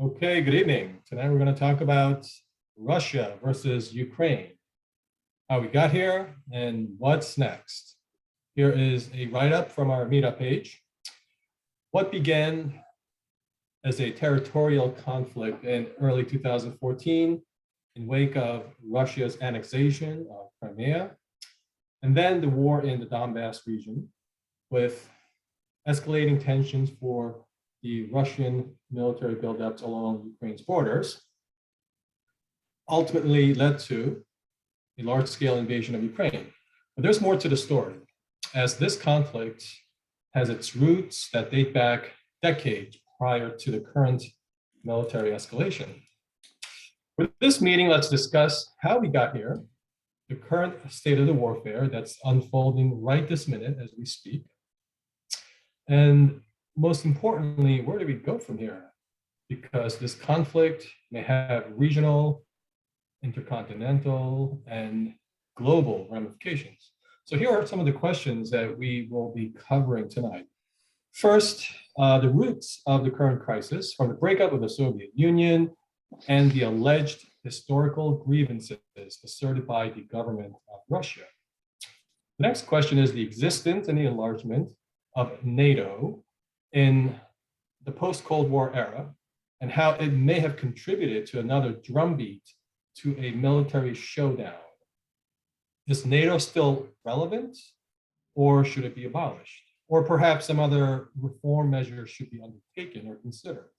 Okay, good evening. Tonight we're going to talk about Russia versus Ukraine, how we got here, and what's next. Here is a write-up from our meetup page. What began as a territorial conflict in early 2014 in wake of Russia's annexation of Crimea, and then the war in the Donbas region with escalating tensions for the Russian military buildups along Ukraine's borders, ultimately led to a large-scale invasion of Ukraine. But there's more to the story, as this conflict has its roots that date back decades prior to the current military escalation. For this meeting, let's discuss how we got here, the current state of the warfare that's unfolding right this minute as we speak, and most importantly, where do we go from here? Because this conflict may have regional, intercontinental, and global ramifications. So here are some of the questions that we will be covering tonight. First, the roots of the current crisis, from the breakup of the Soviet Union and the alleged historical grievances asserted by the government of Russia. The next question is the existence and the enlargement of NATO in the post-Cold War era, and how it may have contributed to another drumbeat to a military showdown. Is NATO still relevant, or should it be abolished? Or perhaps some other reform measures should be undertaken or considered.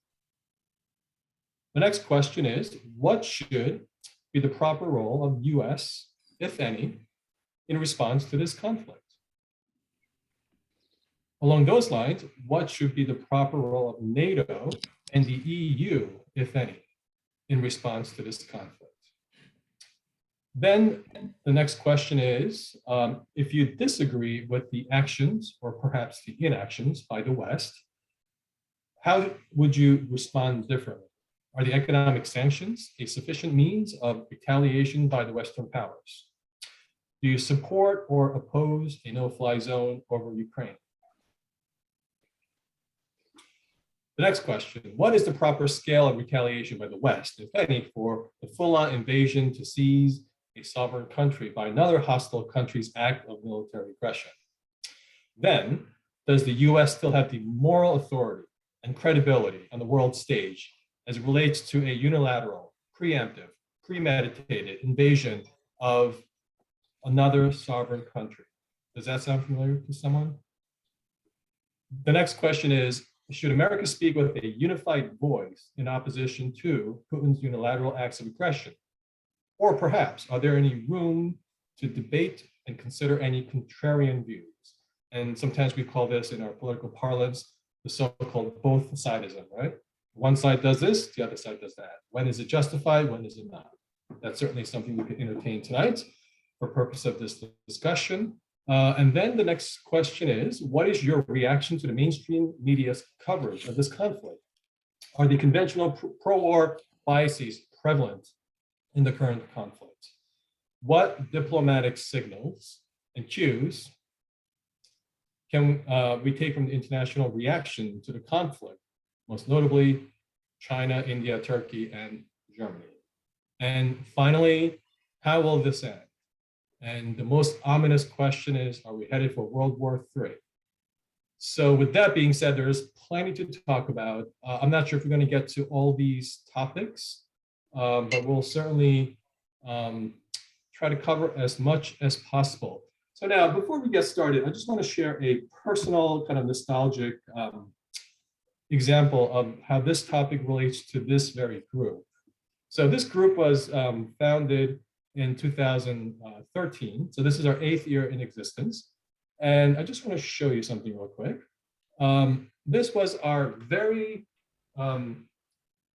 The next question is, what should be the proper role of US, if any, in response to this conflict? Along those lines, what should be the proper role of NATO and the EU, if any, in response to this conflict? Then the next question is, if you disagree with the actions or perhaps the inactions by the West, how would you respond differently? Are the economic sanctions a sufficient means of retaliation by the Western powers? Do you support or oppose a no-fly zone over Ukraine? The next question, what is the proper scale of retaliation by the West, if any, for the full-on invasion to seize a sovereign country by another hostile country's act of military aggression? Then, does the US still have the moral authority and credibility on the world stage as it relates to a unilateral, preemptive, premeditated invasion of another sovereign country? Does that sound familiar to someone? The next question is, should America speak with a unified voice in opposition to Putin's unilateral acts of aggression? Or perhaps, are there any room to debate and consider any contrarian views? And sometimes we call this in our political parlance, the so-called both-sidism, right? One side does this, the other side does that. When is it justified, when is it not? That's certainly something we could entertain tonight for purpose of this discussion. And then the next question is, what is your reaction to the mainstream media's coverage of this conflict? Are the conventional pro-war biases prevalent in the current conflict? What diplomatic signals and cues can we take from the international reaction to the conflict, most notably China, India, Turkey, and Germany? And finally, how will this end? And the most ominous question is, are we headed for World War III? So with that being said, there is plenty to talk about. I'm not sure if we're going to get to all these topics, but we'll certainly try to cover as much as possible. So now, before we get started, I just want to share a personal kind of nostalgic example of how this topic relates to this very group. So this group was founded in 2013. So this is our 8th year in existence. And I just want to show you something real quick. This was our very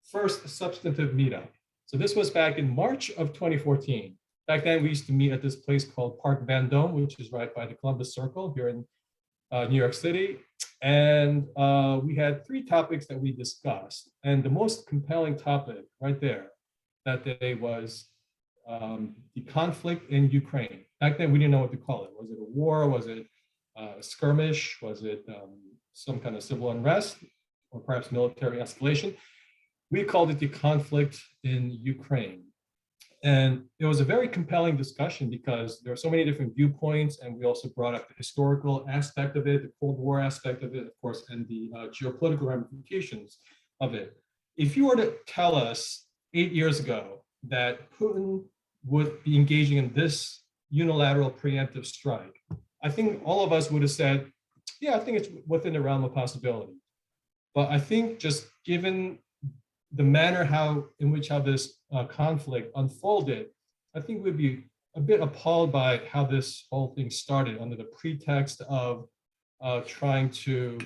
first substantive meetup. So this was back in March of 2014. Back then we used to meet at this place called Park Vendome, which is right by the Columbus Circle here in New York City. And we had 3 topics that we discussed. And the most compelling topic right there that day was the conflict in Ukraine. Back then, we didn't know what to call it. Was it a war? Was it a skirmish? Was it some kind of civil unrest, or perhaps military escalation? we called it the conflict in Ukraine. And it was a very compelling discussion because there are so many different viewpoints, and we also brought up the historical aspect of it, the Cold War aspect of it, of course, and the geopolitical ramifications of it. If you were to tell us 8 years ago that Putin would be engaging in this unilateral preemptive strike, I think all of us would have said, yeah, I think it's within the realm of possibility. But I think just given the manner in which this conflict unfolded, I think we'd be a bit appalled by how this whole thing started under the pretext of trying to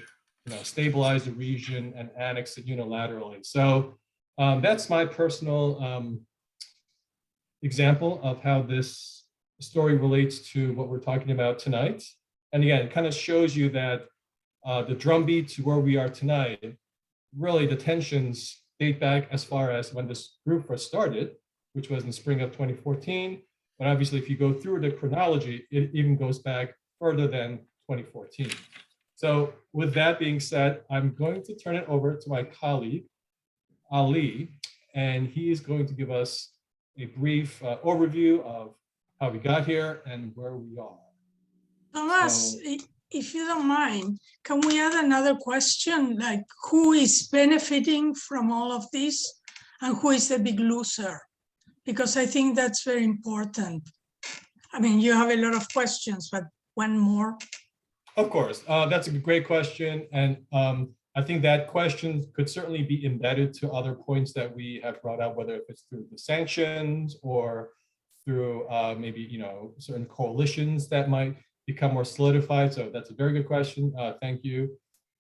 stabilize the region and annex it unilaterally. So that's my personal example of how this story relates to what we're talking about tonight. And again, it kind of shows you that the drumbeat to where we are tonight, really the tensions date back as far as when this group first started, which was in spring of 2014. But obviously, if you go through the chronology, it even goes back further than 2014. So with that being said, I'm going to turn it over to my colleague, Ali, and he is going to give us a brief overview of how we got here and where we are. Thomas, if you don't mind, can we add another question? Like, who is benefiting from all of this and who is the big loser? Because I think that's very important. I mean, you have a lot of questions, but one more. Of course, that's a great question. And I think that question could certainly be embedded to other points that we have brought up, whether if it's through the sanctions or through maybe, certain coalitions that might become more solidified. So that's a very good question. Thank you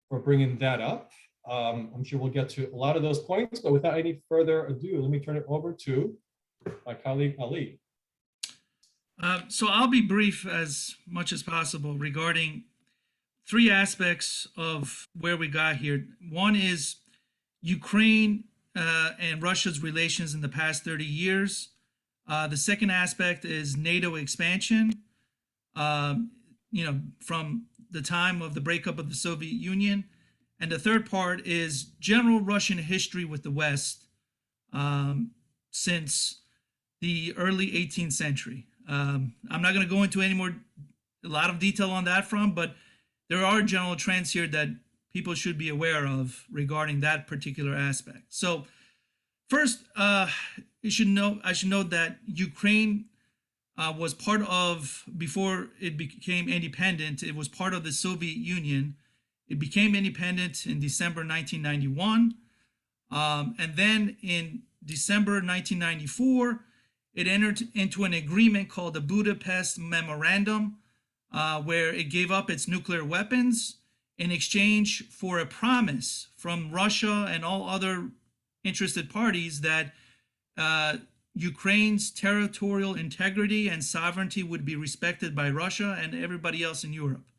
for bringing that up. I'm sure we'll get to a lot of those points, but without any further ado, let me turn it over to my colleague, Ali. So I'll be brief as much as possible regarding three aspects of where we got here. One is Ukraine and Russia's relations in the past 30 years. The second aspect is NATO expansion. From the time of the breakup of the Soviet Union. And the third part is general Russian history with the West since the early 18th century. I'm not going to go into a lot of detail on that front, but there are general trends here that people should be aware of regarding that particular aspect. So first, I should note that Ukraine was part of, before it became independent, it was part of the Soviet Union. It became independent in December 1991. And then in December 1994, it entered into an agreement called the Budapest Memorandum, where it gave up its nuclear weapons in exchange for a promise from Russia and all other interested parties that Ukraine's territorial integrity and sovereignty would be respected by Russia and everybody else in Europe.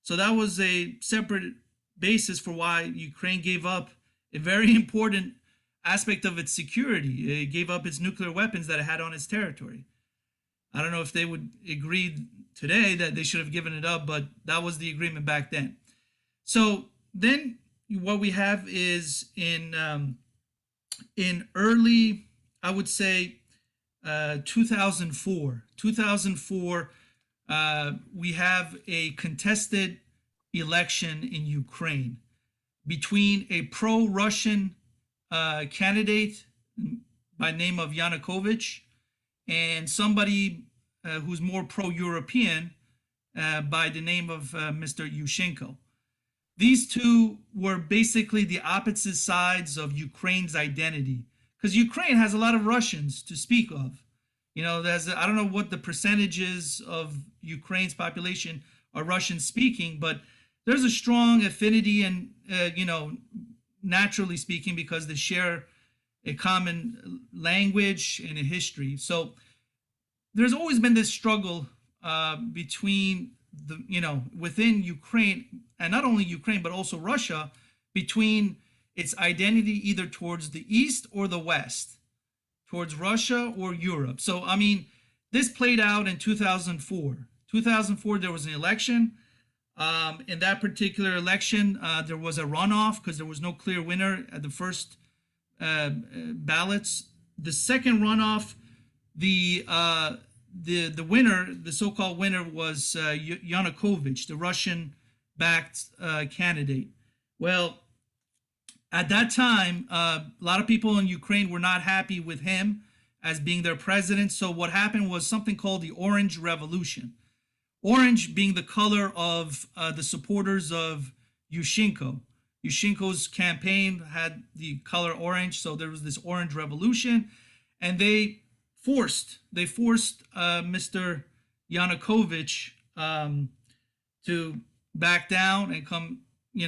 So that was a separate basis for why Ukraine gave up a very important aspect of its security. It gave up its nuclear weapons that it had on its territory. I don't know if they would agree today that they should have given it up, but that was the agreement back then. So then what we have is in early, I would say, 2004, we have a contested election in Ukraine between a pro-Russian candidate by name of Yanukovych and somebody who's more pro-European by the name of Mr. Yushchenko. These two were basically the opposite sides of Ukraine's identity, because Ukraine has a lot of Russians to speak of. I don't know what the percentages of Ukraine's population are Russian speaking, but there's a strong affinity and, naturally speaking, because they share a common language and a history. So there's always been this struggle between within Ukraine, and not only Ukraine, but also Russia, between its identity either towards the East or the West, towards Russia or Europe. So, I mean, this played out in 2004. 2004, there was an election. In that particular election, there was a runoff because there was no clear winner at the first ballots. The second runoff, the winner, the so-called winner, was Yanukovych, the Russian-backed candidate. Well, at that time, a lot of people in Ukraine were not happy with him as being their president. So what happened was something called the Orange Revolution. Orange being the color of the supporters of Yushchenko. Yushchenko's campaign had the color orange, so there was this Orange Revolution, and they forced Mr. Yanukovych to back down and come,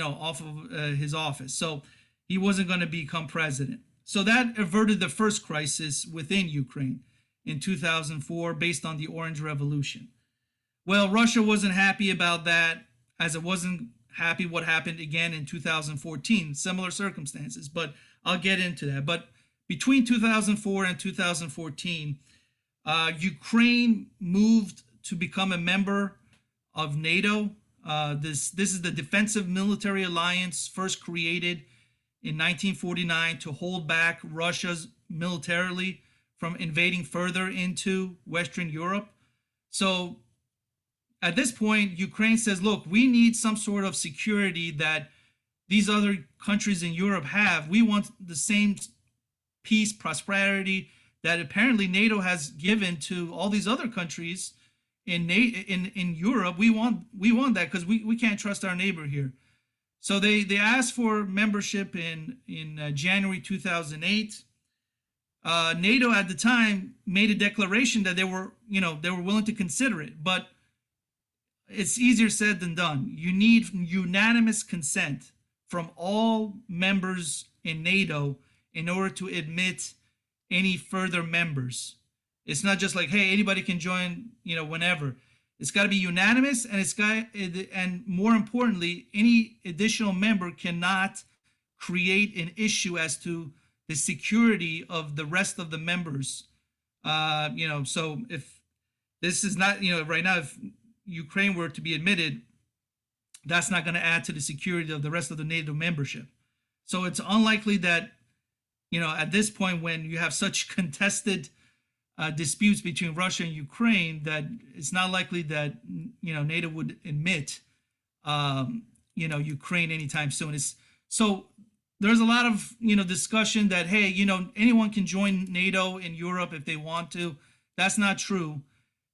off of his office. So he wasn't going to become president. So that averted the first crisis within Ukraine in 2004 based on the Orange Revolution. Well, Russia wasn't happy about that, as it wasn't happy what happened again in 2014, similar circumstances, but I'll get into that. But between 2004 and 2014, Ukraine moved to become a member of NATO. This is the defensive military alliance first created in 1949 to hold back Russia's militarily from invading further into Western Europe. So at this point, Ukraine says, look, we need some sort of security that these other countries in Europe have. We want the same peace, prosperity that apparently NATO has given to all these other countries in Europe. We want that because we can't trust our neighbor here. So they asked for membership in January 2008. NATO at the time made a declaration that they were willing to consider it, but it's easier said than done. You need unanimous consent from all members in NATO in order to admit any further members. It's not just like, hey, anybody can join, whenever. It's got to be unanimous, and more importantly, any additional member cannot create an issue as to the security of the rest of the members. So if this is not, right now, if Ukraine were to be admitted, that's not going to add to the security of the rest of the NATO membership. So it's unlikely that, at this point, when you have such contested disputes between Russia and Ukraine, that it's not likely that, NATO would admit, Ukraine anytime soon. So there's a lot of, discussion that, hey, anyone can join NATO in Europe if they want to. That's not true.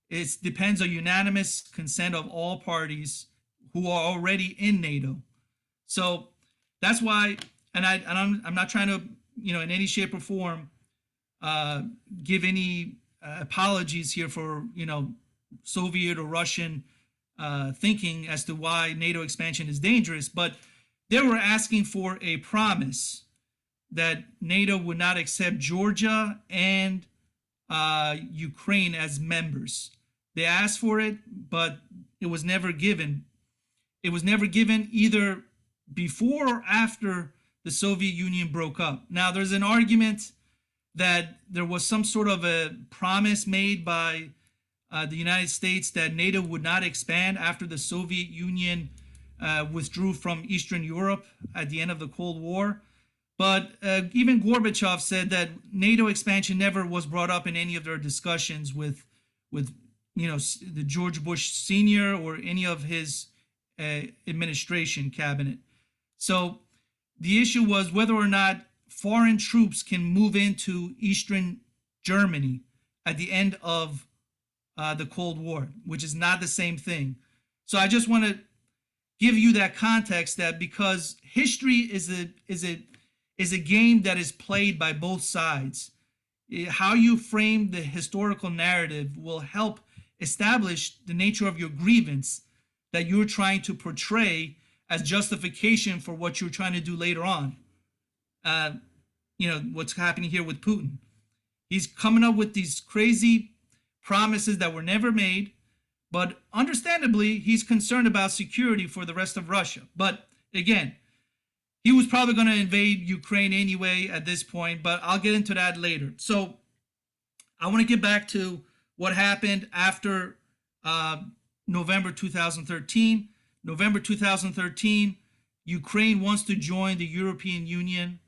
It depends on unanimous consent of all parties who are already in NATO. So that's why, and I'm not trying to, in any shape or form, give any apologies here for, Soviet or Russian thinking as to why NATO expansion is dangerous, but they were asking for a promise that NATO would not accept Georgia and Ukraine as members. They asked for it, but it was never given. It was never given either before or after the Soviet Union broke up. Now, there's an argument that there was some sort of a promise made by the United States that NATO would not expand after the Soviet Union withdrew from Eastern Europe at the end of the Cold War. But even Gorbachev said that NATO expansion never was brought up in any of their discussions with the George Bush Sr. or any of his administration cabinet. So the issue was whether or not foreign troops can move into Eastern Germany at the end of the Cold War, which is not the same thing. So I just want to give you that context, that because history is a game that is played by both sides. How you frame the historical narrative will help establish the nature of your grievance that you're trying to portray as justification for what you're trying to do later on. What's happening here with Putin. He's coming up with these crazy promises that were never made, but understandably, he's concerned about security for the rest of Russia. But again, he was probably going to invade Ukraine anyway at this point, but I'll get into that later. So I want to get back to what happened after November 2013. November 2013, Ukraine wants to join the European Union.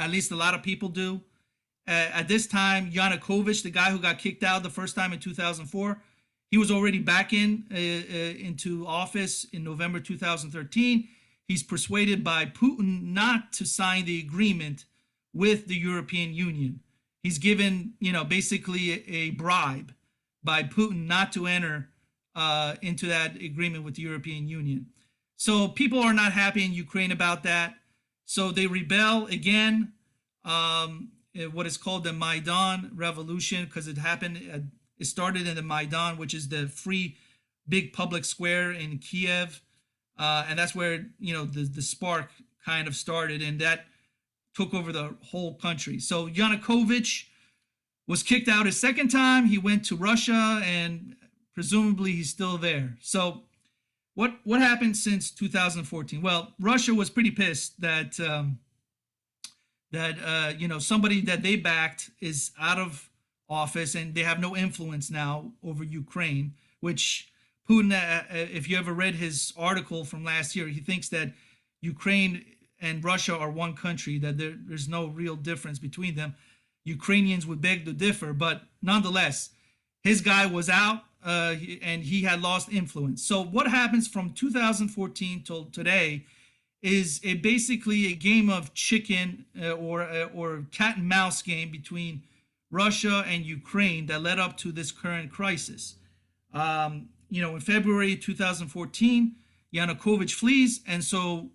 At least a lot of people do. At this time, Yanukovych, the guy who got kicked out the first time in 2004, he was already back into office in November 2013. He's persuaded by Putin not to sign the agreement with the European Union. He's given, basically a bribe by Putin not to enter into that agreement with the European Union. So people are not happy in Ukraine about that. So they rebel again. What is called the Maidan Revolution, because it started in the Maidan, which is the free big public square in Kiev. And that's where, the spark kind of started, and that took over the whole country. So Yanukovych was kicked out a second time. He went to Russia, and presumably he's still there. So what happened since 2014? Well, Russia was pretty pissed that somebody that they backed is out of office, and they have no influence now over Ukraine, which Putin, if you ever read his article from last year, he thinks that Ukraine and Russia are one country, that there's no real difference between them. Ukrainians would beg to differ, but nonetheless, his guy was out and he had lost influence. So what happens from 2014 till today is basically a game of chicken or cat and mouse game between Russia and Ukraine that led up to this current crisis. In February 2014, Yanukovych flees, and so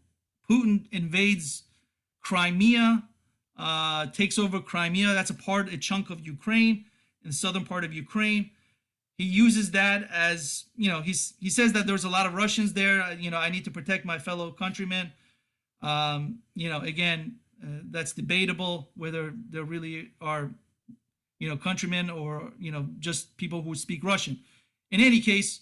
Putin invades Crimea, takes over Crimea. That's a chunk of Ukraine, in the southern part of Ukraine. He uses that as, he says that there's a lot of Russians there. I need to protect my fellow countrymen. Again, that's debatable whether there really are, countrymen or, just people who speak Russian. In any case,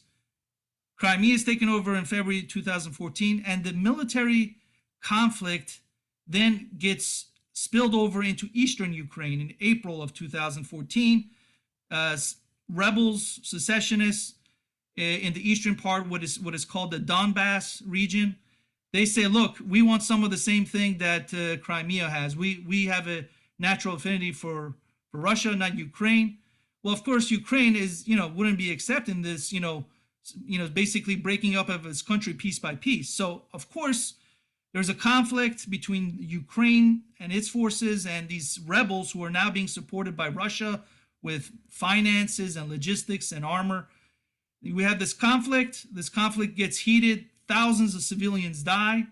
Crimea is taken over in February 2014, and the military conflict then gets spilled over into eastern Ukraine in April of 2014. Rebels, secessionists in the eastern part, what is called the Donbas region, they say, look, we want some of the same thing that Crimea has. We have a natural affinity for Russia, not Ukraine. Well, of course, Ukraine wouldn't be accepting this, basically breaking up of its country piece by piece. So, of course, there's a conflict between Ukraine and its forces and these rebels who are now being supported by Russia with finances and logistics and armor. We have this conflict. This conflict gets heated. Thousands of civilians die.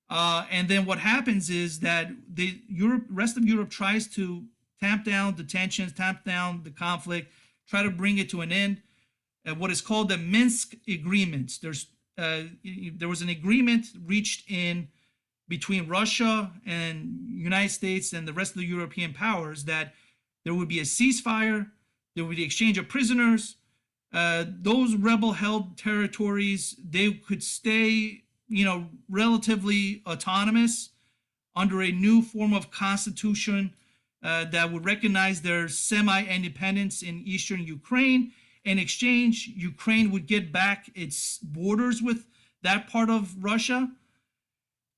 And then what happens is that the rest of Europe tries to tamp down the tensions, tamp down the conflict, try to bring it to an end. What is called the Minsk agreements. There was an agreement reached between Russia and United States and the rest of the European powers that there would be a ceasefire, there would be the exchange of prisoners. Those rebel-held territories, they could stay, relatively autonomous under a new form of constitution that would recognize their semi-independence in eastern Ukraine. In exchange, Ukraine would get back its borders with that part of Russia.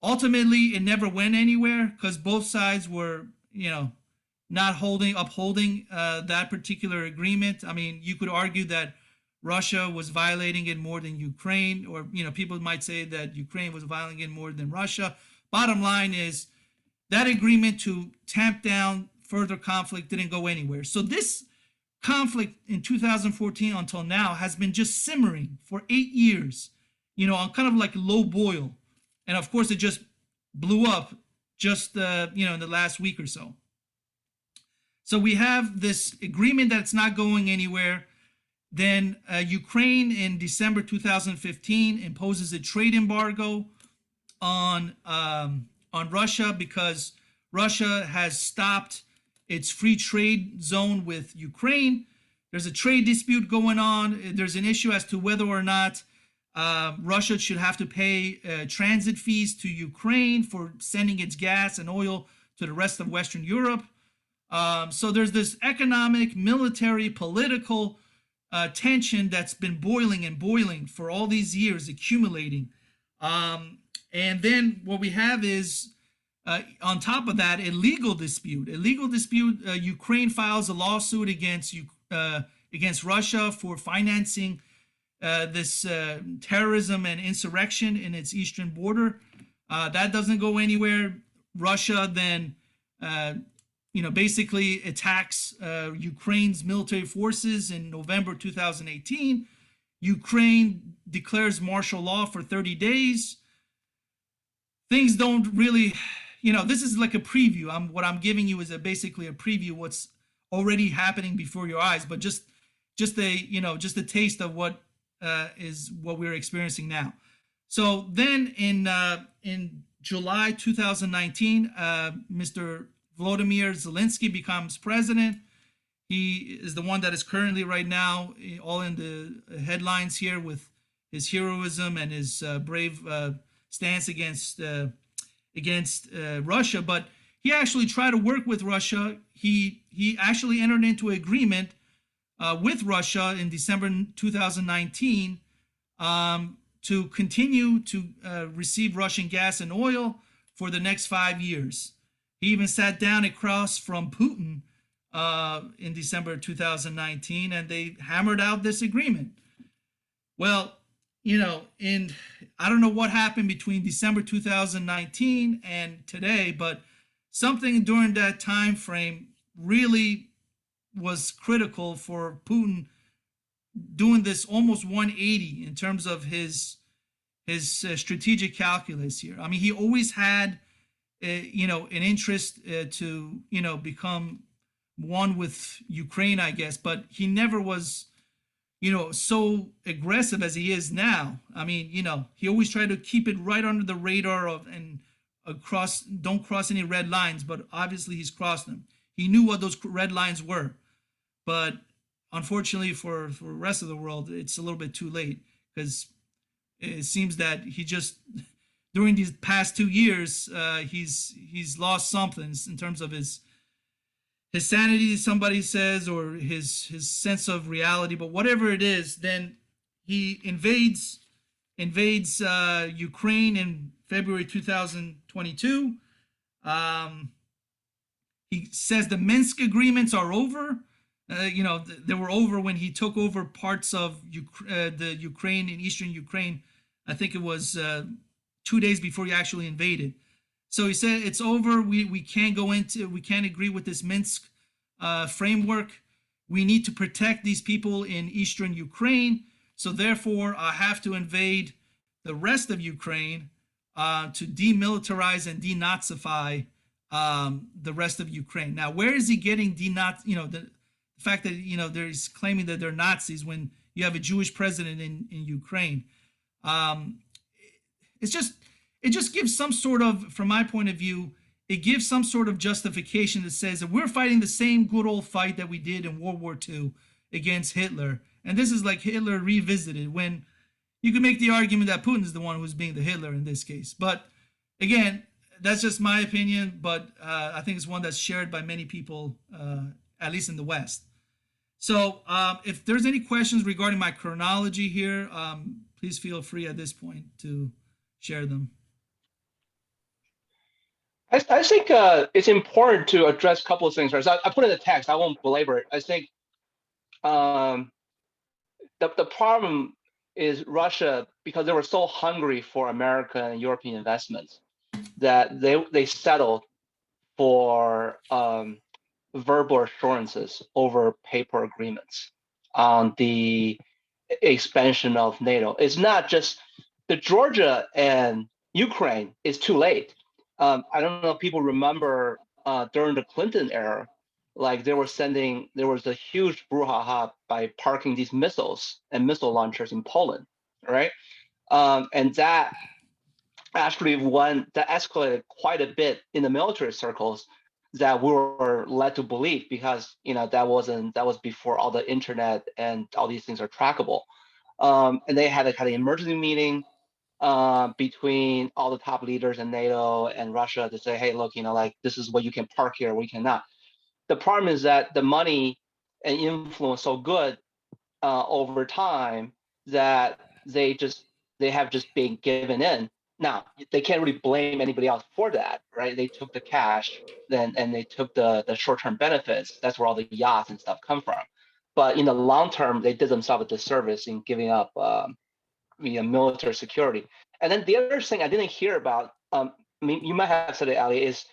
Ultimately, it never went anywhere because both sides were, not upholding that particular agreement. I mean, you could argue that Russia was violating it more than Ukraine, or, people might say that Ukraine was violating it more than Russia. Bottom line is that agreement to tamp down further conflict didn't go anywhere. So this conflict in 2014 until now has been just simmering for 8 years, on kind of like low boil. And of course, it just blew up just, in the last week or so. So we have this agreement that's not going anywhere. Then Ukraine in December 2015 imposes a trade embargo on Russia because Russia has stopped its free trade zone with Ukraine. There's a trade dispute going on. There's an issue as to whether or not Russia should have to pay transit fees to Ukraine for sending its gas and oil to the rest of Western Europe. So there's this economic, military, political tension that's been boiling and boiling for all these years, accumulating. And then what we have is On top of that, a legal dispute. Ukraine files a lawsuit against Russia for financing this terrorism and insurrection in its eastern border. That doesn't go anywhere. Russia then, basically attacks Ukraine's military forces in November 2018. Ukraine declares martial law for 30 days. Things don't really, this is like a preview. What I'm giving you is basically a preview what's already happening before your eyes, but just a taste of what is what we're experiencing now. So then in July 2019, Mr. Volodymyr Zelensky becomes president. He is the one that is currently right now all in the headlines here with his heroism and his brave stance against Russia. But he actually tried to work with Russia. He actually entered into an agreement with Russia in December 2019 to continue to receive Russian gas and oil for the next 5 years. He even sat down across from Putin in December 2019, and they hammered out this agreement. Well, I don't know what happened between December 2019 and today, but something during that time frame really was critical for Putin doing this almost 180 in terms of his strategic calculus here. I mean, he always had an interest to become one with Ukraine, I guess, but he never was so aggressive as he is now. I mean, he always tried to keep it right under the radar don't cross any red lines, but obviously he's crossed them. He knew what those red lines were, but unfortunately for the rest of the world, it's a little bit too late, because it seems that he just, during these past 2 years, he's lost something in terms of his sanity, somebody says, or his sense of reality. But whatever it is, then he invades Ukraine in February 2022. He says the Minsk agreements are over. They were over when he took over parts of the Ukraine in eastern Ukraine. I think it was 2 days before he actually invaded. So he said it's over. We can't agree with this Minsk framework. We need to protect these people in eastern Ukraine. So therefore, I have to invade the rest of Ukraine to demilitarize and denazify the rest of Ukraine. Now, where is he getting the fact that he's claiming that they're Nazis when you have a Jewish president in Ukraine? It just gives some sort of, from my point of view, it gives some sort of justification that says that we're fighting the same good old fight that we did in World War II against Hitler. And this is like Hitler revisited, when you can make the argument that Putin is the one who's being the Hitler in this case. But again, that's just my opinion, but I think it's one that's shared by many people, at least in the West. So if there's any questions regarding my chronology here, please feel free at this point to share them. I think it's important to address a couple of things. I put in the text, I won't belabor it. I think the problem is Russia, because they were so hungry for American and European investments, that they settled for verbal assurances over paper agreements on the expansion of NATO. It's not just the Georgia and Ukraine is too late. I don't know if people remember during the Clinton era, like there was a huge brouhaha by parking these missiles and missile launchers in Poland, right? And that actually that escalated quite a bit in the military circles, that we were led to believe, because that was before all the internet and all these things are trackable. And they had a kind of emergency meeting between all the top leaders in NATO and Russia to say, hey, look, like this is what you can park here, we cannot. The problem is that the money and influence so good over time that they have just been given in. Now they can't really blame anybody else for that, right? They took the cash, then and they took the short-term benefits. That's where all the yachts and stuff come from. But in the long term, they did themselves a disservice in giving up military security. And then the other thing I didn't hear about, I mean, you might have said it, Ali, is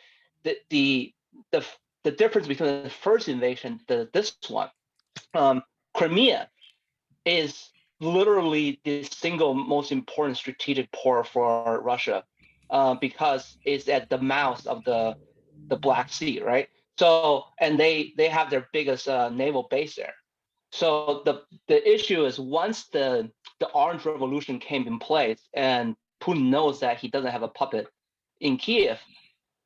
that the difference between the first invasion, this one, Crimea is literally the single most important strategic port for Russia, because it's at the mouth of the Black Sea, right? So, and they have their biggest naval base there. So the issue is, once the Orange Revolution came in place, and Putin knows that he doesn't have a puppet in Kiev,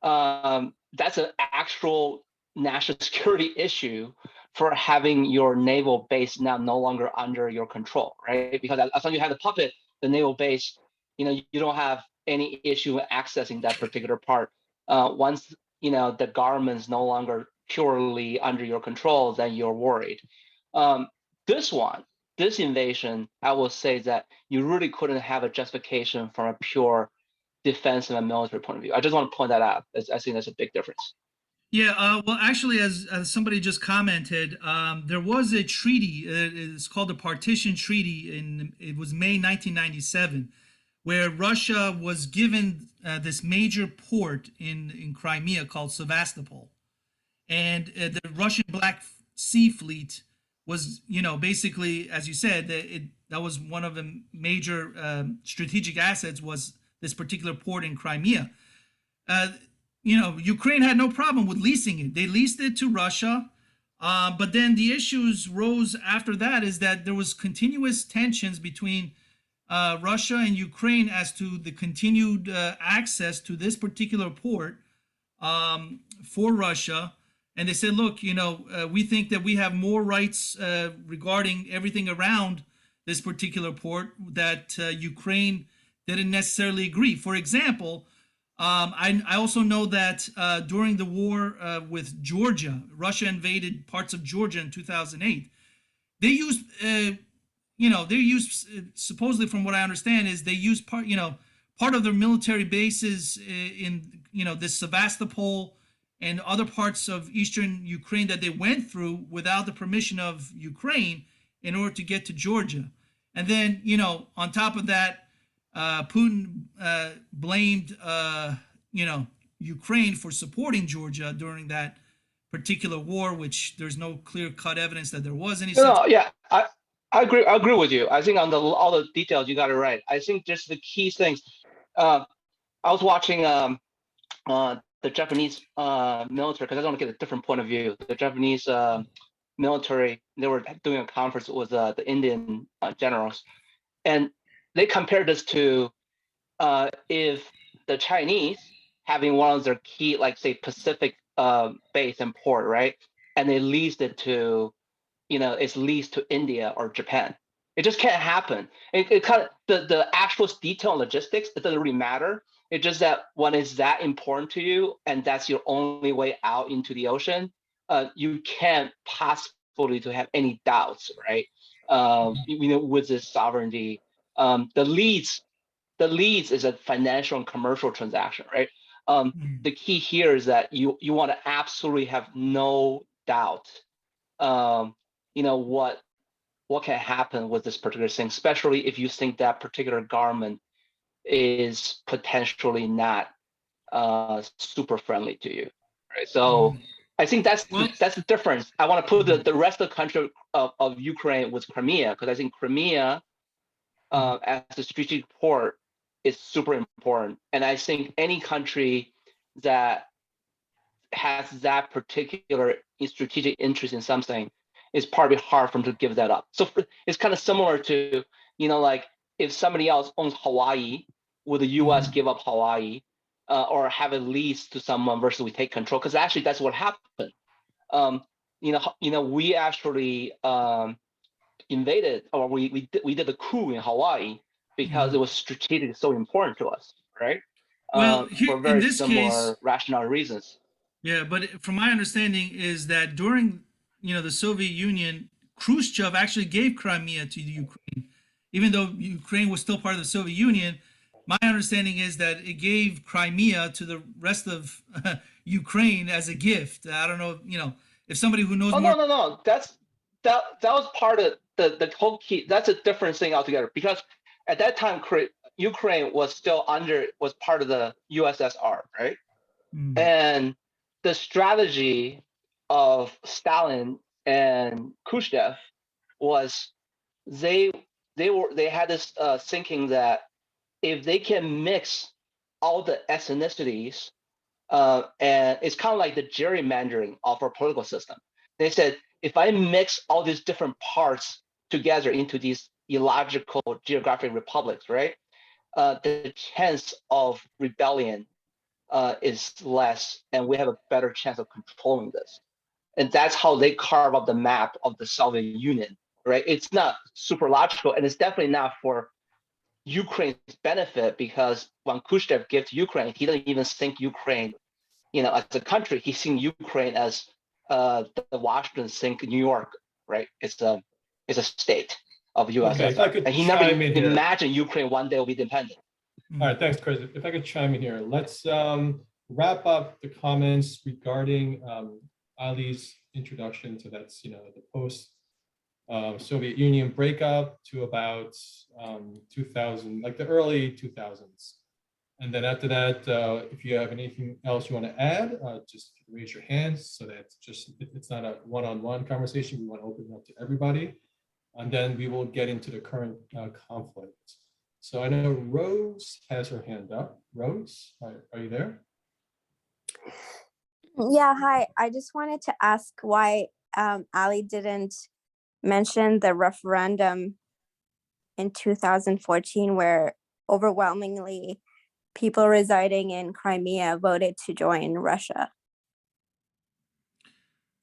that's an actual national security issue for having your naval base now no longer under your control, right? Because as long as you have the puppet, the naval base, you don't have any issue accessing that particular part. Once the government's no longer purely under your control, then you're worried. This invasion, I will say that you really couldn't have a justification from a pure defensive and military point of view. I just want to point that out. I think that's a big difference. Yeah, well, actually, as somebody just commented, there was a treaty. It's called the Partition Treaty. It was May 1997, where Russia was given this major port in Crimea called Sevastopol, and the Russian Black Sea Fleet was, basically, as you said, that was one of the major strategic assets, was this particular port in Crimea. Ukraine had no problem with leasing it. They leased it to Russia. But then the issues rose after that, is that there was continuous tensions between Russia and Ukraine as to the continued access to this particular port for Russia. And they said, look, we think that we have more rights regarding everything around this particular port that Ukraine didn't necessarily agree. For example, I also know that during the war with Georgia, Russia invaded parts of Georgia in 2008. They used, supposedly, from what I understand, is they used part of their military bases in, this Sevastopol and other parts of eastern Ukraine that they went through without the permission of Ukraine in order to get to Georgia. And then, on top of that, Putin blamed, Ukraine for supporting Georgia during that particular war, which there's no clear-cut evidence that there was any. No, yeah, I agree. I agree with you. I think on all the details, you got it right. I think just the key things. I was watching the Japanese military, because I want to get a different point of view. The Japanese military, they were doing a conference with the Indian generals, and they compared this to if the Chinese having one of their key, like say Pacific base and port, right, and they leased it to, it's leased to India or Japan. It just can't happen. It kind of the actual detail and logistics, it doesn't really matter. It's just that when it's that important to you and that's your only way out into the ocean, you can't possibly to have any doubts, right? With this sovereignty. The lease is a financial and commercial transaction, right? The key here is that you want to absolutely have no doubt, what can happen with this particular thing, especially if you think that particular government is potentially not super friendly to you, right? So I think that's the difference. I want to put the rest of the country of Ukraine with Crimea, because I think Crimea as a strategic port is super important. And I think any country that has that particular strategic interest in something, it's probably hard for them to give that up. So it's kind of similar to, like if somebody else owns Hawaii, would the U.S. give up Hawaii or have it leased to someone versus we take control? Because actually that's what happened. We actually invaded, or we did a coup in Hawaii because it was strategically so important to us, right? Well, for very similar rational reasons. Yeah, but from my understanding is that during the Soviet Union, Khrushchev actually gave Crimea to Ukraine, even though Ukraine was still part of the Soviet Union. my understanding is that it gave Crimea to the rest of Ukraine as a gift. I don't know, if somebody who knows Oh more. no. That was part of the whole key. That's a different thing altogether, because at that time Ukraine was part of the USSR, right? Mm, And the strategy of Stalin and Khrushchev was they had this thinking that if they can mix all the ethnicities, and it's kind of like the gerrymandering of our political system. They said, if I mix all these different parts together into these illogical geographic republics, right, the chance of rebellion is less, and we have a better chance of controlling this. And that's how they carve up the map of the Soviet Union, right? It's not super logical, and it's definitely not for Ukraine's benefit, because when Khrushchev gave to Ukraine, he didn't even think Ukraine, as a country. He's seen Ukraine as the Washington think New York, right? It's a state of USSR, Okay, if I could and he never chime in here. imagined Ukraine one day will be independent. All right, thanks, Chris. If I could chime in here, let's wrap up the comments regarding Ali's introduction to that's the post Soviet Union breakup to about 2000, like the early 2000s. And then after that, if you have anything else you want to add, just raise your hands so that it's not a one-on-one conversation. We want to open it up to everybody. And then we will get into the current conflict. So I know Rose has her hand up. Rose, are you there? Yeah, hi. I just wanted to ask why Ali didn't mention the referendum in 2014, where overwhelmingly people residing in Crimea voted to join Russia.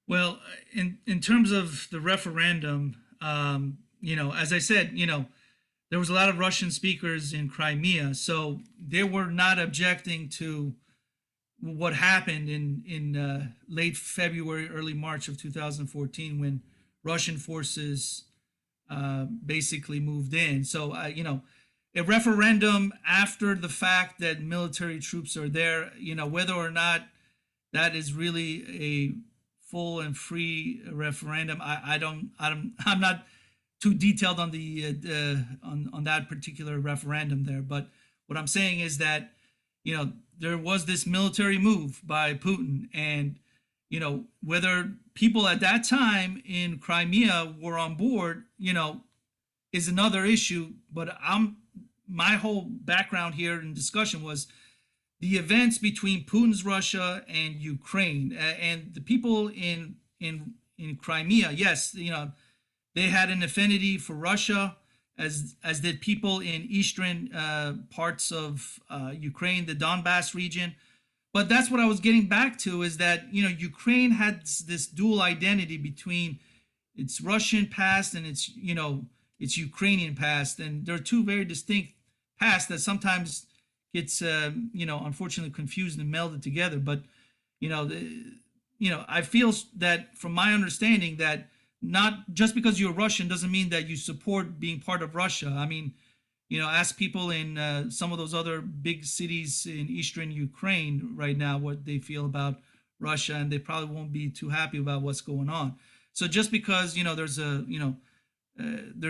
Well, in terms of the referendum, as I said, there was a lot of Russian speakers in Crimea, so they were not objecting to what happened in late February, early March of 2014, when Russian forces basically moved in. So, a referendum after the fact that military troops are there, whether or not that is really a full and free referendum, I'm not too detailed on the on that particular referendum there. But what I'm saying is that there was this military move by Putin, and whether people at that time in Crimea were on board, is another issue. But my whole background here in discussion was the events between Putin's Russia and Ukraine, and the people in Crimea. Yes, they had an affinity for Russia, as did people in eastern parts of Ukraine, the Donbas region. But that's what I was getting back to, is that Ukraine had this dual identity between its Russian past and its Ukrainian past, and there are two very distinct pasts that sometimes gets unfortunately confused and melded together. But I feel that, from my understanding, that not just because you're Russian doesn't mean that you support being part of Russia. I mean, ask people in some of those other big cities in eastern Ukraine right now what they feel about Russia, and they probably won't be too happy about what's going on. So just because there's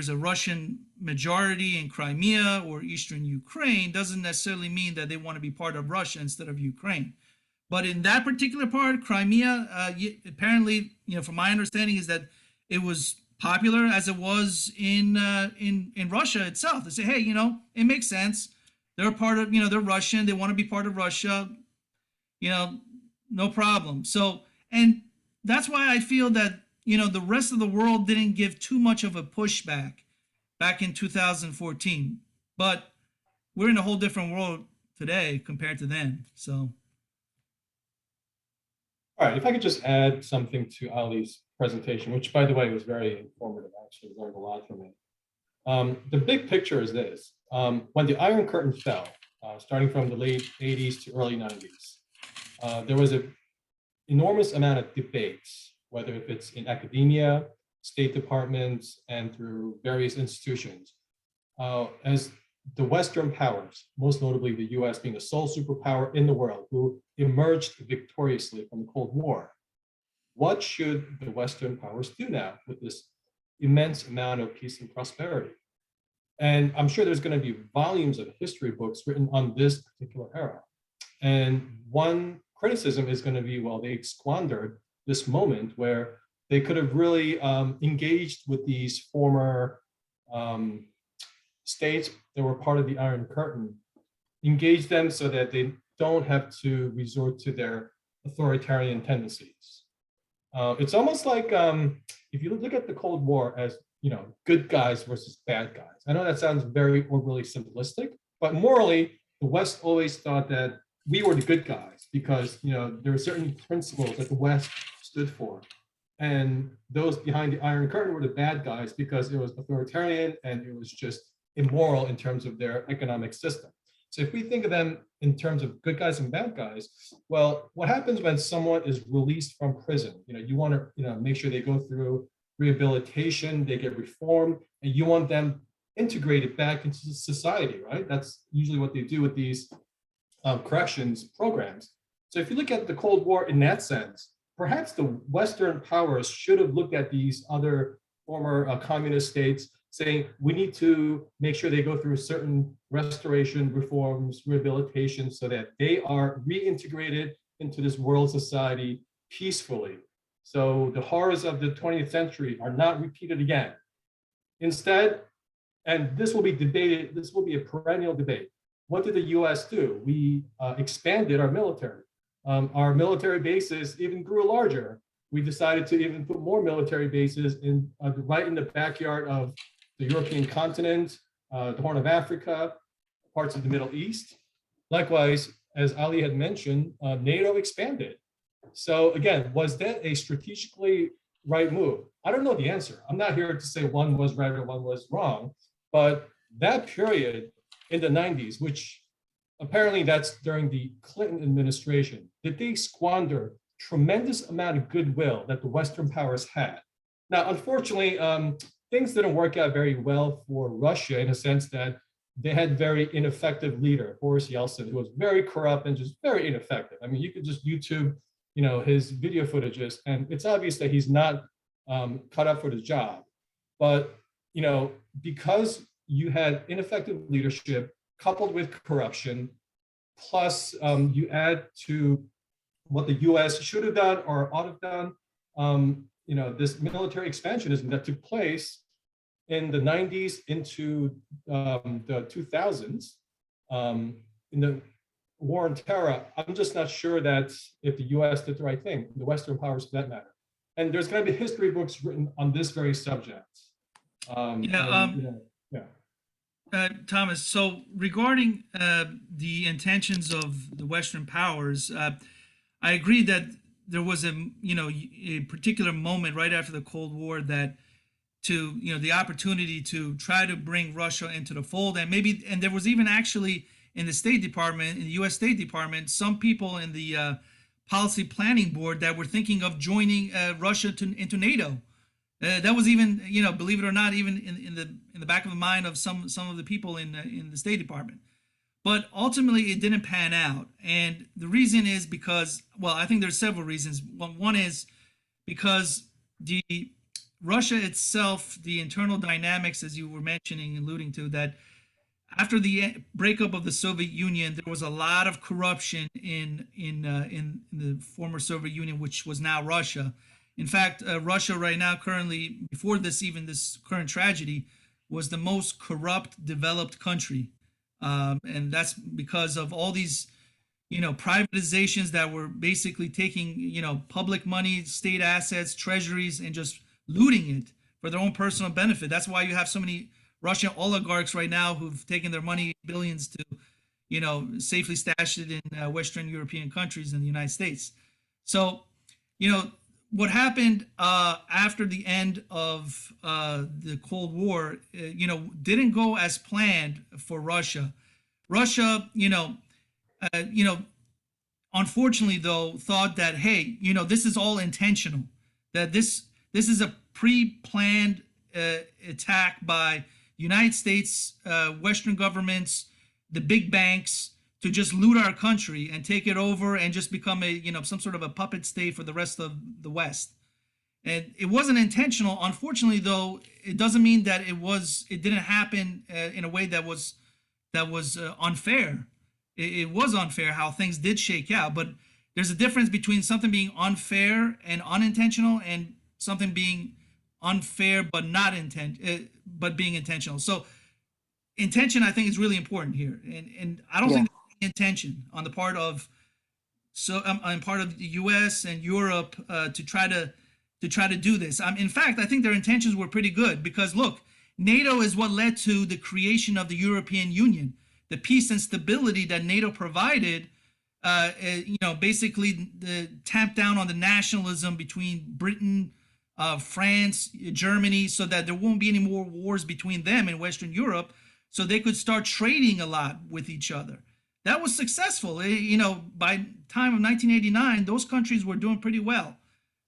a Russian majority in Crimea or eastern Ukraine doesn't necessarily mean that they want to be part of Russia instead of Ukraine. But in that particular part, Crimea, apparently, from my understanding, is that it was popular as it was in Russia itself. They say, hey, it makes sense. They're a part of, they're Russian. They want to be part of Russia. No problem. So, and that's why I feel that, the rest of the world didn't give too much of a pushback back in 2014. But we're in a whole different world today compared to then. So. All right, if I could just add something to Ali's presentation, which, by the way, was very informative. I actually learned a lot from it. The big picture is this. When the Iron Curtain fell, starting from the late 80s to early 90s, there was an enormous amount of debates, whether if it's in academia, State departments, and through various institutions, as the Western powers, most notably the US being the sole superpower in the world, who emerged victoriously from the Cold War. What should the Western powers do now with this immense amount of peace and prosperity? And I'm sure there's going to be volumes of history books written on this particular era. And one criticism is going to be, well, they squandered this moment where they could have really engaged with these former states that were part of the Iron Curtain, engage them so that they don't have to resort to their authoritarian tendencies. It's almost like if you look at the Cold War as, good guys versus bad guys. I know that sounds very overly simplistic, but morally, the West always thought that we were the good guys because, there were certain principles that the West stood for. And those behind the Iron Curtain were the bad guys because it was authoritarian and it was just immoral in terms of their economic system. So if we think of them in terms of good guys and bad guys, well, what happens when someone is released from prison? You want to make sure they go through rehabilitation, they get reformed, and you want them integrated back into society, right? That's usually what they do with these corrections programs. So if you look at the Cold War in that sense, perhaps the Western powers should have looked at these other former communist states saying, we need to make sure they go through certain restoration, reforms, rehabilitation, so that they are reintegrated into this world society peacefully. So the horrors of the 20th century are not repeated again. Instead, and this will be debated, this will be a perennial debate. What did the US do? We expanded our military. Our military bases even grew larger. We decided to even put more military bases in right in the backyard of the European continent, the Horn of Africa, parts of the Middle East. Likewise, as Ali had mentioned, NATO expanded. So again, was that a strategically right move? I don't know the answer. I'm not here to say one was right or one was wrong, but that period in the 90s, which apparently that's during the Clinton administration, did they squander tremendous amount of goodwill that the Western powers had? Now, unfortunately, things didn't work out very well for Russia in a sense that they had very ineffective leader, Boris Yeltsin, who was very corrupt and just very ineffective. I mean, you could just YouTube, his video footages, and it's obvious that he's not cut up for the job. But, because you had ineffective leadership coupled with corruption, plus you add to what the US should have done or ought to have done, this military expansionism that took place in the 90s into the 2000s, in the war on terror, I'm just not sure that if the US did the right thing, the Western powers for that matter. And there's going to be history books written on this very subject. Thomas, so regarding the intentions of the Western powers, I agree that there was a particular moment right after the Cold War that the opportunity to try to bring Russia into the fold, and there was even actually in the State Department, in the U.S. State Department, some people in the policy planning board that were thinking of joining Russia into NATO. That was even, believe it or not, even in the back of the mind of some of the people in the State Department. But ultimately, it didn't pan out, and the reason is because, well, I think there's several reasons. One is because the Russia itself, the internal dynamics, as you were mentioning, alluding to, that after the breakup of the Soviet Union, there was a lot of corruption in the former Soviet Union, which was now Russia. In fact, Russia right now, currently, before this current tragedy, was the most corrupt developed country. And that's because of all these, privatizations that were basically taking, public money, state assets, treasuries, and just looting it for their own personal benefit. That's why you have so many Russian oligarchs right now who've taken their money, billions, to, safely stash it in Western European countries and the United States. So, what happened after the end of the Cold War, didn't go as planned for Russia. Russia, unfortunately, though, thought that, hey, this is all intentional, that this is a pre-planned attack by United States, Western governments, the big banks to just loot our country and take it over and just become a, some sort of a puppet state for the rest of the West. And it wasn't intentional. Unfortunately, though, it doesn't mean that it didn't happen in a way that was unfair. It was unfair how things did shake out, but there's a difference between something being unfair and unintentional and something being unfair but but being intentional. So intention, I think, is really important here, and I don't think there's intention on the part of the U.S. and Europe to try to do this. In fact, I think their intentions were pretty good because look, NATO is what led to the creation of the European Union. The peace and stability that NATO provided, basically tamped down on the nationalism between Britain, France, Germany, so that there won't be any more wars between them and Western Europe, so they could start trading a lot with each other. That was successful. By time of 1989, those countries were doing pretty well.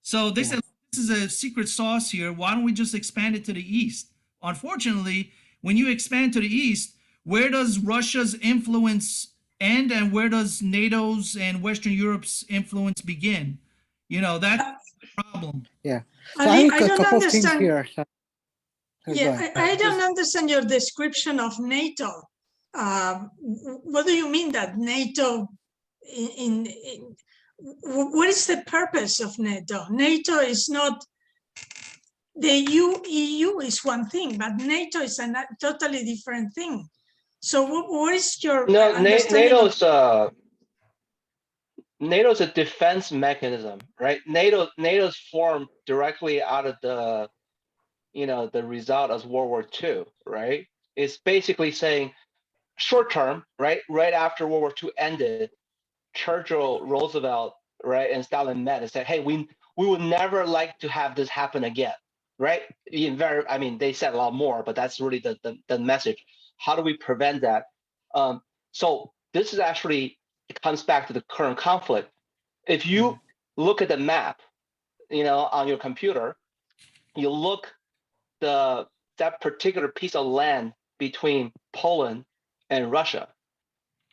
So they said, this is a secret sauce here. Why don't we just expand it to the east? Unfortunately, when you expand to the east, where does Russia's influence end and where does NATO's and Western Europe's influence begin? That's the problem. Yeah. So I think I a don't couple of things understand. here. Yeah, I don't understand your description of NATO. What do you mean that NATO what is the purpose of NATO? NATO is not, the EU is one thing, but NATO is a totally different thing. So what is your NATO's a defense mechanism, right? NATO's formed directly out of the result of World War II, right? It's basically saying short term, right after World War II ended, Churchill, Roosevelt, right, and Stalin met and said, hey, we would never like to have this happen again, right? They said a lot more, but that's really the message. How do we prevent that? So this is actually, it comes back to the current conflict. If you look at the map, on your computer, you look that particular piece of land between Poland and Russia,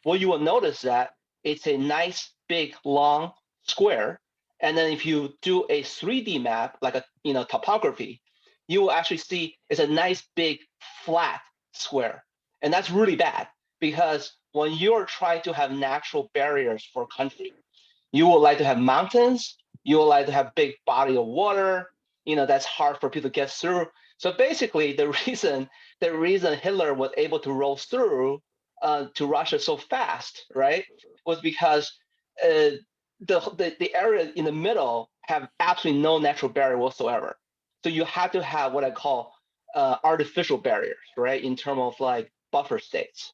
well, you will notice that it's a nice, big, long square. And then if you do a 3D map, like a topography, you will actually see it's a nice, big, flat square. And that's really bad because when you're trying to have natural barriers for a country, you would like to have mountains, you would like to have big body of water, that's hard for people to get through. So basically the reason Hitler was able to roll through to Russia so fast, right, was because the area in the middle have absolutely no natural barrier whatsoever. So you have to have what I call artificial barriers, right, in terms of like buffer states.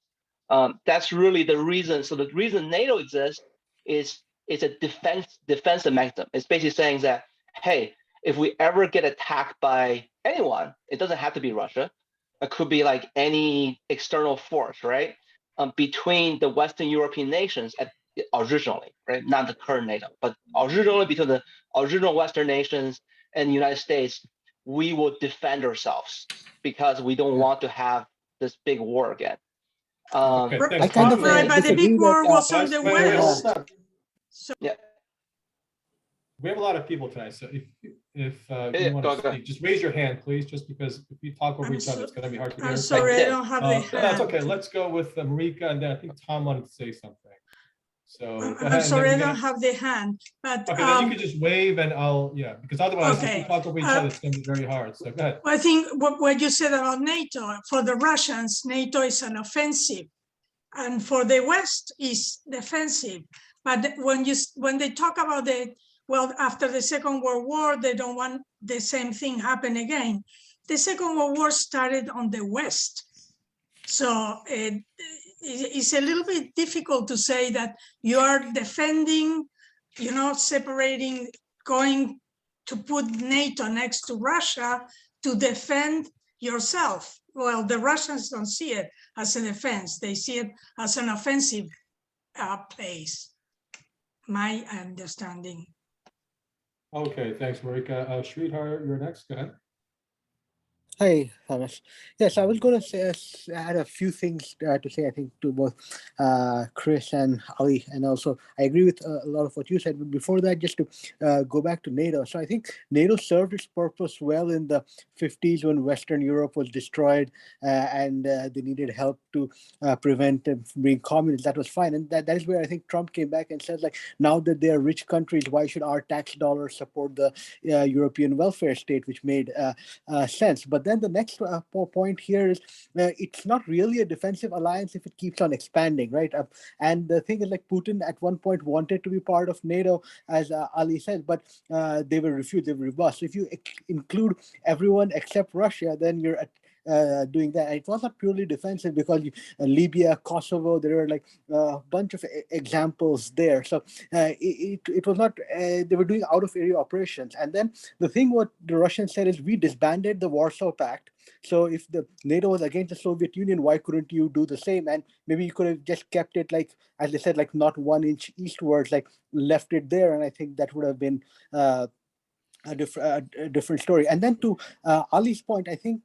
That's really the reason. So the reason NATO exists is it's a defensive mechanism. It's basically saying that, hey, if we ever get attacked by anyone, it doesn't have to be Russia. It could be like any external force, right? Between the Western European nations originally, right? Not the current NATO, but originally between the original Western nations and the United States, we will defend ourselves because we don't want to have this big war again. Okay, thanks. I kind of right, but the big war was on the West. So, yeah. We have a lot of people tonight, so if you want to speak, just raise your hand, please, just because if you talk over each other, it's going to be hard to hear. I'm sorry, I don't have the hand. That's okay. Let's go with Marika, and then I think Tom wanted to say something. So I'm sorry, I don't have the hand, but okay, then you could just wave, and because otherwise, if we talk over each other, it's going to be very hard. So go ahead. I think what you said about NATO, for the Russians, NATO is an offensive, and for the West is defensive. But when they talk about after the Second World War, they don't want the same thing happen again. The Second World War started on the West. So it's a little bit difficult to say that you are defending, separating, going to put NATO next to Russia to defend yourself. Well, the Russians don't see it as a defense. They see it as an offensive place. My understanding. Okay, thanks, Marika. Sridhar, you're next. Go ahead. Hi, Thomas. Yes, I was going to say, I had a few things to say, I think, to both Chris and Ali. And also, I agree with a lot of what you said. But before that, just to go back to NATO. So I think NATO served its purpose well in the 50s when Western Europe was destroyed and they needed help to prevent them from being communist. That was fine. And that is where I think Trump came back and said, like, now that they're rich countries, why should our tax dollars support the European welfare state, which made sense. But then the next point here is it's not really a defensive alliance if it keeps on expanding, right? And the thing is, like, Putin at one point wanted to be part of NATO, as Ali said, but they were refused, they were rebuffed. So if you include everyone except Russia, then you're doing that. And it was not purely defensive because Libya, Kosovo, there are like a bunch of examples there. So it was not, they were doing out of area operations. And then the thing what the Russians said is, we disbanded the Warsaw Pact. So if the NATO was against the Soviet Union, why couldn't you do the same? And maybe you could have just kept it, like, as they said, like not 1 inch eastwards, like left it there. And I think that would have been a different story. And then to Ali's point, I think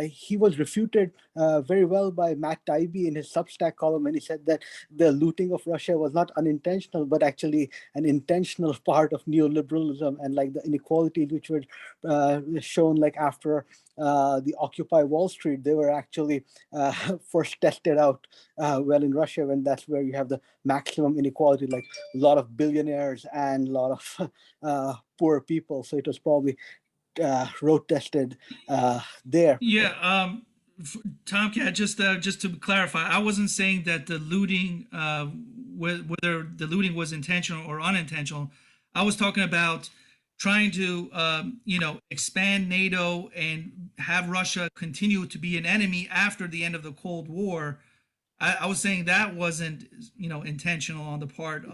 he was refuted very well by Matt Taibbi in his Substack column, and he said that the looting of Russia was not unintentional, but actually an intentional part of neoliberalism, and like the inequalities which were shown like after the Occupy Wall Street, they were actually first tested out well in Russia, when that's where you have the maximum inequality, like a lot of billionaires and a lot of poor people. So it was probably road tested there. Yeah, Tomcat, just to clarify, I wasn't saying that the looting, whether the looting was intentional or unintentional. I was talking about trying to, expand NATO and have Russia continue to be an enemy after the end of the Cold War. I was saying that wasn't, intentional on the part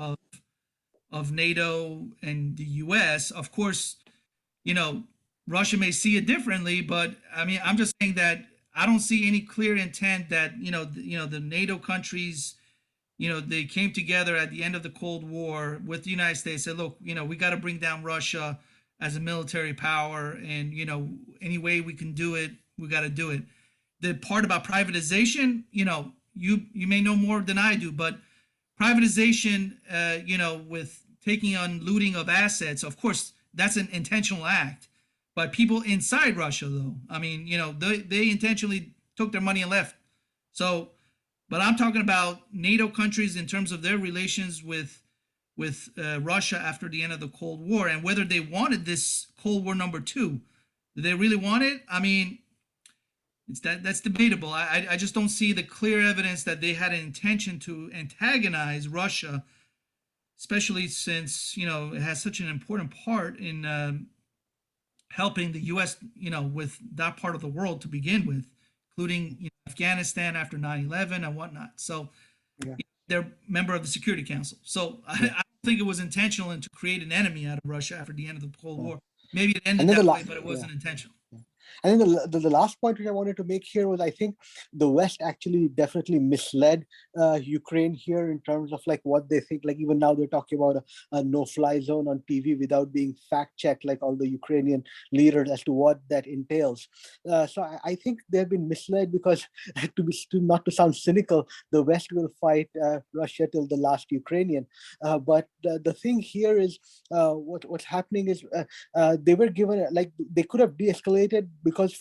of NATO and the U.S. Of course, Russia may see it differently, but I mean, I'm just saying that I don't see any clear intent that the NATO countries, they came together at the end of the Cold War with the United States, said, look, we got to bring down Russia as a military power, and any way we can do it, we got to do it. The part about privatization, you may know more than I do, but privatization, with taking on looting of assets, of course, that's an intentional act by people inside Russia, though. I mean, they intentionally took their money and left. So, but I'm talking about NATO countries in terms of their relations with Russia after the end of the Cold War, and whether they wanted this Cold War number 2. Did they really want it? I mean, that's debatable. I just don't see the clear evidence that they had an intention to antagonize Russia, especially since it has such an important part in helping the U.S. with that part of the world to begin with, including Afghanistan after 9/11 and whatnot. So Yeah. they're a member of the Security Council. So I don't think it was intentional and to create an enemy out of Russia after the end of the Cold War. Maybe it ended that way, but it wasn't intentional. And then the last point which I wanted to make here was, I think the West actually definitely misled Ukraine here in terms of like what they think. Like even now they're talking about a no-fly zone on TV without being fact-checked, like all the Ukrainian leaders, as to what that entails. So I think they've been misled because, not to sound cynical, the West will fight Russia till the last Ukrainian. But the thing here is what's happening is they were given, like, they could have de-escalated because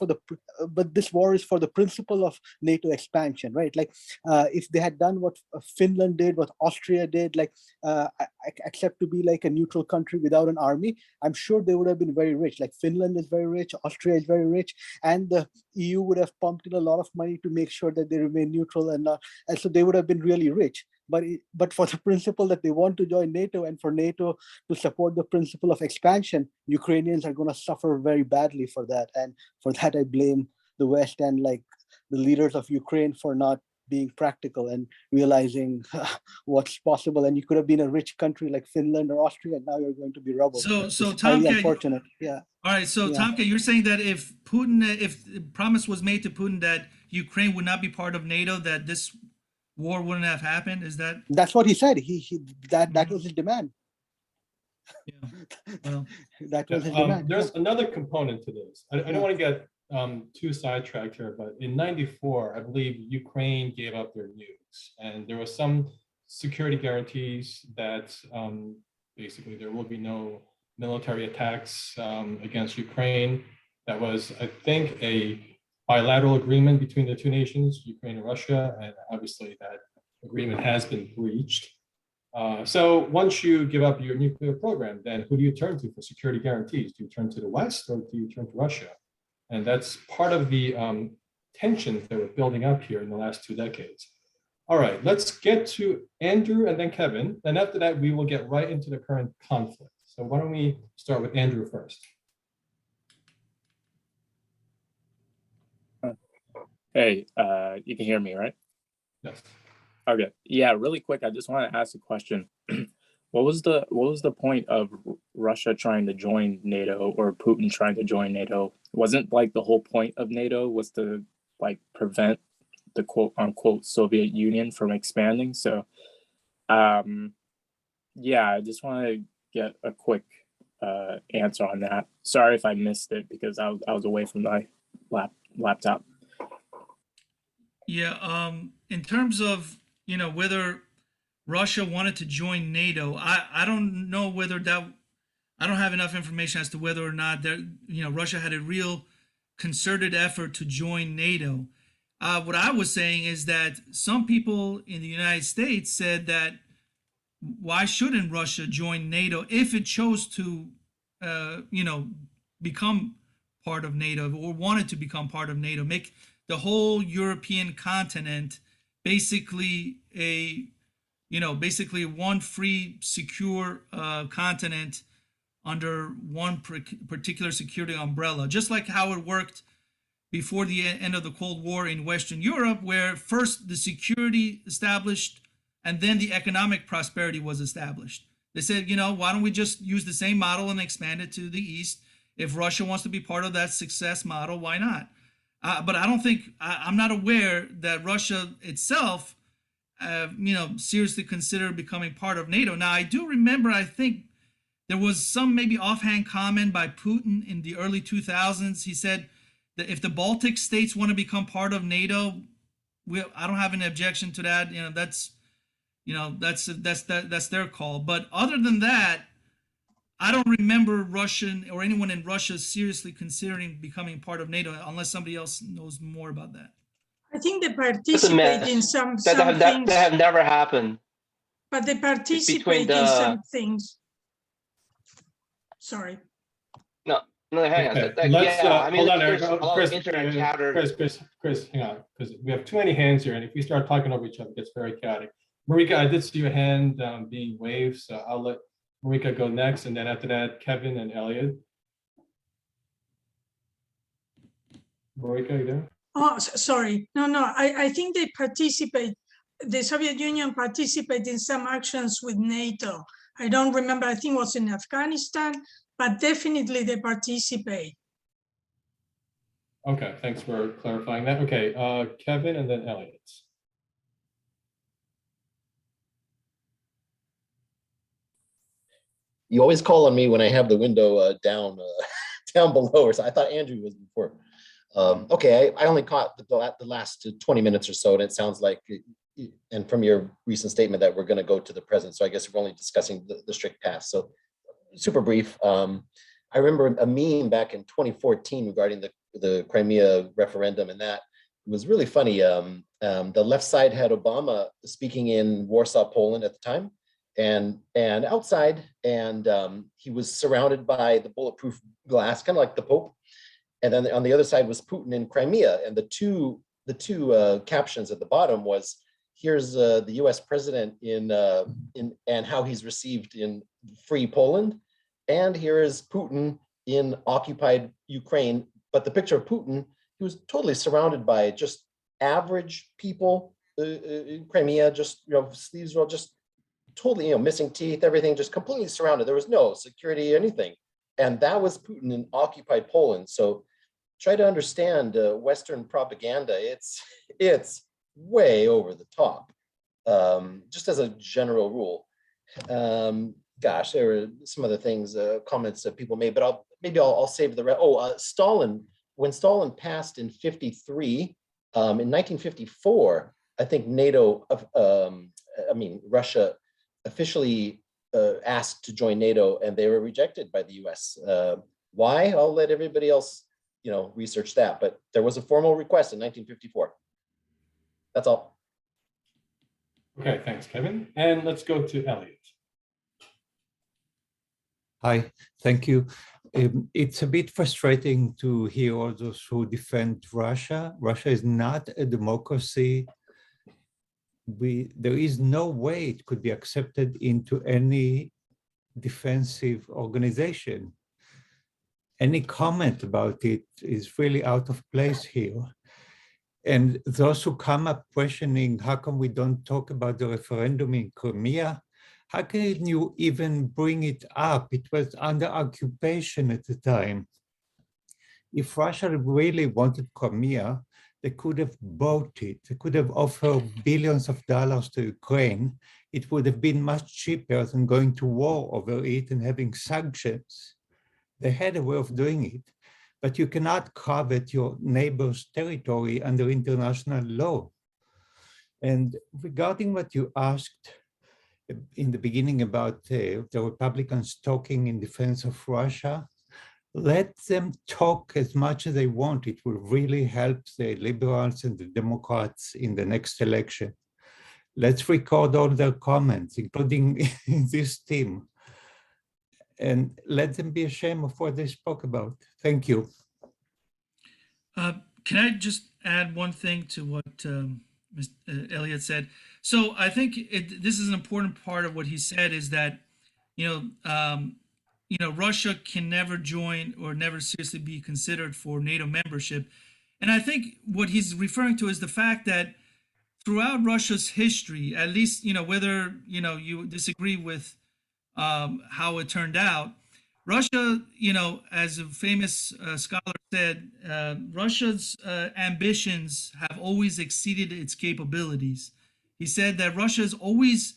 but this war is for the principle of NATO expansion, right? Like if they had done what Finland did, what Austria did, like accept to be like a neutral country without an army, I'm sure they would have been very rich. Like Finland is very rich, Austria is very rich, and the EU would have pumped in a lot of money to make sure that they remain neutral, and so they would have been really rich. But for the principle that they want to join NATO, and for NATO to support the principle of expansion, Ukrainians are going to suffer very badly for that. And for that, I blame the West and like the leaders of Ukraine for not being practical and realizing what's possible. And you could have been a rich country like Finland or Austria, and now you're going to be rubble. So highly Tomcat, unfortunate. Yeah. all right. So Yeah. Tomcat, you're saying that if the promise was made to Putin that Ukraine would not be part of NATO, that this war wouldn't have happened? Is that? That's what he said. That was his demand. Yeah. Well, That was his demand. There's another component to this. I don't want to get too sidetracked here, but in '94, I believe Ukraine gave up their nukes, and there was some security guarantees that basically there will be no military attacks against Ukraine. That was, I think, a bilateral agreement between the two nations, Ukraine and Russia, and obviously that agreement has been breached. So once you give up your nuclear program, then who do you turn to for security guarantees? Do you turn to the West or do you turn to Russia? And that's part of the tensions that we're building up here in the last 2 decades. All right, let's get to Andrew and then Kevin. And after that, we will get right into the current conflict. So why don't we start with Andrew first? Hey, you can hear me, right? Yes. Okay. Yeah, really quick, I just want to ask a question. What was the point of Russia trying to join NATO or Putin trying to join NATO? Wasn't like the whole point of NATO was to like prevent the quote unquote Soviet Union from expanding? So yeah, I just want to get a quick answer on that. Sorry if I missed it because I was away from my laptop. Yeah, in terms of, whether Russia wanted to join NATO, I don't know whether that, I don't have enough information as to whether or not there, Russia had a real concerted effort to join NATO. What I was saying is that some people in the United States said that why shouldn't Russia join NATO if it chose to, become part of NATO or wanted to become part of NATO, make the whole European continent basically basically one free, secure continent under one particular security umbrella, just like how it worked before the end of the Cold War in Western Europe, where first the security established and then the economic prosperity was established. They said, why don't we just use the same model and expand it to the East? If Russia wants to be part of that success model, why not? But I don't think, I'm not aware that Russia itself, seriously considered becoming part of NATO. Now, I do remember, I think there was some maybe offhand comment by Putin in the early 2000s. He said that if the Baltic states want to become part of NATO, I don't have an objection to that. That's their call. But other than that, I don't remember Russian or anyone in Russia seriously considering becoming part of NATO, unless somebody else knows more about that. I think they That's a participate myth. in some That things, have never happened. but they participate in some things. Sorry. No, hang on. Okay, let's hold on, there's a lot Chris, of internet chatter. Chris, hang on, because we have too many hands here, and if we start talking over each other, it gets very chaotic. Marika, I did see your hand being waved, so I'll let Marika go next, and then after that, Kevin and Elliot. Marika, you there? Oh, sorry. No, I think they participate. The Soviet Union participate in some actions with NATO. I don't remember, I think it was in Afghanistan, but definitely they participate. Okay, thanks for clarifying that. Okay, Kevin and then Elliot. You always call on me when I have the window down down below, or so I thought Andrew was before. Okay, I only caught the last 20 minutes or so, and it sounds like, and from your recent statement, that we're going to go to the present. So I guess we're only discussing the strict past. So super brief. I remember a meme back in 2014 regarding the Crimea referendum, and that was really funny. The left side had Obama speaking in Warsaw, Poland at the time, and outside, and he was surrounded by the bulletproof glass, kind of like the Pope. And then on the other side was Putin in Crimea, and the two captions at the bottom was, "Here's the U.S. president in and how he's received in free Poland, and here is Putin in occupied Ukraine." But the picture of Putin, he was totally surrounded by just average people in Crimea, just sleeves were just totally missing teeth, everything just completely surrounded. There was no security, anything, and that was Putin in occupied Poland. So try to understand Western propaganda. It's way over the top, just as a general rule. Gosh, there were some other things, comments that people made, but I'll save the rest. Stalin when Stalin passed in 53, in 1954, I think Russia officially asked to join NATO, and they were rejected by the US. Why? I'll let everybody else, research that, but there was a formal request in 1954. That's all. Okay, thanks, Kevin. And let's go to Elliot. Hi, thank you. It's a bit frustrating to hear all those who defend Russia. Russia is not a democracy. There is no way it could be accepted into any defensive organization. Any comment about it is really out of place here. And those who come up questioning, how come we don't talk about the referendum in Crimea? How can you even bring it up? It was under occupation at the time. If Russia really wanted Crimea, they could have bought it. They could have offered billions of dollars to Ukraine. It would have been much cheaper than going to war over it and having sanctions. They had a way of doing it, but you cannot covet your neighbor's territory under international law. And regarding what you asked in the beginning about the Republicans talking in defense of Russia, let them talk as much as they want. It will really help the liberals and the Democrats in the next election. Let's record all their comments, including this team, and let them be ashamed of what they spoke about. Thank you. Can I just add one thing to what Elliot said? So I think this is an important part of what he said, is that, Russia can never join or never seriously be considered for NATO membership. And I think what he's referring to is the fact that throughout Russia's history, at least, whether, you disagree with how it turned out, Russia, as a famous scholar said, Russia's ambitions have always exceeded its capabilities. He said that Russia has always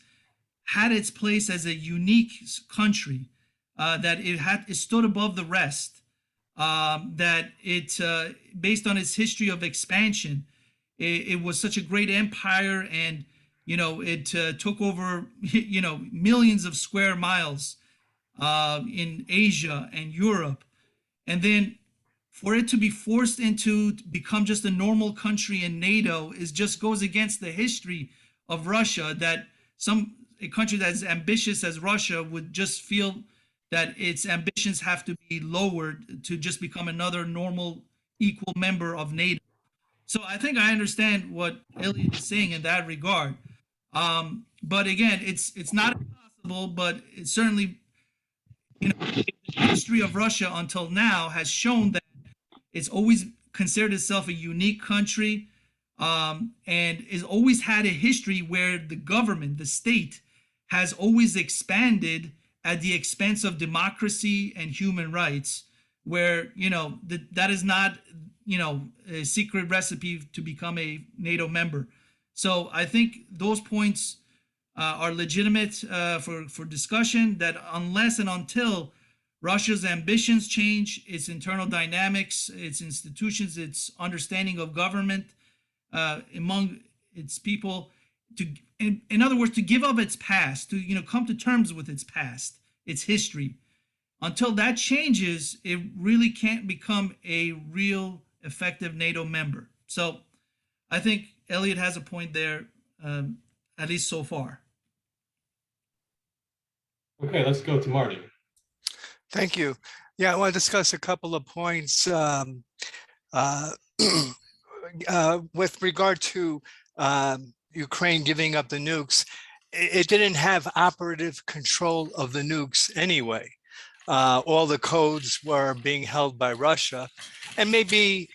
had its place as a unique country, that it stood above the rest, that it, based on its history of expansion, it was such a great empire, and, it took over, millions of square miles in Asia and Europe. And then for it to be forced into become just a normal country in NATO just goes against the history of Russia, that a country that's ambitious as Russia would just feel that its ambitions have to be lowered to just become another normal, equal member of NATO. So I think I understand what Elliot is saying in that regard. But again, it's not impossible, but it's certainly, the history of Russia until now has shown that it's always considered itself a unique country, and has always had a history where the government, the state, has always expanded at the expense of democracy and human rights, where, that is not, a secret recipe to become a NATO member. So I think those points are legitimate for discussion, that unless and until Russia's ambitions change, its internal dynamics, its institutions, its understanding of government among its people, in other words, to give up its past, to come to terms with its past, its history. Until that changes, it really can't become a real effective NATO member. So I think Elliot has a point there, at least so far. Okay, let's go to Marty. Thank you. Yeah, I want to discuss a couple of points with regard to Ukraine giving up the nukes. It didn't have operative control of the nukes anyway. All the codes were being held by Russia, and maybe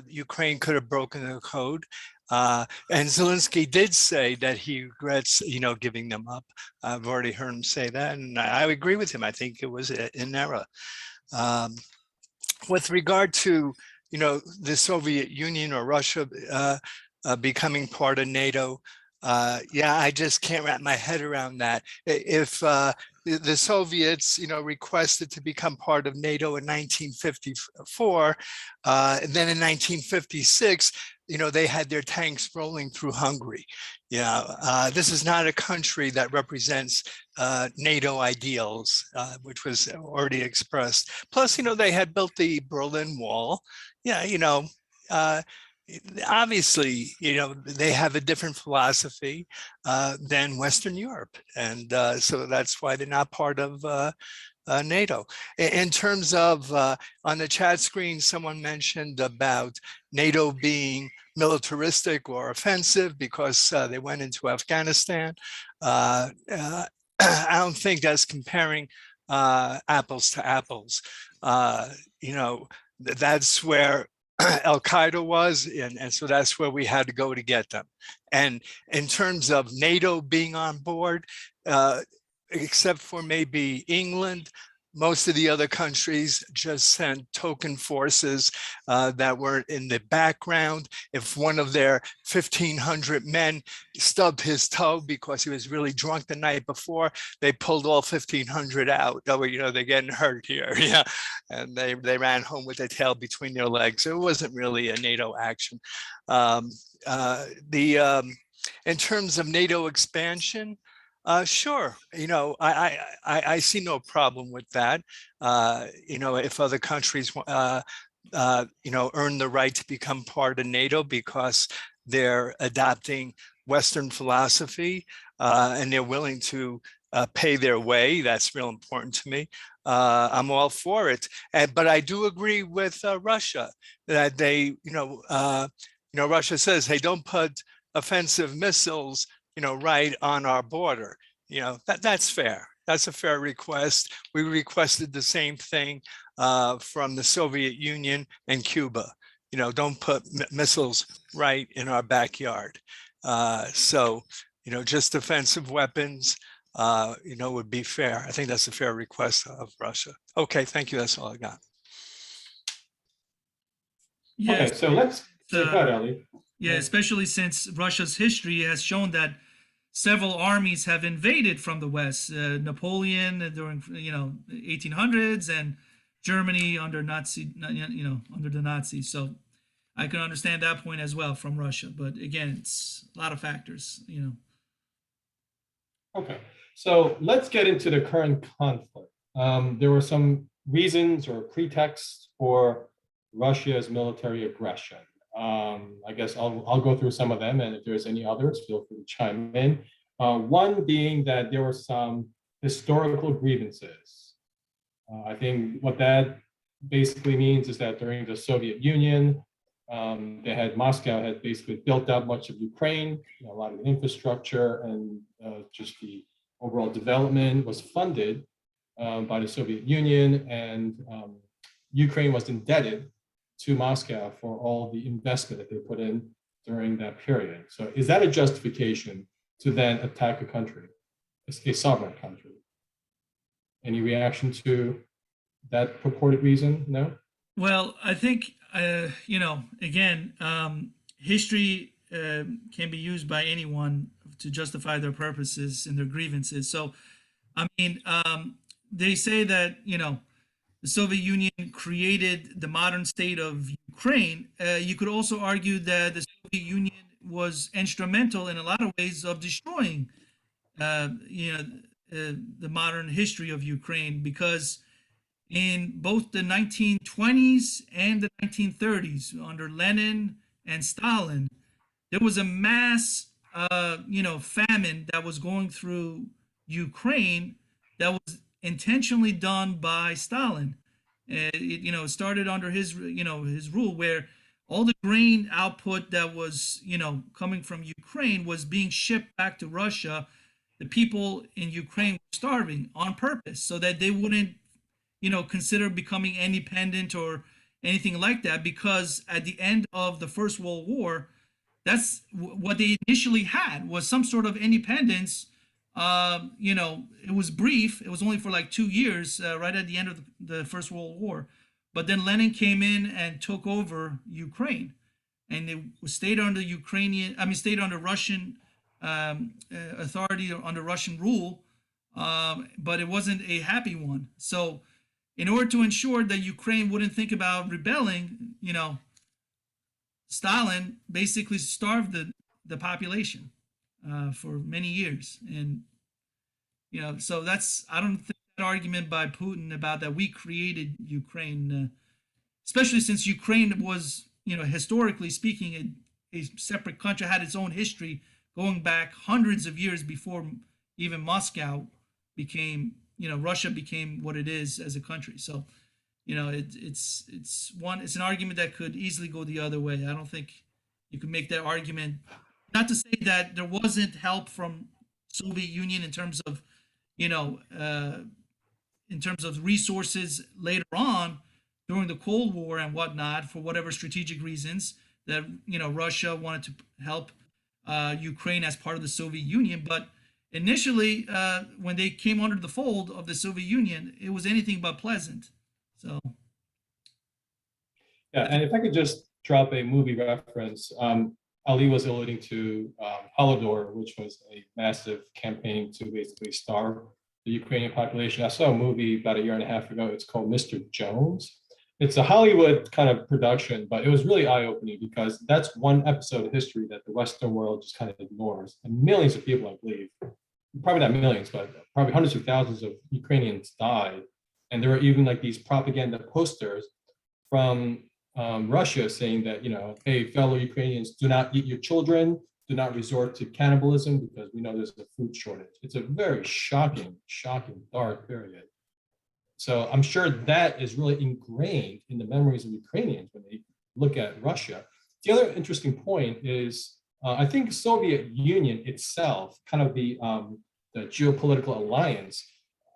Ukraine could have broken the code. And Zelensky did say that he regrets, giving them up. I've already heard him say that, and I agree with him. I think it was an error. With regard to, the Soviet Union or Russia becoming part of NATO, Yeah, I just can't wrap my head around that. If the Soviets, requested to become part of NATO in 1954, and then in 1956, they had their tanks rolling through Hungary. This is not a country that represents NATO ideals, which was already expressed. Plus, they had built the Berlin Wall. Yeah, obviously, they have a different philosophy than Western Europe. And so that's why they're not part of NATO. In terms of, on the chat screen, someone mentioned about NATO being militaristic or offensive because they went into Afghanistan. I don't think that's comparing apples to apples. That's where Al Qaeda was, and so that's where we had to go to get them. And in terms of NATO being on board, except for maybe England, most of the other countries just sent token forces that were in the background. If one of their 1,500 men stubbed his toe because he was really drunk the night before, they pulled all 1,500 out. Oh, they're getting hurt here. Yeah, and they ran home with their tail between their legs. So it wasn't really a NATO action. In terms of NATO expansion, sure. I see no problem with that. If other countries, earn the right to become part of NATO because they're adopting Western philosophy and they're willing to pay their way, that's real important to me. I'm all for it. But I do agree with Russia that Russia says, hey, don't put offensive missiles right on our border. That's fair. That's a fair request. We requested the same thing from the Soviet Union and Cuba. Don't put missiles right in our backyard. So, just defensive weapons, would be fair. I think that's a fair request of Russia. Okay, thank you. That's all I got. Okay, so let's go ahead, Ali. Yeah, especially since Russia's history has shown that several armies have invaded from the West. Napoleon during 1800s, and Germany under under the Nazis. So I can understand that point as well from Russia. But again, it's a lot of factors. Okay, so let's get into the current conflict. There were some reasons or pretexts for Russia's military aggression. I guess I'll go through some of them, and if there's any others, feel free to chime in. One being that there were some historical grievances. I think what that basically means is that during the Soviet Union, Moscow had basically built up much of Ukraine, a lot of infrastructure, and just the overall development was funded by the Soviet Union, and Ukraine was indebted to Moscow for all the investment that they put in during that period. So is that a justification to then attack a country, a sovereign country? Any reaction to that purported reason? No? Well, I think, again, history can be used by anyone to justify their purposes and their grievances. So, they say that, the Soviet Union created the modern state of Ukraine. You could also argue that the Soviet Union was instrumental in a lot of ways of destroying, the modern history of Ukraine, because in both the 1920s and the 1930s, under Lenin and Stalin, there was a mass, famine that was going through Ukraine that was intentionally done by Stalin. It started under his rule, where all the grain output that was, coming from Ukraine was being shipped back to Russia. The people in Ukraine were starving on purpose so that they wouldn't, consider becoming independent or anything like that, because at the end of the First World War, that's what they initially had, was some sort of independence. It was brief. It was only for like 2 years, right at the end of the First World War. But then Lenin came in and took over Ukraine, and it stayed under Russian authority under Russian rule, but it wasn't a happy one. So in order to ensure that Ukraine wouldn't think about rebelling, Stalin basically starved the population for many years. And, so I don't think that argument by Putin about that we created Ukraine, especially since Ukraine was, historically speaking, a separate country, had its own history going back hundreds of years before even Moscow became, Russia became what it is as a country. So, it's an argument that could easily go the other way. I don't think you can make that argument. Not to say that there wasn't help from Soviet Union in terms of, in terms of resources later on during the Cold War and whatnot, for whatever strategic reasons that, Russia wanted to help Ukraine as part of the Soviet Union. But initially, when they came under the fold of the Soviet Union, it was anything but pleasant. So, yeah, and if I could just drop a movie reference, Ali was alluding to Holodomor, which was a massive campaign to basically starve the Ukrainian population. I saw a movie about a year and a half ago. It's called Mr. Jones. It's a Hollywood kind of production, but it was really eye-opening because that's one episode of history that the Western world just kind of ignores. And millions of people, I believe, probably not millions, but probably hundreds of thousands of Ukrainians died. And there were even like these propaganda posters from Russia saying that, hey, fellow Ukrainians, do not eat your children, do not resort to cannibalism because we know there's a food shortage. It's a very shocking, dark period. So I'm sure that is really ingrained in the memories of Ukrainians when they look at Russia. The other interesting point is, I think Soviet Union itself, kind of the geopolitical alliance,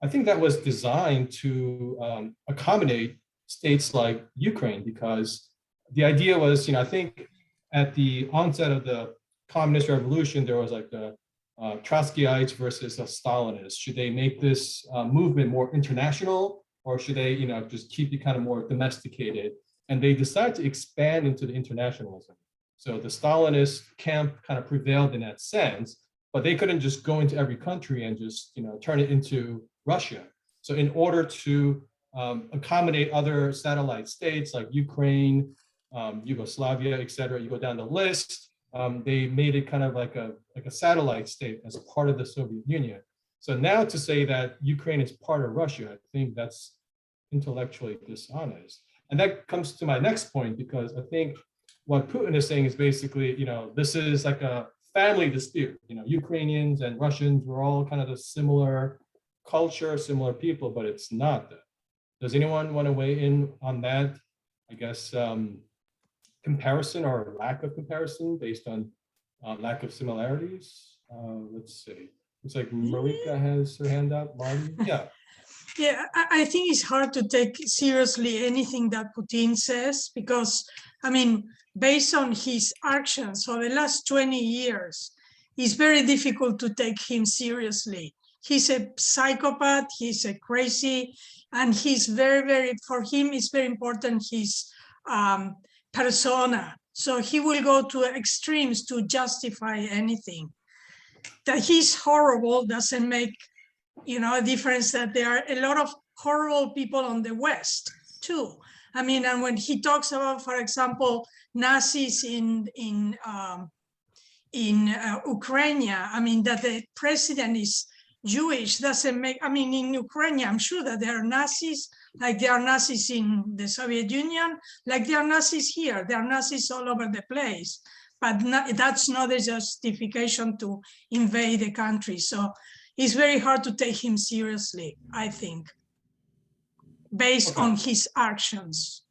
I think that was designed to accommodate states like Ukraine, because the idea was, I think at the onset of the communist revolution, there was like the Trotskyites versus the Stalinists. Should they make this movement more international, or should they, just keep it kind of more domesticated? And they decided to expand into the internationalism. So the Stalinist camp kind of prevailed in that sense, but they couldn't just go into every country and just, turn it into Russia. So in order to accommodate other satellite states like Ukraine, Yugoslavia, et cetera, you go down the list, they made it kind of like a satellite state as part of the Soviet Union. So now to say that Ukraine is part of Russia, I think that's intellectually dishonest. And that comes to my next point, because I think what Putin is saying is basically, this is like a family dispute. Ukrainians and Russians were all kind of a similar culture, similar people, but it's not that. Does anyone want to weigh in on that? I guess comparison or lack of comparison based on lack of similarities? Let's see. Looks like Marika has her hand up. Marty? Yeah. Yeah, I think it's hard to take seriously anything that Putin says because, based on his actions for the last 20 years, it's very difficult to take him seriously. He's a psychopath, he's a crazy, and he's for him, it's very important his persona. So he will go to extremes to justify anything. That he's horrible doesn't make a difference, that there are a lot of horrible people on the West too. And when he talks about, for example, Nazis in Ukraine, that the president is Jewish doesn't make, in Ukraine, I'm sure that there are Nazis, like there are Nazis in the Soviet Union, like there are Nazis here, there are Nazis all over the place, but that's not a justification to invade the country. So it's very hard to take him seriously, I think, based on his actions.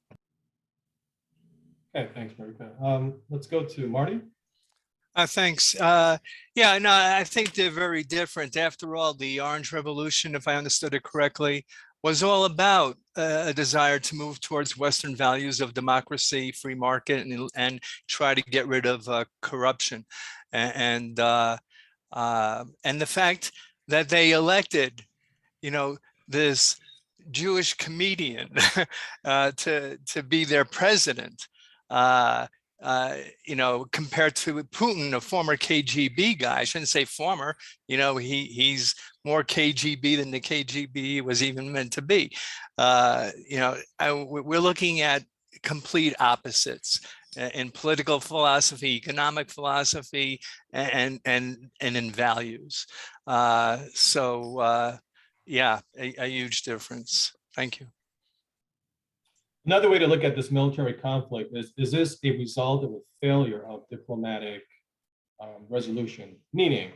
Okay, thanks, Marika. Let's go to Marty. Thanks. I think they're very different. After all, the Orange Revolution, if I understood it correctly, was all about a desire to move towards Western values of democracy, free market, and try to get rid of corruption. And the fact that they elected, this Jewish comedian to be their president, you know, compared to Putin, a former KGB guy. I shouldn't say former, you know, he's more KGB than the KGB was even meant to be. You know, we're looking at complete opposites in political philosophy, economic philosophy, and in values. Yeah, a huge difference. Thank you. Another way to look at this military conflict is this a result of a failure of diplomatic resolution? Meaning,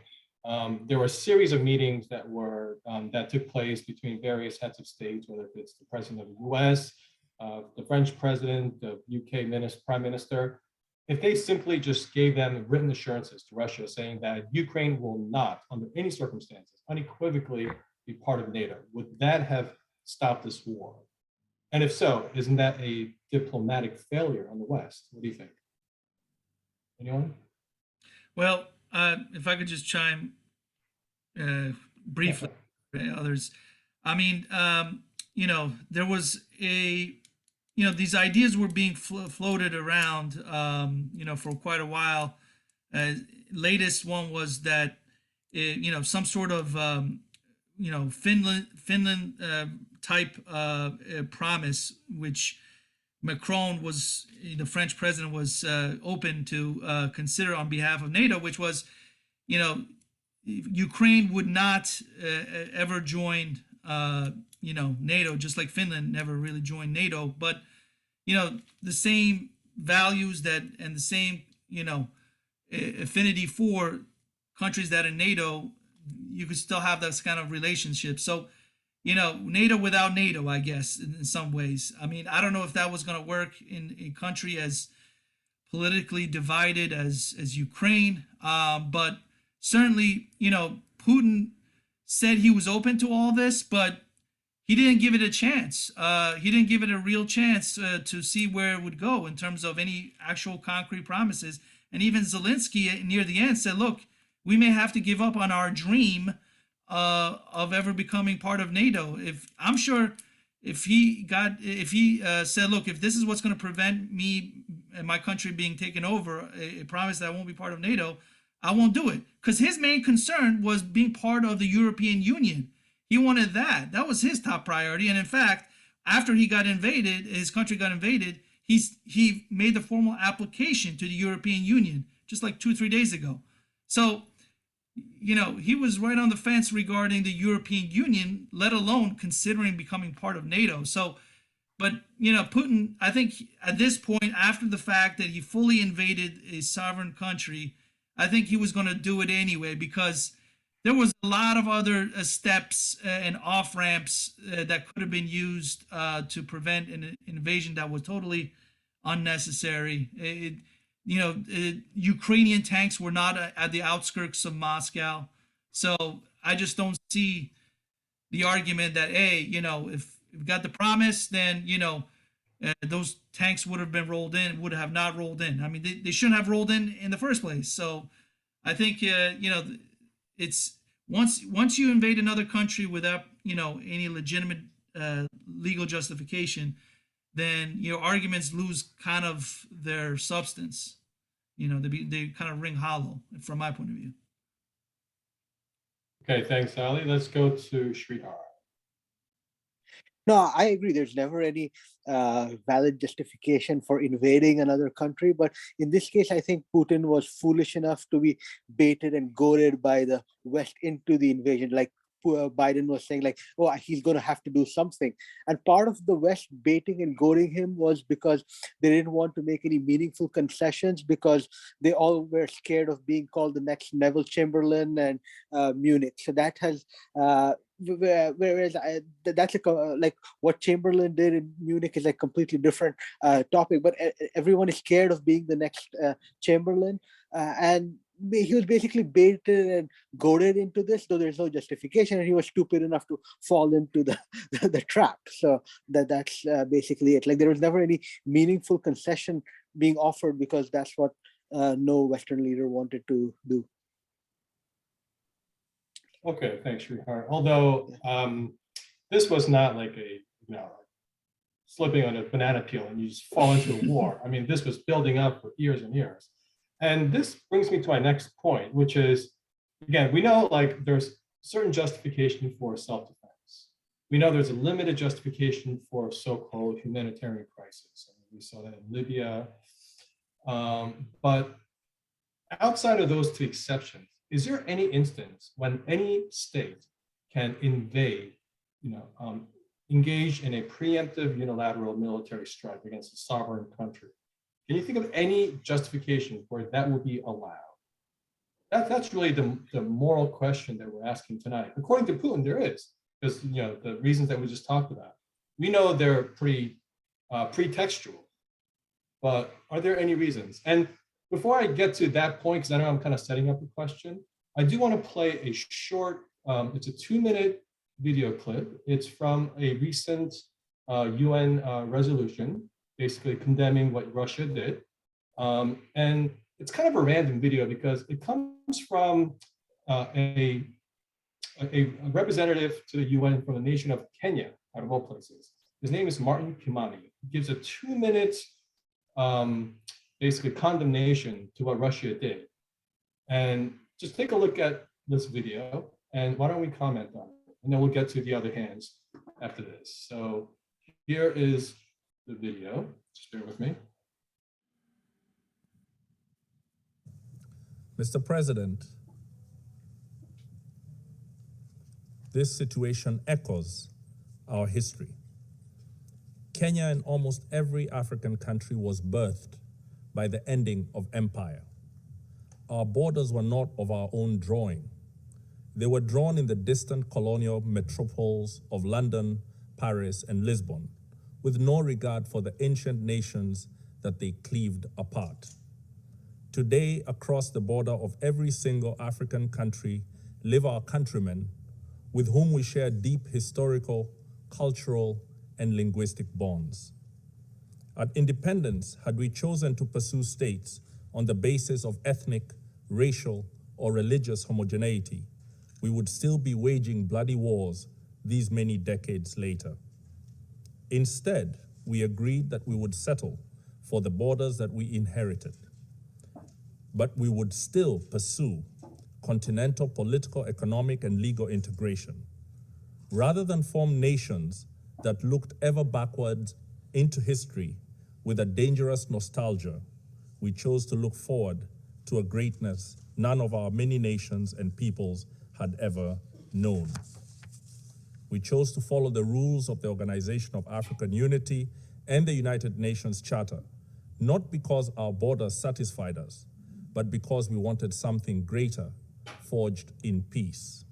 there were a series of meetings that were that took place between various heads of states, whether it's the president of the U.S., the French president, the UK prime minister. If they simply just gave them written assurances to Russia saying that Ukraine will not, under any circumstances, unequivocally be part of NATO, would that have stopped this war? And if so, isn't that a diplomatic failure on the West? What do you think? Anyone? Well, if I could just chime briefly, others. I mean, you know, there was a, you know, these ideas were being floated around, you know, for quite a while. Latest one was that, you know, some sort of, you know, Finland type promise, which Macron was, the French president was open to consider on behalf of NATO, which was, you know, Ukraine would not ever join, you know, NATO, just like Finland never really joined NATO. But, you know, the same values that and the same, you know, affinity for countries that are in NATO, you could still have this kind of relationship. So, you know, NATO without NATO, I guess, in some ways. I mean, I don't know if that was going to work in a country as politically divided as Ukraine, but certainly, you know, Putin said he was open to all this, but he didn't give it a chance. He didn't give it a real chance to see where it would go in terms of any actual concrete promises. And even Zelensky near the end said, look, we may have to give up on our dream of ever becoming part of NATO. I'm sure if he said, look, if this is what's going to prevent me and my country being taken over, a promise that I won't be part of NATO, I won't do it. Because his main concern was being part of the European Union. He wanted that. That was his top priority. And in fact, after he got invaded, his country got invaded, he made the formal application to the European Union just like 2-3 days ago. So, you know, he was right on the fence regarding the European Union, let alone considering becoming part of NATO. So, but, you know, Putin, I think at this point, after the fact that he fully invaded a sovereign country, I think he was going to do it anyway, because there was a lot of other steps and off-ramps that could have been used to prevent an invasion that was totally unnecessary. You know, Ukrainian tanks were not at the outskirts of Moscow. So I just don't see the argument that, hey, you know, if we got the promise, then, you know, those tanks would have been rolled in, would have not rolled in. I mean, they shouldn't have rolled in the first place. So I think, you know, it's once you invade another country without, you know, any legitimate legal justification, then your arguments lose kind of their substance. You know, they kind of ring hollow from my point of view. Okay, thanks, Ali. Let's go to Sridhar. No, I agree. There's never any valid justification for invading another country. But in this case, I think Putin was foolish enough to be baited and goaded by the West into the invasion. Like Biden was saying, like, oh, he's going to have to do something. And part of the West baiting and goading him was because they didn't want to make any meaningful concessions, because they all were scared of being called the next Neville Chamberlain and Munich. So that has whereas that's like what Chamberlain did in Munich is like completely different topic, but everyone is scared of being the next Chamberlain, and he was basically baited and goaded into this, though there's no justification, and he was stupid enough to fall into the trap. So that's basically it. Like, there was never any meaningful concession being offered, because that's what no Western leader wanted to do. Okay, thanks, Sridhar. Although this was not like a, you know, slipping on a banana peel and you just fall into a war. I mean, this was building up for years and years. And this brings me to my next point, which is, again, we know like there's certain justification for self-defense. We know there's a limited justification for so-called humanitarian crisis. I mean, we saw that in Libya. But outside of those two exceptions, is there any instance when any state can invade, engage in a preemptive unilateral military strike against a sovereign country? Can you think of any justification where that would be allowed? That's really the moral question that we're asking tonight. According to Putin, there is, because the reasons that we just talked about. We know they're pretty pretextual, but are there any reasons? And before I get to that point, because I know I'm kind of setting up a question, I do want to play a short, it's a 2-minute video clip. It's from a recent UN resolution, basically condemning what Russia did. And it's kind of a random video because it comes from a representative to the UN from the nation of Kenya, out of all places. His name is Martin Kimani. He gives a 2-minute basically condemnation to what Russia did. And just take a look at this video and why don't we comment on it? And then we'll get to the other hands after this. So here is the video, just bear with me. Mr. President, this situation echoes our history. Kenya and almost every African country was birthed by the ending of empire. Our borders were not of our own drawing. They were drawn in the distant colonial metropoles of London, Paris, and Lisbon, with no regard for the ancient nations that they cleaved apart. Today, across the border of every single African country live our countrymen with whom we share deep historical, cultural, and linguistic bonds. At independence, had we chosen to pursue states on the basis of ethnic, racial, or religious homogeneity, we would still be waging bloody wars these many decades later. Instead, we agreed that we would settle for the borders that we inherited, but we would still pursue continental political, economic, and legal integration. Rather than form nations that looked ever backwards into history with a dangerous nostalgia, we chose to look forward to a greatness none of our many nations and peoples had ever known. We chose to follow the rules of the Organization of African Unity and the United Nations Charter, not because our borders satisfied us, but because we wanted something greater, forged in peace.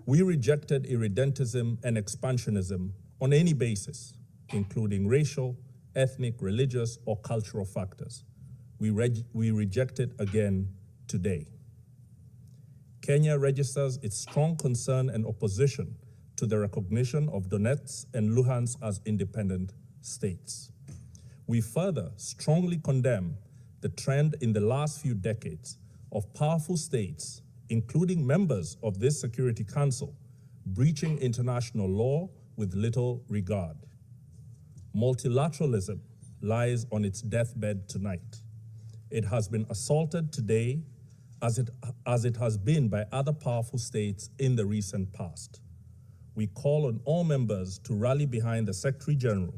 We rejected irredentism and expansionism on any basis, including racial, ethnic, religious, or cultural factors. We reject it again today. Kenya registers its strong concern and opposition to the recognition of Donetsk and Luhansk as independent states. We further strongly condemn the trend in the last few decades of powerful states, including members of this Security Council, breaching international law with little regard. Multilateralism lies on its deathbed tonight. It has been assaulted today as it has been by other powerful states in the recent past. We call on all members to rally behind the Secretary General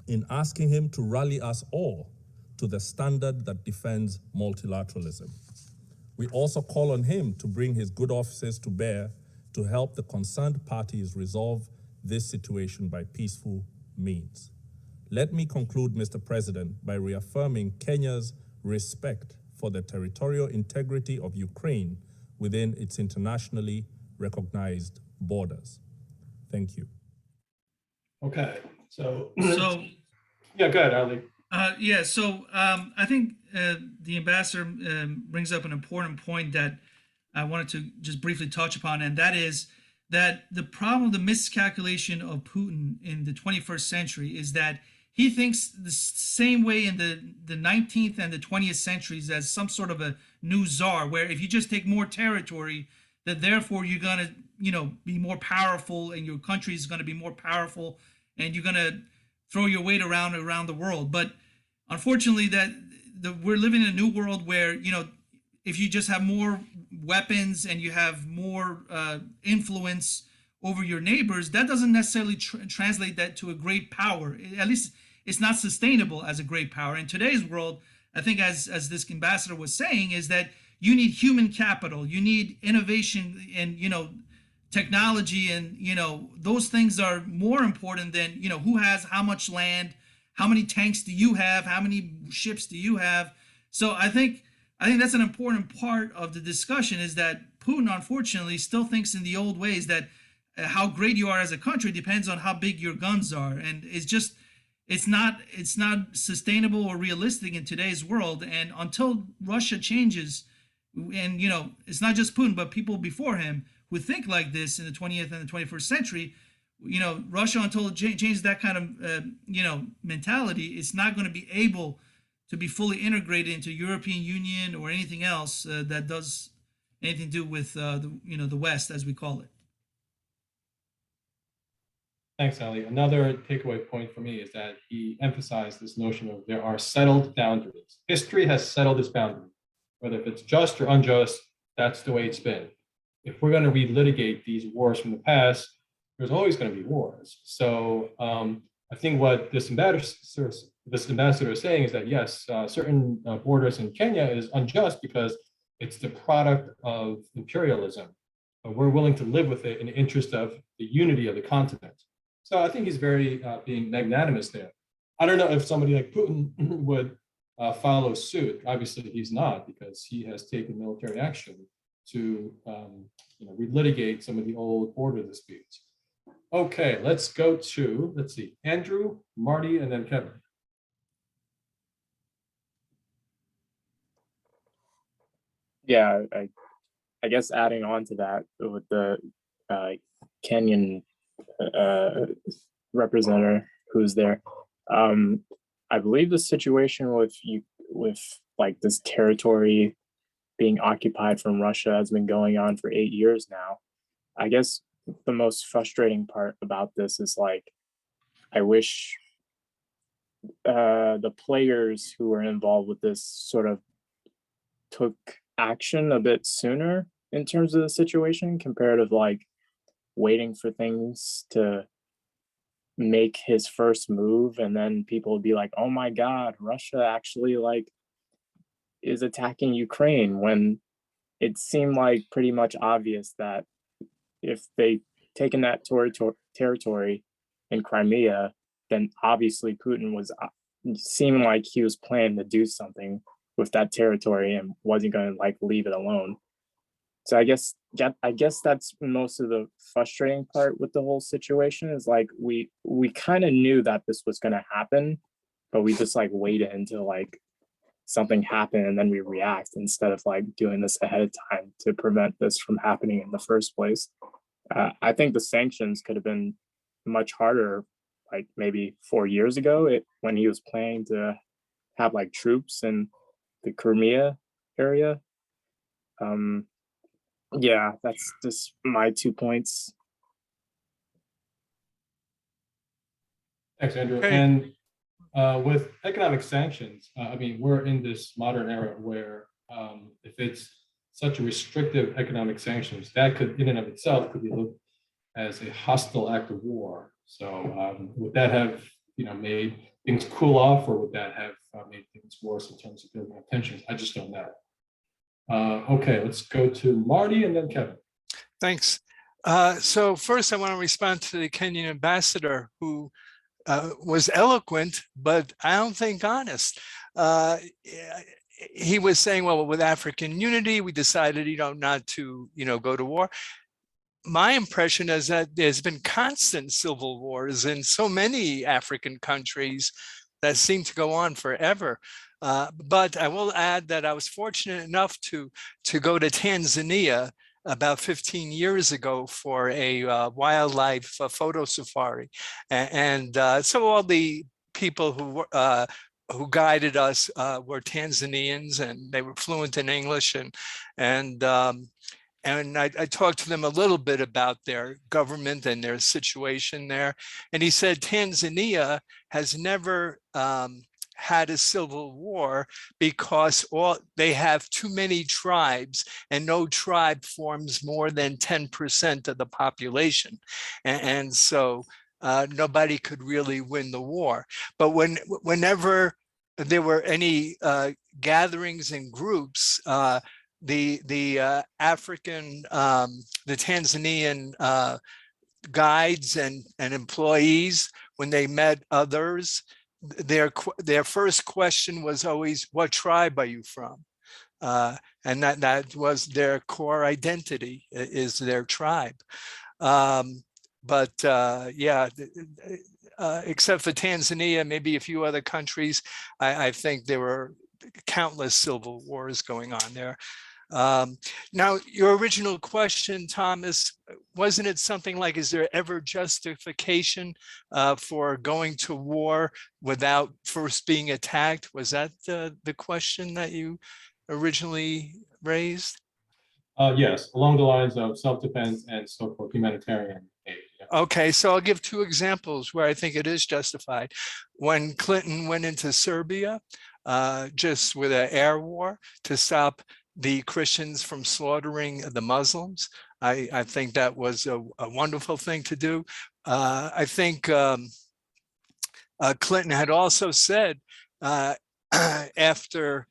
in asking him to rally us all to the standard that defends multilateralism. We also call on him to bring his good offices to bear to help the concerned parties resolve this situation by peaceful means. Let me conclude, Mr. President, by reaffirming Kenya's respect for the territorial integrity of Ukraine within its internationally recognized borders. Thank you. Okay, so So yeah, go ahead, Ali. I think the ambassador brings up an important point that I wanted to just briefly touch upon, and that is that the problem, the miscalculation of Putin in the 21st century is that he thinks the same way in the 19th and the 20th centuries as some sort of a new czar, where if you just take more territory, that therefore you're going to, be more powerful and your country is going to be more powerful and you're going to throw your weight around the world. But unfortunately, we're living in a new world where, you know, if you just have more weapons and you have more influence over your neighbors, that doesn't necessarily translate that to a great power. At least it's not sustainable as a great power. In today's world, I think as this ambassador was saying, is that you need human capital, you need innovation and, you know, technology, and, you know, those things are more important than, you know, who has how much land, how many tanks do you have, how many ships do you have. So I think that's an important part of the discussion, is that Putin, unfortunately, still thinks in the old ways that how great you are as a country depends on how big your guns are. And it's not sustainable or realistic in today's world. And until Russia changes, and, you know, it's not just Putin, but people before him who think like this in the 20th and the 21st century, you know, Russia, until it changes that kind of, you know, mentality, it's not going to be able to be fully integrated into European Union or anything else that does anything to do with, the West, as we call it. Thanks, Ali. Another takeaway point for me is that he emphasized this notion of there are settled boundaries. History has settled this boundary. Whether if it's just or unjust, that's the way it's been. If we're going to relitigate these wars from the past, there's always going to be wars. So I think what this ambassador is saying is that, yes, certain borders in Kenya is unjust because it's the product of imperialism. But we're willing to live with it in the interest of the unity of the continent. So I think he's very being magnanimous there. I don't know if somebody like Putin would follow suit. Obviously, he's not, because he has taken military action to relitigate some of the old border disputes. Okay, let's go to, let's see, Andrew, Marty, and then Kevin. Yeah, I guess adding on to that with the Kenyan representative who's there, I believe the situation with like this territory being occupied from Russia has been going on for 8 years now. I guess the most frustrating part about this is, like, I wish the players who were involved with this sort of took action a bit sooner in terms of the situation, compared to like waiting for things to make his first move, and then people would be like, oh my God, Russia actually like is attacking Ukraine, when it seemed like pretty much obvious that if they taken that territory in Crimea, then obviously Putin was seeming like he was planning to do something with that territory and wasn't going to like leave it alone. So I guess that's most of the frustrating part with the whole situation, is like we kind of knew that this was going to happen, but we just like waited until like something happened and then we react, instead of like doing this ahead of time to prevent this from happening in the first place. I think the sanctions could have been much harder, like maybe 4 years ago, when he was planning to have like troops in the Crimea area. Yeah, that's just my 2 points. Thanks, Andrew. Okay. And with economic sanctions, I mean, we're in this modern era where if it's such a restrictive economic sanctions, that could, in and of itself, could be looked as a hostile act of war. So would that have, made things cool off, or would that have made things worse in terms of building up tensions? I just don't know. Okay, let's go to Marty and then Kevin. Thanks. So first, I want to respond to the Kenyan ambassador, who was eloquent, but I don't think honest. He was saying, well, with African unity, we decided, not to, go to war. My impression is that there's been constant civil wars in so many African countries that seem to go on forever. But I will add that I was fortunate enough to go to Tanzania about 15 years ago for a wildlife photo safari. And so all the people who guided us were Tanzanians, and they were fluent in English, and I talked to them a little bit about their government and their situation there. And he said Tanzania has never had a civil war because they have too many tribes, and no tribe forms more than 10% of the population. And so nobody could really win the war. But whenever there were any gatherings and groups, the African, the Tanzanian guides and employees, when they met others, their first question was always, "What tribe are you from?" And that was their core identity, is their tribe. But yeah, except for Tanzania, maybe a few other countries, I think there were countless civil wars going on there. Now, your original question, Thomas, wasn't it something like, is there ever justification for going to war without first being attacked? Was that the question that you originally raised? Yes, along the lines of self-defense and so-called humanitarian aid. Yeah. Okay, so I'll give two examples where I think it is justified. When Clinton went into Serbia, just with an air war to stop the Christians from slaughtering the Muslims, I think that was a wonderful thing to do. I think Clinton had also said after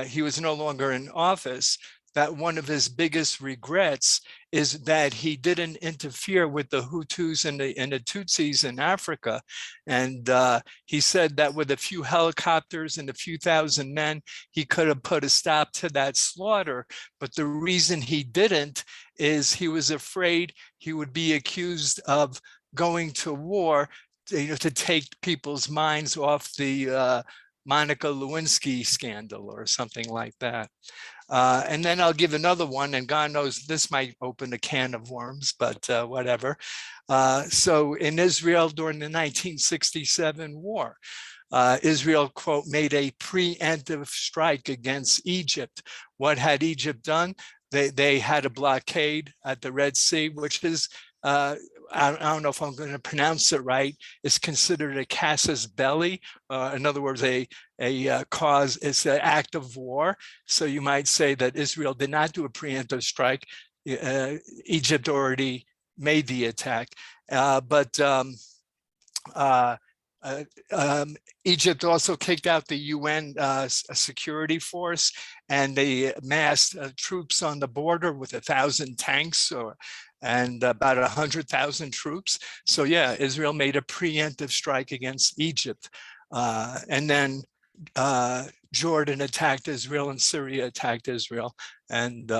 he was no longer in office, that one of his biggest regrets is that he didn't interfere with the Hutus and the Tutsis in Africa. And he said that with a few helicopters and a few thousand men, he could have put a stop to that slaughter. But the reason he didn't is he was afraid he would be accused of going to war, to take people's minds off the Monica Lewinsky scandal or something like that. And then I'll give another one, and God knows this might open a can of worms, but whatever. So in Israel during the 1967 war, Israel, quote, made a preemptive strike against Egypt. What had Egypt done? They had a blockade at the Red Sea, which is, I don't know if I'm going to pronounce it right, is considered a casus belli. In other words, a cause, it's an act of war. So you might say that Israel did not do a preemptive strike. Egypt already made the attack. But Egypt also kicked out the UN security force, and they massed troops on the border with 1,000 tanks and about 100,000 troops. So yeah, Israel made a preemptive strike against Egypt. And then Jordan attacked Israel and Syria attacked Israel. And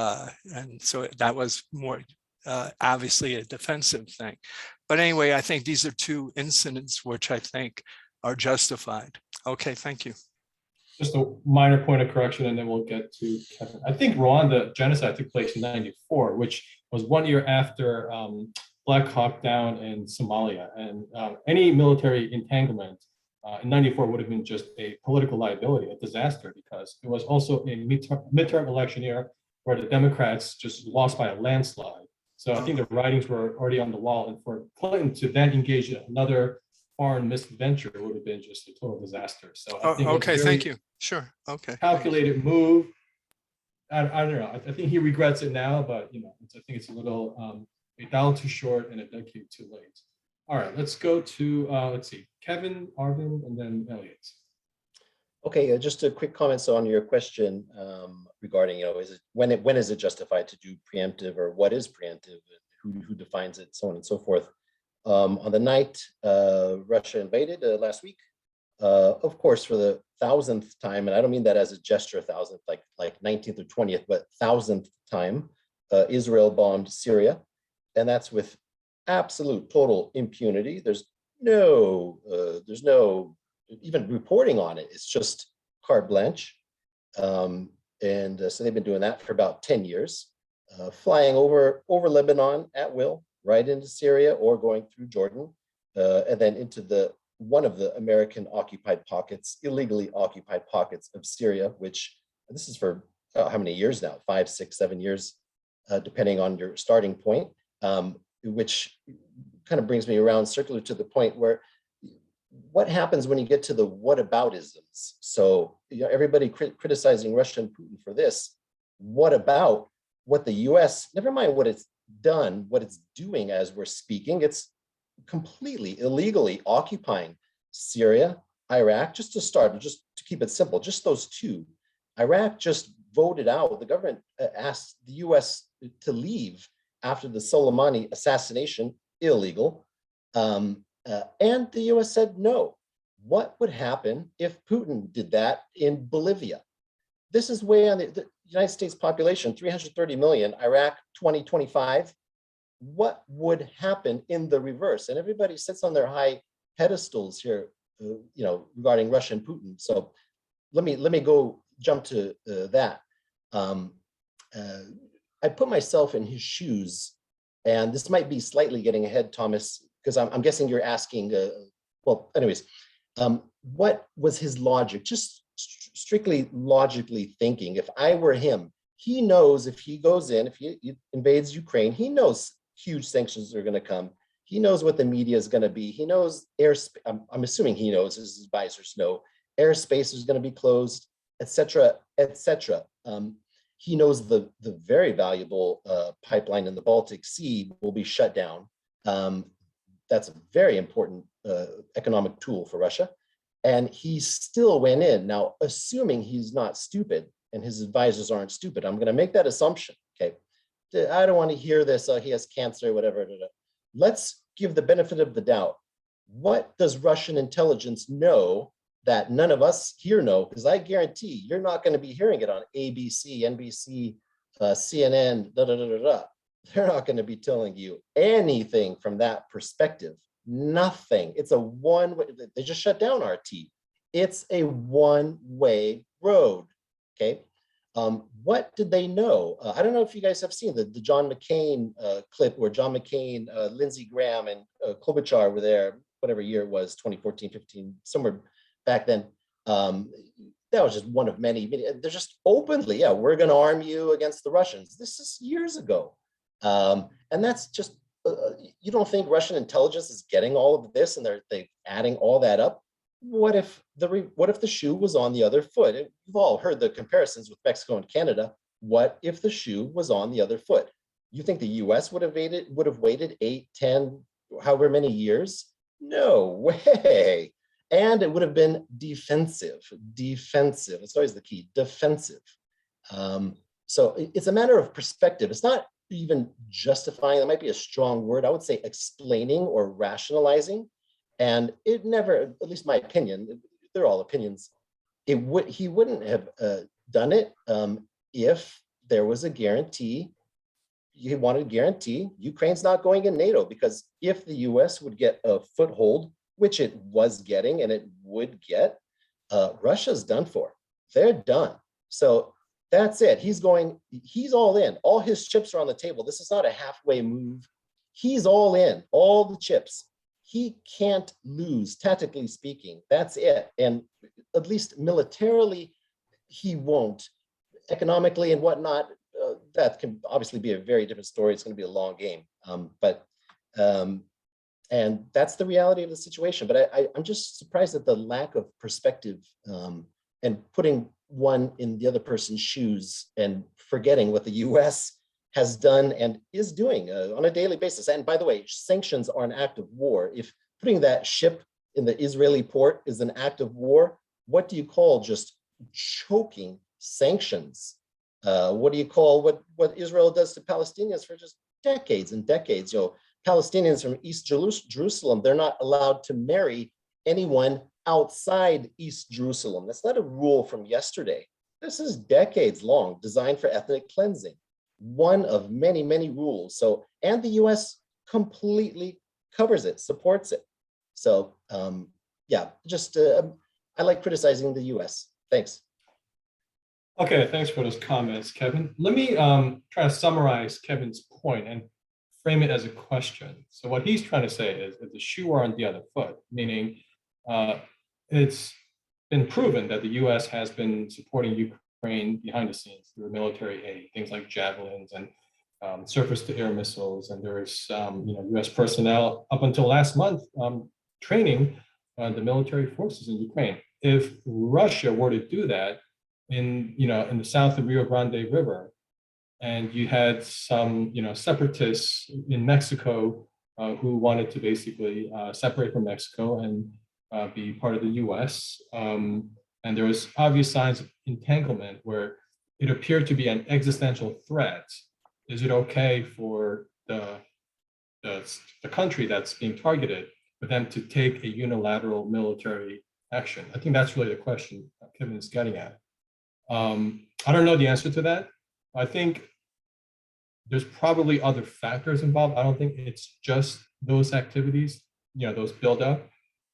so that was more obviously a defensive thing. But anyway, I think these are two incidents which I think are justified. Okay, thank you. Just a minor point of correction, and then we'll get to Kevin. I think Rwanda genocide took place in '94, which was 1 year after Black Hawk Down in Somalia. And any military entanglement in '94 would have been just a political liability, a disaster, because it was also a midterm election year where the Democrats just lost by a landslide. So I think the writings were already on the wall, and for Clinton to then engage in another foreign misadventure would have been just a total disaster. So I think okay, thank you. Sure. Okay. Calculated move. I don't know. I think he regrets it now, but I think it's a little a dial too short and a decade too late. All right, let's go to let's see, Kevin, Arvind, and then Elliot. Okay, just a quick comment. So on your question regarding, is it when is it justified to do preemptive, or what is preemptive, who defines it, so on and so forth. On the night Russia invaded last week, of course, for the 1,000th time, and I don't mean that as a gesture, 1,000th, like 19th or 20th, but 1,000th time, Israel bombed Syria, and that's with absolute total impunity. There's no even reporting on it. It's just carte blanche. So they've been doing that for about 10 years, flying over Lebanon at will, right into Syria, or going through Jordan, and then into one of the American occupied pockets, illegally occupied pockets of Syria, which this is for how many years now? 5, 6, 7 years. depending on your starting point, which kind of brings me around circular to the point where what happens when you get to the whataboutisms? So everybody criticizing Russia and Putin for this. What about what the US, never mind what it's done, what it's doing as we're speaking, it's completely illegally occupying Syria, Iraq, just to start, just to keep it simple, just those two. Iraq just voted out, the government asked the US to leave after the Soleimani assassination, illegal. And the US said no. What would happen if Putin did that in Bolivia? This is way on the United States population, 330 million, Iraq 2025. What would happen in the reverse? And everybody sits on their high pedestals here, regarding Russia and Putin. So let me go jump to that. I put myself in his shoes, and this might be slightly getting ahead, Thomas, because I'm guessing you're asking, well, anyways, what was his logic? Just strictly logically thinking, if I were him, he knows if he goes in, if he invades Ukraine, he knows huge sanctions are going to come. He knows what the media is going to be. He knows airspace. I'm assuming he knows, as his advisors know, airspace is going to be closed, etc., etc. He knows the very valuable pipeline in the Baltic Sea will be shut down. That's a very important economic tool for Russia. And he still went in. Now, assuming he's not stupid and his advisors aren't stupid, I'm going to make that assumption. Okay, I don't want to hear this. He has cancer, whatever. Let's give the benefit of the doubt. What does Russian intelligence know that none of us here know? Because I guarantee you're not going to be hearing it on ABC, NBC, CNN, They're not going to be telling you anything from that perspective. Nothing. It's a one-way. They just shut down RT. It's a one-way road. Okay. What did they know? I don't know if you guys have seen the John McCain clip where John McCain, Lindsey Graham, and Klobuchar were there, whatever year it was, 2014, 15, somewhere back then. That was just one of many. They're just openly, yeah, we're going to arm you against the Russians. This is years ago. And that's just, you don't think Russian intelligence is getting all of this and they're adding all that up? What if the shoe was on the other foot? You've all heard the comparisons with Mexico and Canada. What if the shoe was on the other foot? You think the US would have waited 8, 10, however many years? No way. And it would have been defensive. It's always the key, defensive. So it's a matter of perspective. It's not even justifying, that might be a strong word. I would say explaining or rationalizing. And it never, at least my opinion, they're all opinions, he wouldn't have done it if there was a guarantee. He wanted a guarantee Ukraine's not going in NATO, because if the US would get a foothold, which it was getting and it would get, Russia's done for. They're done. So that's it. He's all in. All his chips are on the table. This is not a halfway move. He's all in, all the chips. He can't lose, tactically speaking. That's it. And at least militarily, he won't. Economically and whatnot, that can obviously be a very different story. It's going to be a long game. And that's the reality of the situation. But I'm just surprised at the lack of perspective and putting one in the other person's shoes and forgetting what the US has done and is doing on a daily basis. And by the way, sanctions are an act of war. If putting that ship in the Israeli port is an act of war, what do you call just choking sanctions? What do you call what Israel does to Palestinians for just decades and decades? Palestinians from East Jerusalem, they're not allowed to marry anyone outside East Jerusalem. That's not a rule from yesterday. This is decades long, designed for ethnic cleansing. One of many, many rules. So, and the US completely covers it, supports it. So, yeah, just I like criticizing the US. Thanks. Okay, thanks for those comments, Kevin. Let me try to summarize Kevin's point and frame it as a question. So what he's trying to say is that the shoe are on the other foot, meaning it's been proven that the US has been supporting Ukraine behind the scenes through military aid, things like javelins and surface-to-air missiles, and there's U.S. personnel up until last month training the military forces in Ukraine. If Russia were to do that in the south of Rio Grande River, and you had some separatists in Mexico who wanted to basically separate from Mexico and be part of the U.S. And there was obvious signs of entanglement where it appeared to be an existential threat. Is it okay for the country that's being targeted for them to take a unilateral military action? I think that's really the question Kevin is getting at. I don't know the answer to that. I think there's probably other factors involved. I don't think it's just those activities, those buildup.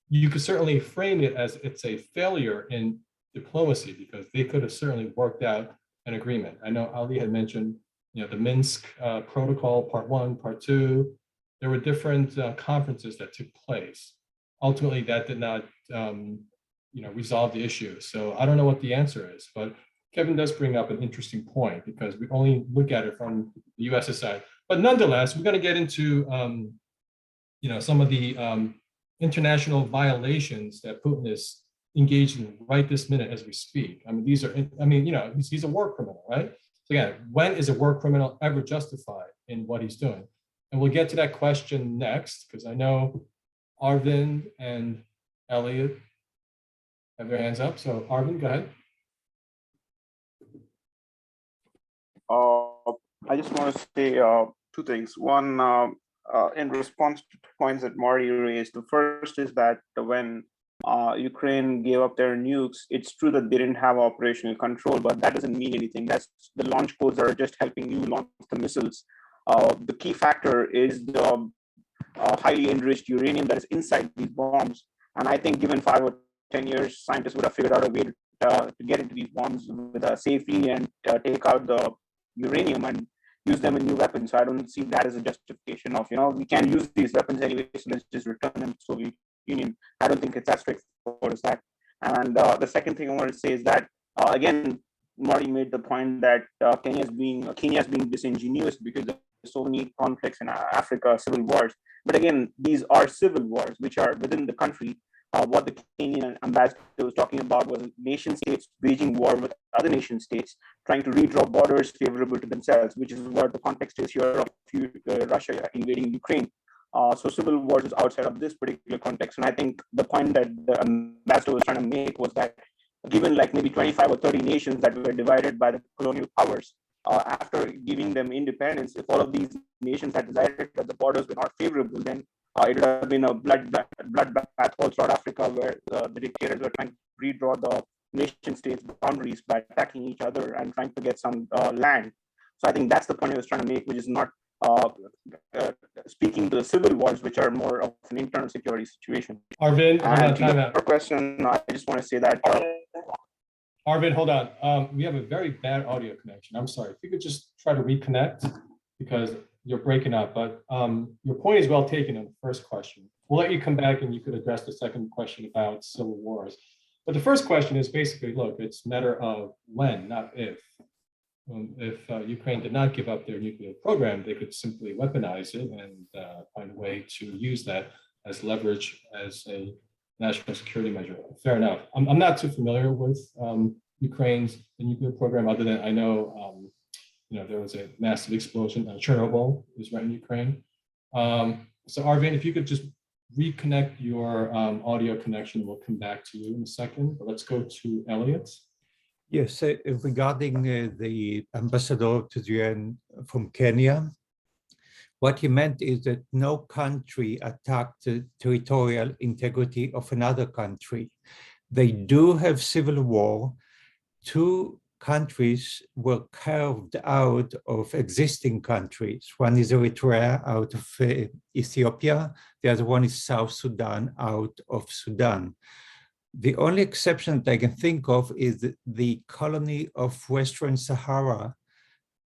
You could certainly frame it as it's a failure in diplomacy because they could have certainly worked out an agreement. I know Ali had mentioned, the Minsk Protocol, Part 1, Part 2. There were different conferences that took place. Ultimately, that did not, resolve the issue. So I don't know what the answer is, but Kevin does bring up an interesting point because we only look at it from the U.S. side. But nonetheless, we're going to get into, some of the international violations that Putin is engaged in right this minute as we speak. I mean, he's a war criminal, right? So again, when is a war criminal ever justified in what he's doing? And we'll get to that question next because I know Arvind and Elliot have their hands up. So Arvind, go ahead. I just want to say two things. One, in response to points that Marty raised, the first is that when Ukraine gave up their nukes, it's true that they didn't have operational control, but that doesn't mean anything. That's the launch codes are just helping you launch the missiles. The key factor is the highly enriched uranium that is inside these bombs. And I think given 5 or 10 years, scientists would have figured out a way to get into these bombs with safety and take out the uranium and use them in new weapons. So I don't see that as a justification of, we can't use these weapons anyway, so let's just return them to the Soviet Union. I don't think it's as straightforward as that. And the second thing I want to say is that, again, Marty made the point that Kenya is being disingenuous because there's so many conflicts in Africa, civil wars. But again, these are civil wars which are within the country. What the Kenyan ambassador was talking about was nation states waging war with other nation states, trying to redraw borders favorable to themselves, which is what the context is here of Russia invading Ukraine. So civil wars is outside of this particular context. And I think the point that the ambassador was trying to make was that given like maybe 25 or 30 nations that were divided by the colonial powers, after giving them independence, if all of these nations had decided that the borders were not favorable, then it would have been a bloodbath all throughout Africa where the dictators were trying to redraw the nation states' boundaries by attacking each other and trying to get some land. So I think that's the point I was trying to make, which is not speaking to the civil wars, which are more of an internal security situation. Arvind, hold on, time out. Question, I just want to say that. Arvind, hold on. We have a very bad audio connection. I'm sorry. If you could just try to reconnect because you're breaking up, but your point is well taken on the first question. We'll let you come back and you could address the second question about civil wars. But the first question is basically, look, it's a matter of when, not if. If Ukraine did not give up their nuclear program, they could simply weaponize it and find a way to use that as leverage as a national security measure. Fair enough. I'm not too familiar with Ukraine's nuclear program, other than I know there was a massive explosion. Chernobyl is right in Ukraine. So Arvind, if you could just reconnect your audio connection, we'll come back to you in a second. But let's go to Elliot. Yes, regarding the ambassador to the UN from Kenya, what he meant is that no country attacked the territorial integrity of another country. They do have civil war. 2 countries were carved out of existing countries. One is Eritrea out of Ethiopia. The other one is South Sudan out of Sudan. The only exception that I can think of is the colony of Western Sahara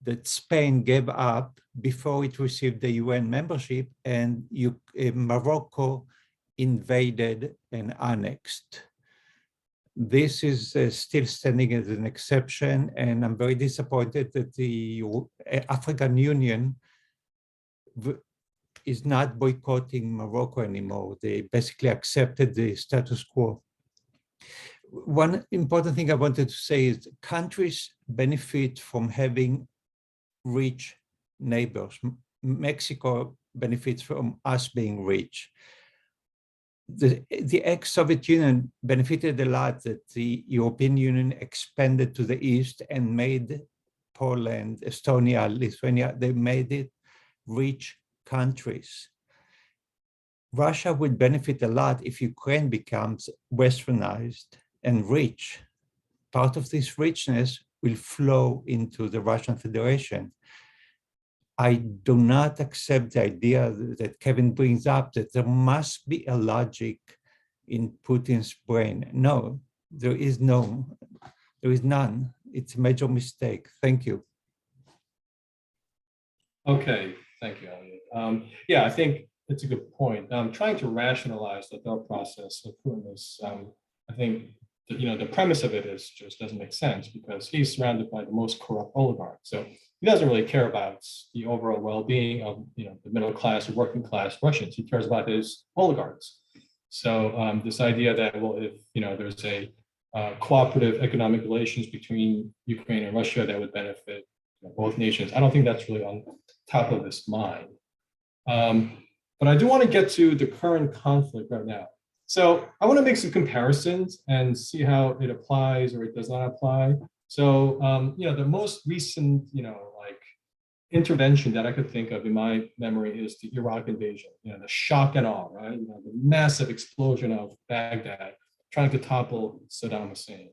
that Spain gave up before it received the UN membership, and Morocco invaded and annexed. this is still standing as an exception, and I'm very disappointed that the African Union is not boycotting Morocco anymore. They basically accepted the status quo. One important thing I wanted to say is countries benefit from having rich neighbors. Mexico benefits from us being rich. The ex-Soviet Union benefited a lot that the European Union expanded to the east and made Poland, Estonia, Lithuania, they made it rich countries. Russia would benefit a lot if Ukraine becomes westernized and rich. Part of this richness will flow into the Russian Federation. I do not accept the idea that Kevin brings up that there must be a logic in Putin's brain. No, there is none. It's a major mistake. Thank you. Okay, thank you, Elliot. Yeah, I think it's a good point. Trying to rationalize the thought process of Putin is, I think, the premise of it is just doesn't make sense because he's surrounded by the most corrupt oligarchs. So he doesn't really care about the overall well-being of the middle class or working class Russians. He cares about his oligarchs. So this idea that, well, if there's a cooperative economic relations between Ukraine and Russia that would benefit both nations, I don't think that's really on top of his mind. But I do want to get to the current conflict right now. So I want to make some comparisons and see how it applies or it does not apply. So, the most recent, intervention that I could think of in my memory is the Iraq invasion, the shock and awe, right? The massive explosion of Baghdad, trying to topple Saddam Hussein.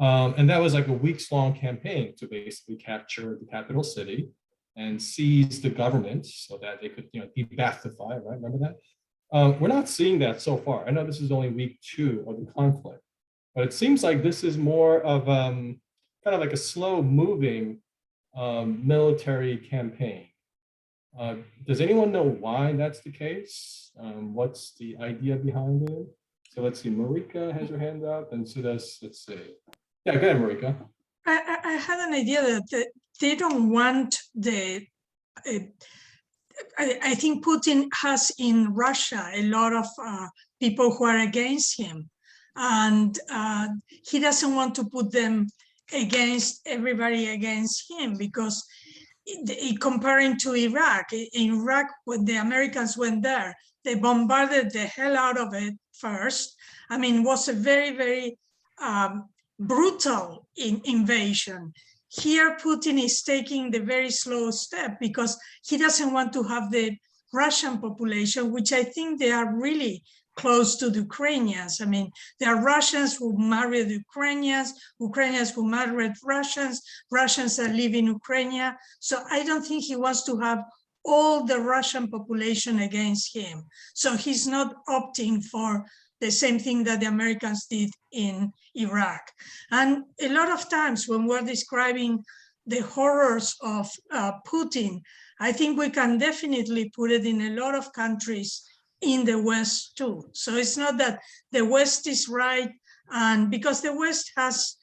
And that was like a weeks-long campaign to basically capture the capital city and seize the government so that they could, de-Ba'athify, right? Remember that? We're not seeing that so far. I know this is only week 2 of the conflict, but it seems like this is more of kind of like a slow-moving military campaign. Does anyone know why that's the case? What's the idea behind it? So let's see, Marika has her hand up, and so let's see. Yeah, go ahead, Marika. I had an idea that they don't want I think Putin has in Russia a lot of people who are against him, and he doesn't want to put them against everybody against him because comparing to Iraq, in Iraq, when the Americans went there, they bombarded the hell out of it first. I mean, it was a very, very brutal invasion. Here, Putin is taking the very slow step because he doesn't want to have the Russian population, which I think they are really close to the Ukrainians. I mean, there are Russians who married Ukrainians, Ukrainians who married Russians, Russians that live in Ukraine. So I don't think he wants to have all the Russian population against him. So he's not opting for the same thing that the Americans did in Iraq. And a lot of times when we're describing the horrors of Putin, I think we can definitely put it in a lot of countries in the West too. So it's not that the West is right, and because the West has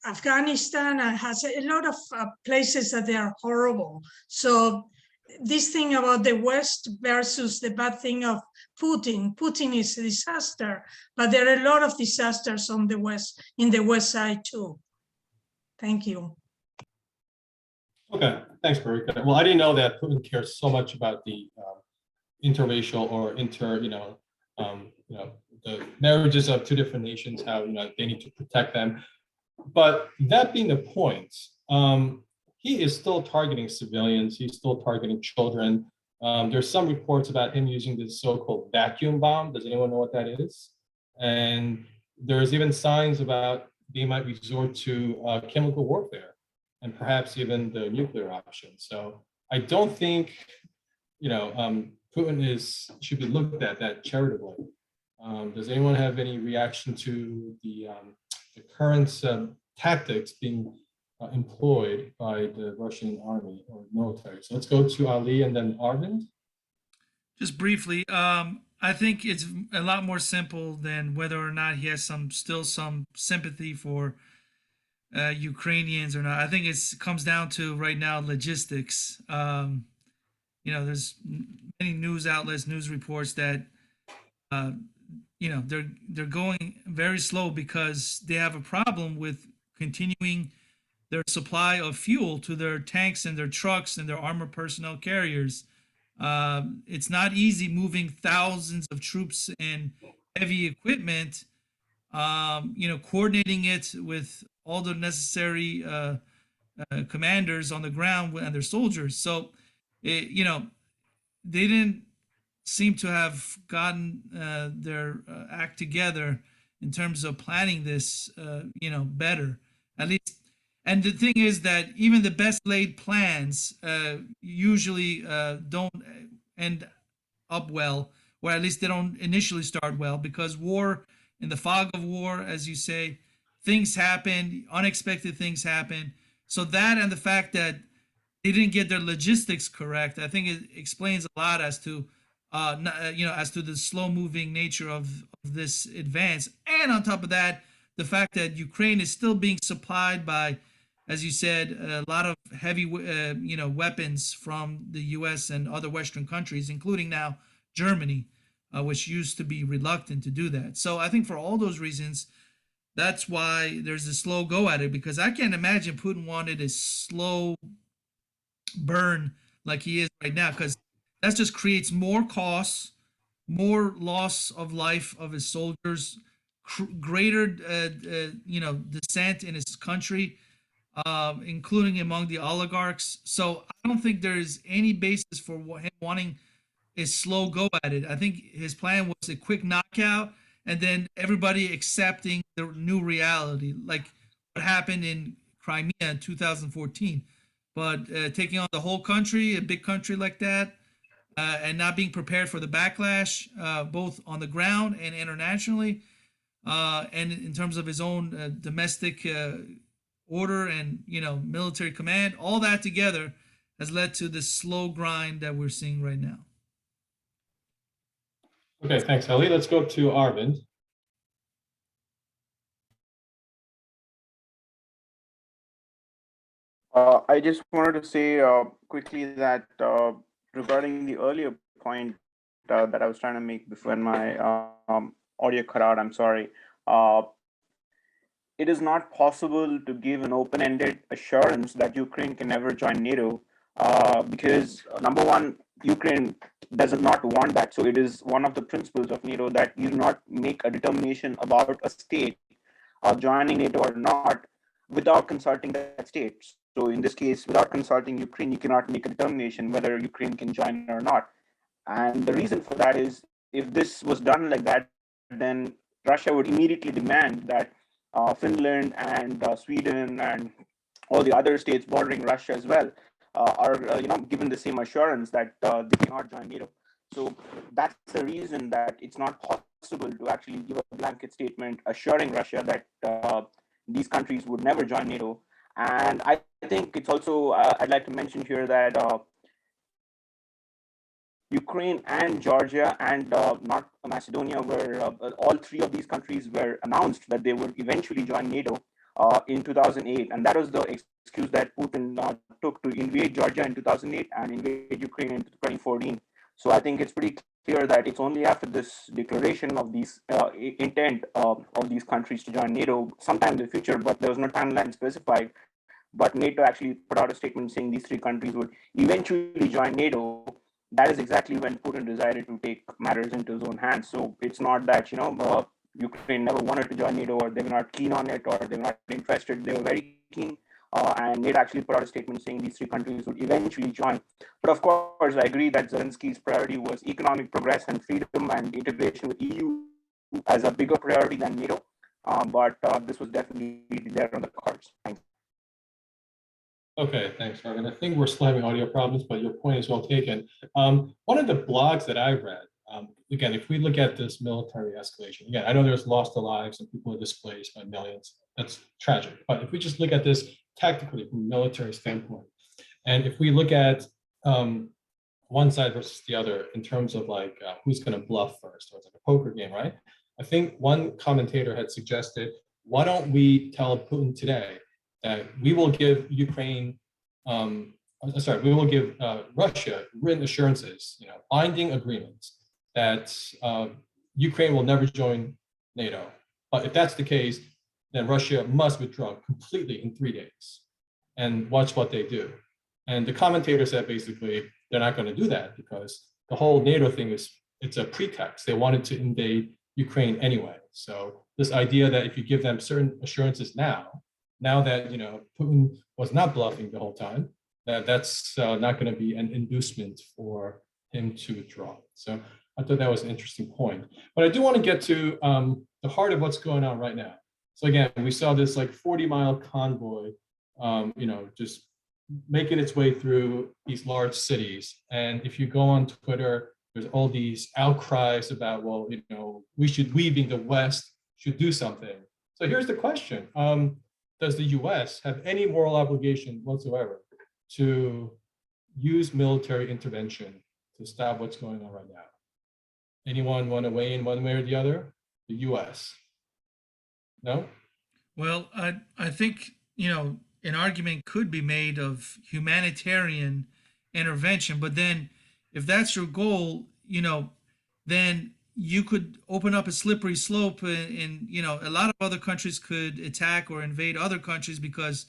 Afghanistan and has a lot of places that they are horrible. So this thing about the West versus the bad thing of Putin. Putin is a disaster, but there are a lot of disasters on the West, in the West side too. Thank you. Okay, thanks, Marika. Well, I didn't know that Putin cares so much about the interracial or the marriages of 2 different nations, how they need to protect them. But that being the point, he is still targeting civilians. He's still targeting children. There's some reports about him using this so-called vacuum bomb. Does anyone know what that is? And there's even signs about they might resort to chemical warfare and perhaps even the nuclear option. So I don't think, Putin should be looked at that charitably. Does anyone have any reaction to the current tactics being employed by the Russian army or military? So let's go to Ali and then Arvind. Just briefly, I think it's a lot more simple than whether or not he has still some sympathy for Ukrainians or not. I think it comes down to right now logistics. There's many news outlets, news reports that they're going very slow because they have a problem with continuing their supply of fuel to their tanks and their trucks and their armored personnel carriers. It's not easy moving thousands of troops and heavy equipment, coordinating it with all the necessary commanders on the ground and their soldiers. So, they didn't seem to have gotten their act together in terms of planning this, better, at least. And the thing is that even the best laid plans usually don't end up well, or at least they don't initially start well, because war, in the fog of war, as you say, things happen, unexpected things happen. So that and the fact that they didn't get their logistics correct, I think it explains a lot as to as to the slow moving nature of this advance. And on top of that, the fact that Ukraine is still being supplied by, as you said, a lot of heavy weapons from the US and other Western countries, including now Germany, which used to be reluctant to do that. So I think for all those reasons, that's why there's a slow go at it, because I can't imagine Putin wanted a slow burn like he is right now, because that just creates more costs, more loss of life of his soldiers, greater dissent in his country, including among the oligarchs. So I don't think there's any basis for him wanting a slow go at it. I think his plan was a quick knockout and then everybody accepting the new reality, like what happened in Crimea in 2014. But taking on the whole country, a big country like that, and not being prepared for the backlash, both on the ground and internationally, and in terms of his own domestic order and military command, all that together has led to this slow grind that we're seeing right now. Okay, thanks, Ali. Let's go to Arvind. I just wanted to say quickly that regarding the earlier point that I was trying to make before my audio cut out, I'm sorry. It is not possible to give an open-ended assurance that Ukraine can never join NATO because number one, Ukraine does not want that. So it is one of the principles of NATO that you do not make a determination about a state joining NATO or not without consulting that state. So in this case, without consulting Ukraine, you cannot make a determination whether Ukraine can join or not. And the reason for that is if this was done like that, then Russia would immediately demand that Finland and Sweden and all the other states bordering Russia as well are given the same assurance that they cannot join NATO. So that's the reason that it's not possible to actually give a blanket statement assuring Russia that these countries would never join NATO. And I think it's also, I'd like to mention here that Ukraine and Georgia and North Macedonia were, all three of these countries were announced that they would eventually join NATO in 2008. And that was the excuse that Putin took to invade Georgia in 2008 and invade Ukraine in 2014. So I think it's pretty clear that it's only after this declaration of these intent of these countries to join NATO sometime in the future, but there was no timeline specified. But NATO actually put out a statement saying these three countries would eventually join NATO. That is exactly when Putin decided to take matters into his own hands. So it's not that, Ukraine never wanted to join NATO or they were not keen on it or they were not interested. They were very keen. And NATO actually put out a statement saying these three countries would eventually join. But of course, I agree that Zelensky's priority was economic progress and freedom and integration with EU as a bigger priority than NATO. But this was definitely there on the cards. Thanks. Okay, thanks, Arvind. I think we're still having audio problems, but your point is well taken. One of the blogs that I read, again, if we look at this military escalation, again, I know there's lost of lives and people are displaced by millions. That's tragic. But if we just look at this tactically from a military standpoint, and if we look at one side versus the other in terms of like who's going to bluff first, or it's like a poker game, right? I think one commentator had suggested, why don't we tell Putin today that we will give Ukraine, we will give Russia written assurances, binding agreements that Ukraine will never join NATO. But if that's the case, then Russia must withdraw completely in 3 days, and watch what they do. And the commentator said basically they're not going to do that because the whole NATO thing it's a pretext. They wanted to invade Ukraine anyway. So this idea that if you give them certain assurances now that Putin was not bluffing the whole time, that's not going to be an inducement for him to withdraw. So I thought that was an interesting point. But I do want to get to the heart of what's going on right now. So again, we saw this like 40-mile convoy, just making its way through these large cities. And if you go on Twitter, there's all these outcries about, well, we being the West should do something. So here's the question. Does the US have any moral obligation whatsoever to use military intervention to stop what's going on right now? Anyone want to weigh in one way or the other? The US? No? Well, I think, an argument could be made of humanitarian intervention, but then if that's your goal, then you could open up a slippery slope, and a lot of other countries could attack or invade other countries because,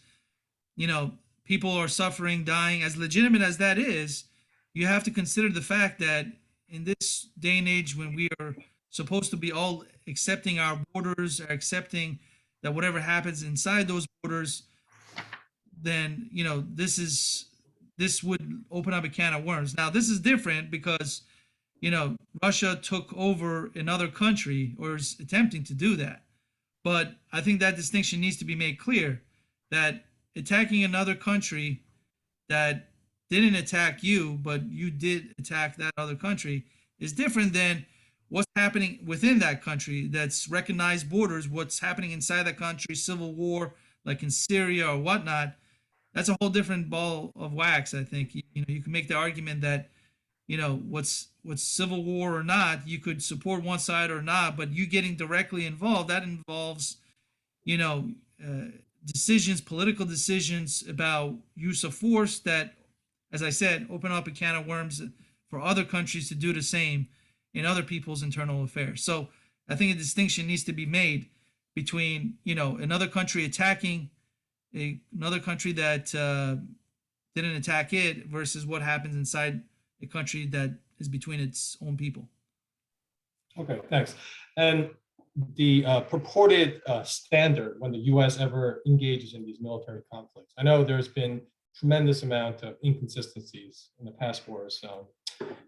people are suffering, dying. As legitimate as that is, you have to consider the fact that in this day and age when we are supposed to be all accepting our borders, accepting that whatever happens inside those borders, then this would open up a can of worms. Now this is different because Russia took over another country, or is attempting to do that. But I think that distinction needs to be made clear, that attacking another country that didn't attack you, but you did attack that other country, is different than what's happening within that country that's recognized borders, what's happening inside that country, civil war, like in Syria or whatnot. That's a whole different ball of wax. I think you can make the argument that what's civil war or not, you could support one side or not, but you getting directly involved, that involves decisions, political decisions about use of force that, as I said, open up a can of worms for other countries to do the same in other people's internal affairs. So I think a distinction needs to be made between another country attacking another country that didn't attack it versus what happens inside a country that is between its own people. Okay, thanks. And the purported standard when the US ever engages in these military conflicts. I know there's been tremendous amount of inconsistencies in the past wars,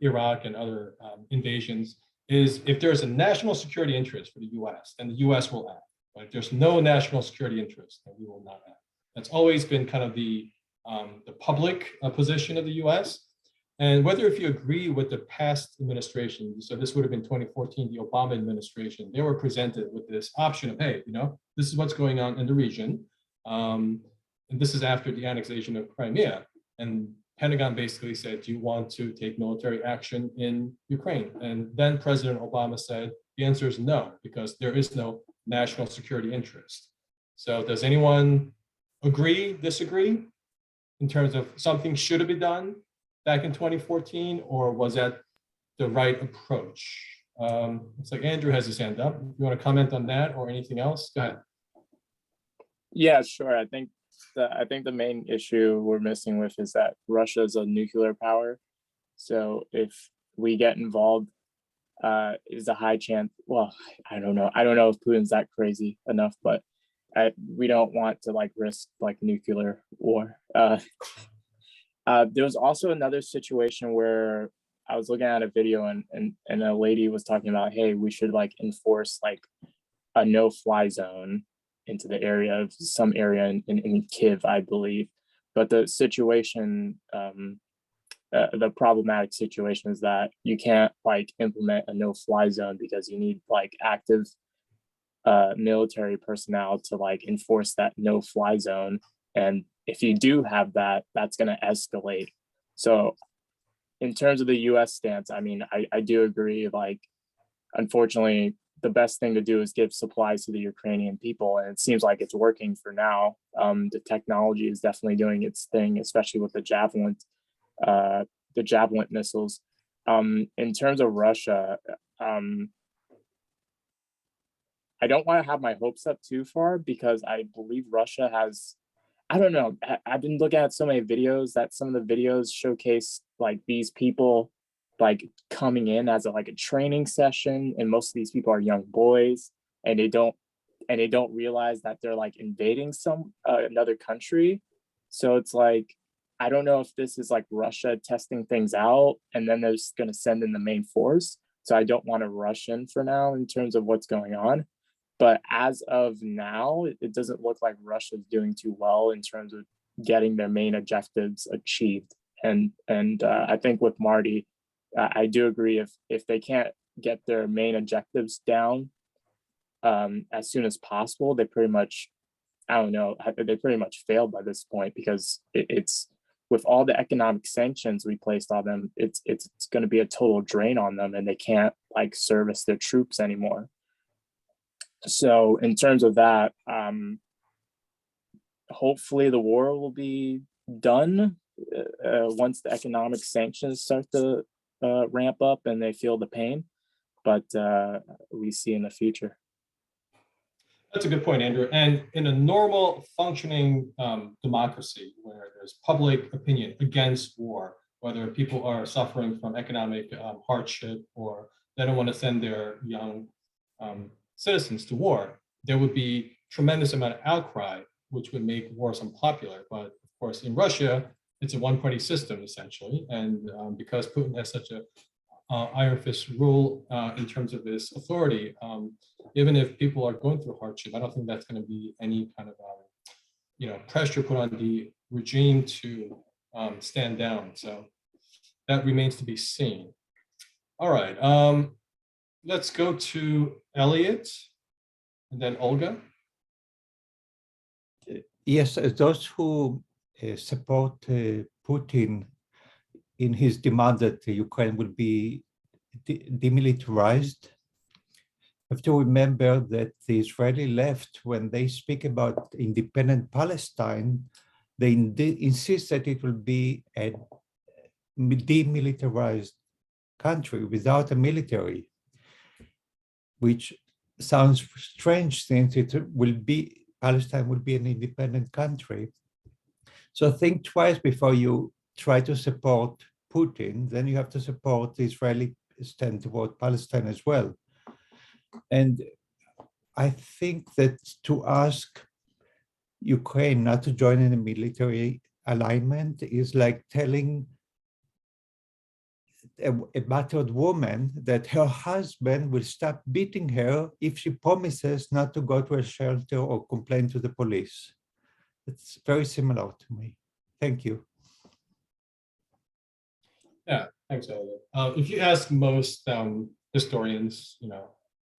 Iraq and other invasions, is if there's a national security interest for the US, then the US will act. But if there's no national security interest, then we will not act. That's always been kind of the public position of the US. And whether if you agree with the past administration, so this would have been 2014, the Obama administration, they were presented with this option of, hey, this is what's going on in the region. And this is after the annexation of Crimea. And Pentagon basically said, do you want to take military action in Ukraine? And then President Obama said, the answer is no, because there is no national security interest. So does anyone agree, disagree in terms of something should have been done back in 2014, or was that the right approach? It's like Andrew has his hand up. If you want to comment on that or anything else, go ahead. Yeah, sure. I think the main issue we're missing with is that Russia is a nuclear power. So if we get involved, is a high chance. Well, I don't know. I don't know if Putin's that crazy enough, but we don't want to risk nuclear war. There was also another situation where I was looking at a video and a lady was talking about, hey, we should enforce a no-fly zone into the area of some area in Kiev, I believe. But the situation, the problematic situation is that you can't implement a no-fly zone because you need active military personnel to enforce that no-fly zone. And if you do have that, that's going to escalate. So in terms of the U.S. stance, I mean, I do agree. Like, unfortunately, the best thing to do is give supplies to the Ukrainian people, and it seems like it's working for now. The technology is definitely doing its thing, especially with the Javelin missiles. In terms of Russia, I don't want to have my hopes up too far because I believe Russia has, I don't know, I've been looking at so many videos that some of the videos showcase like these people like coming in as like a training session, and most of these people are young boys, and they don't realize that they're like invading another country. So it's like, I don't know if this is like Russia testing things out and then they're just going to send in the main force. So I don't want to rush in for now in terms of what's going on. But as of now, it doesn't look like Russia's doing too well in terms of getting their main objectives achieved. And I think with Marty, I do agree, if they can't get their main objectives down as soon as possible, they pretty much, I don't know, they pretty much failed by this point, because it's with all the economic sanctions we placed on them, it's going to be a total drain on them, and they can't like service their troops anymore. So in terms of that, hopefully the war will be done once the economic sanctions start to ramp up and they feel the pain, but we see in the future. That's a good point, Andrew. And in a normal functioning democracy where there's public opinion against war, whether people are suffering from economic hardship or they don't want to send their young citizens to war, there would be tremendous amount of outcry, which would make wars unpopular. But of course, in Russia, it's a one-party system essentially, and because Putin has such a iron fist rule in terms of his authority, even if people are going through hardship, I don't think that's going to be any kind of pressure put on the regime to stand down. So that remains to be seen. All right. Let's go to Elliot and then Olga. Yes, those who support Putin in his demand that Ukraine will be demilitarized have to remember that the Israeli left, when they speak about independent Palestine, they insist that it will be a demilitarized country without a military, which sounds strange since Palestine will be an independent country. So think twice before you try to support Putin. Then you have to support the Israeli stand toward Palestine as well. And I think that to ask Ukraine not to join in a military alignment is like telling a battered woman that her husband will stop beating her if she promises not to go to a shelter or complain to the police. It's very similar to me. Thank you. Yeah, thanks, Elliot. If you ask most historians,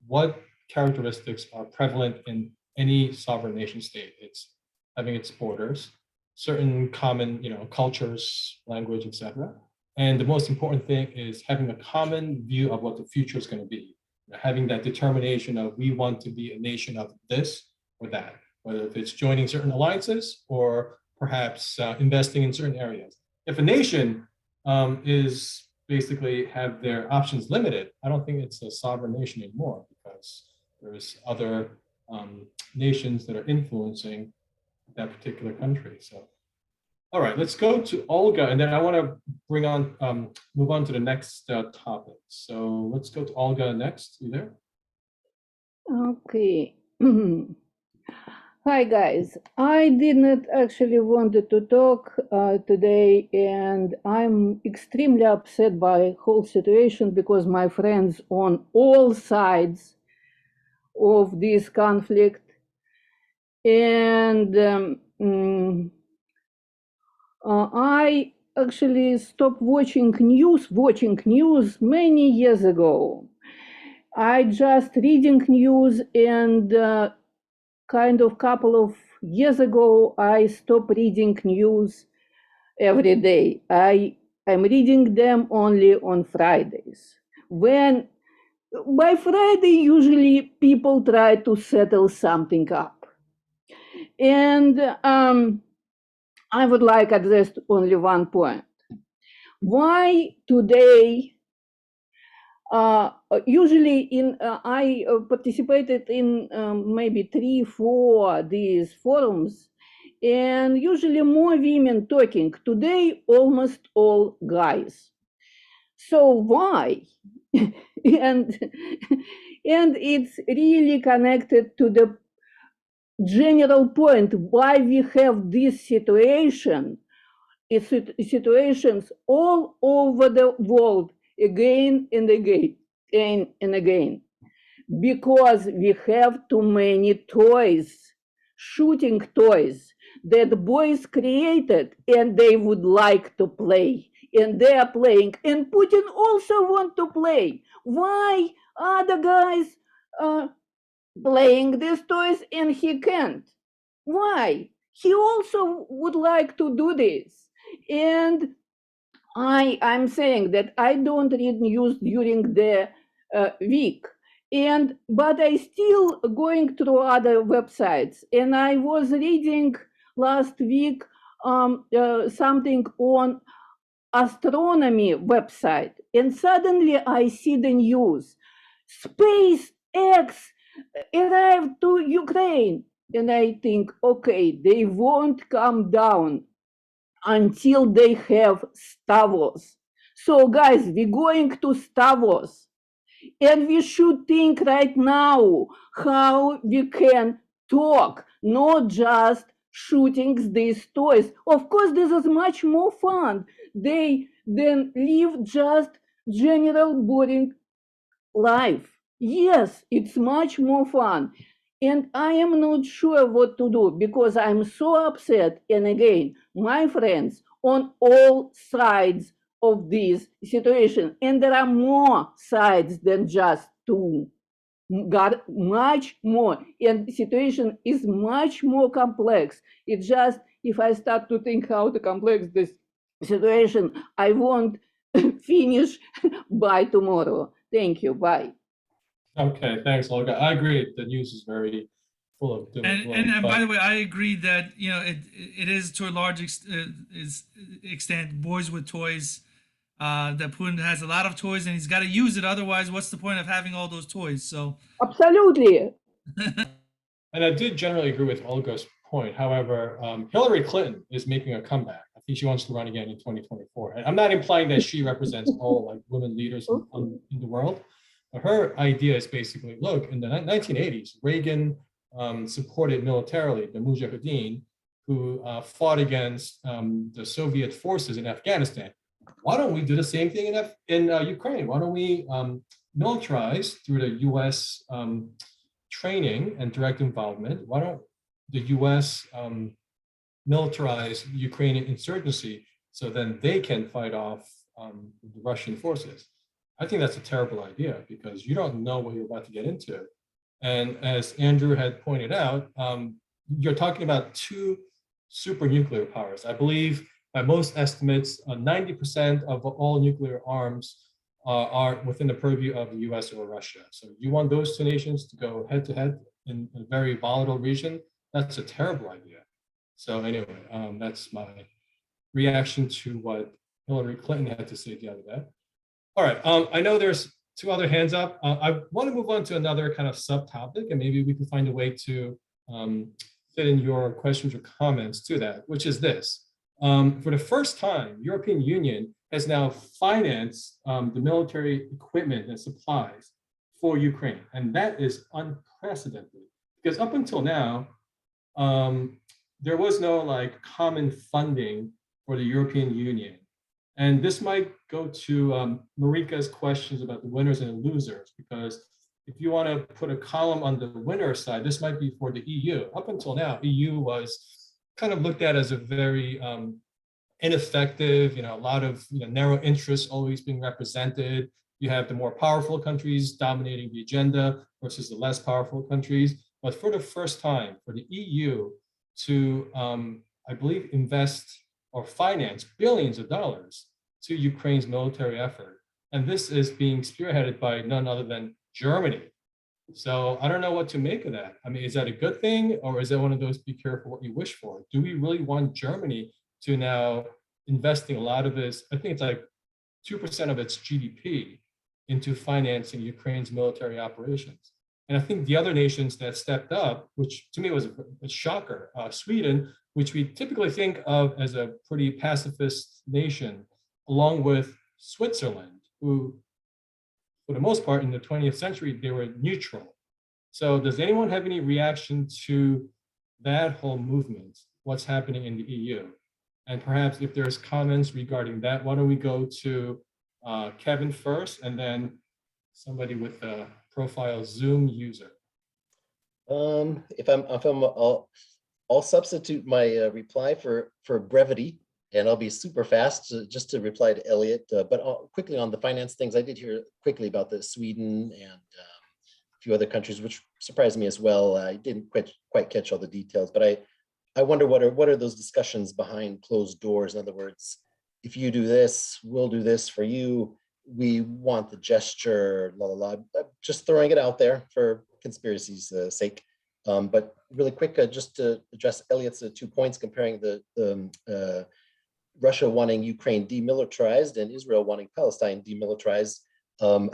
what characteristics are prevalent in any sovereign nation state? It's having its borders, certain common, cultures, language, etc. And the most important thing is having a common view of what the future is going to be. Having that determination of we want to be a nation of this or that, whether it's joining certain alliances or perhaps investing in certain areas. If a nation is basically have their options limited, I don't think it's a sovereign nation anymore, because there's other nations that are influencing that particular country. So, all right, let's go to Olga, and then I want to move on to the next topic. So let's go to Olga next. You there? Okay. Hi guys, I did not actually wanted to talk today, and I'm extremely upset by whole situation because my friends on all sides of this conflict, and I actually stopped watching news many years ago. I just reading news, and kind of couple of years ago, I stopped reading news every day. I I'm reading them only on Fridays. When by Friday, usually people try to settle something up. And I would like to address only one point. Why today, usually I participated in maybe 3-4 these forums, and usually more women talking. Today, almost all guys. So why? and it's really connected to the general point why we have this situation. It's situations all over the world again and again and again, because we have too many toys, shooting toys that boys created and they would like to play, and they are playing, and Putin also want to play. Why are the guys playing these toys and he can't? Why? He also would like to do this. And I'm saying that I don't read news during the week, but I still going through other websites, and I was reading last week something on astronomy website, and suddenly I see the news: SpaceX arrived to Ukraine, and I think, okay, they won't come down until they have Star Wars. So guys, we're going to Star Wars, and we should think right now how we can talk, not just shooting these toys. Of course, this is much more fun than live just general boring life. Yes, it's much more fun. And I am not sure what to do, because I'm so upset. And again, my friends on all sides of this situation, and there are more sides than just two, got much more, and the situation is much more complex. It's just, if I start to think how to complex this situation, I won't finish by tomorrow. Thank you. Bye. Okay, thanks, Olga. I agree. The news is very full of doom and gloom. And by the way, I agree that it is to a large extent boys with toys. That Putin has a lot of toys and he's got to use it. Otherwise, what's the point of having all those toys? So absolutely. And I did generally agree with Olga's point. However, Hillary Clinton is making a comeback. I think she wants to run again in 2024. And I'm not implying that she represents all like women leaders in the world. But her idea is basically, look, in the 1980s, Reagan supported militarily the Mujahideen who fought against the Soviet forces in Afghanistan. Why don't we do the same thing in Ukraine? Why don't we militarize through the US training and direct involvement? Why don't the US militarize Ukrainian insurgency so then they can fight off the Russian forces? I think that's a terrible idea because you don't know what you're about to get into. And as Andrew had pointed out, you're talking about two super nuclear powers. I believe by most estimates, 90% of all nuclear arms are within the purview of the US or Russia. So you want those two nations to go head to head in a very volatile region? That's a terrible idea. So anyway, that's my reaction to what Hillary Clinton had to say the other day. All right, I know there's two other hands up. I want to move on to another kind of subtopic, and maybe we can find a way to fit in your questions or comments to that, which is this. For the first time, European Union has now financed the military equipment and supplies for Ukraine. And that is unprecedented because up until now, there was no like common funding for the European Union. And this might go to Marika's questions about the winners and the losers, because if you want to put a column on the winner side, this might be for the EU. Up until now, EU was kind of looked at as a very ineffective, a lot of narrow interests always being represented. You have the more powerful countries dominating the agenda versus the less powerful countries. But for the first time, for the EU to, I believe, invest or finance billions of dollars to Ukraine's military effort. And this is being spearheaded by none other than Germany. So I don't know what to make of that. I mean, is that a good thing, or is that one of those be careful what you wish for? Do we really want Germany to now investing a lot of its, I think it's like 2% of its GDP into financing Ukraine's military operations? And I think the other nations that stepped up, which to me was a shocker, Sweden, which we typically think of as a pretty pacifist nation, along with Switzerland, who for the most part in the 20th century, they were neutral. So does anyone have any reaction to that whole movement, what's happening in the EU? And perhaps if there's comments regarding that, why don't we go to Kevin first, and then somebody with a profile Zoom user. I'll substitute my reply for brevity, and I'll be super fast just to reply to Elliot. But quickly on the finance things, I did hear quickly about the Sweden and a few other countries, which surprised me as well. I didn't quite catch all the details, but I wonder what are those discussions behind closed doors? In other words, if you do this, we'll do this for you. We want the gesture, la la la. Just throwing it out there for conspiracy's sake. But really quick, just to address Elliot's 2 points, comparing the Russia wanting Ukraine demilitarized and Israel wanting Palestine demilitarized. Well,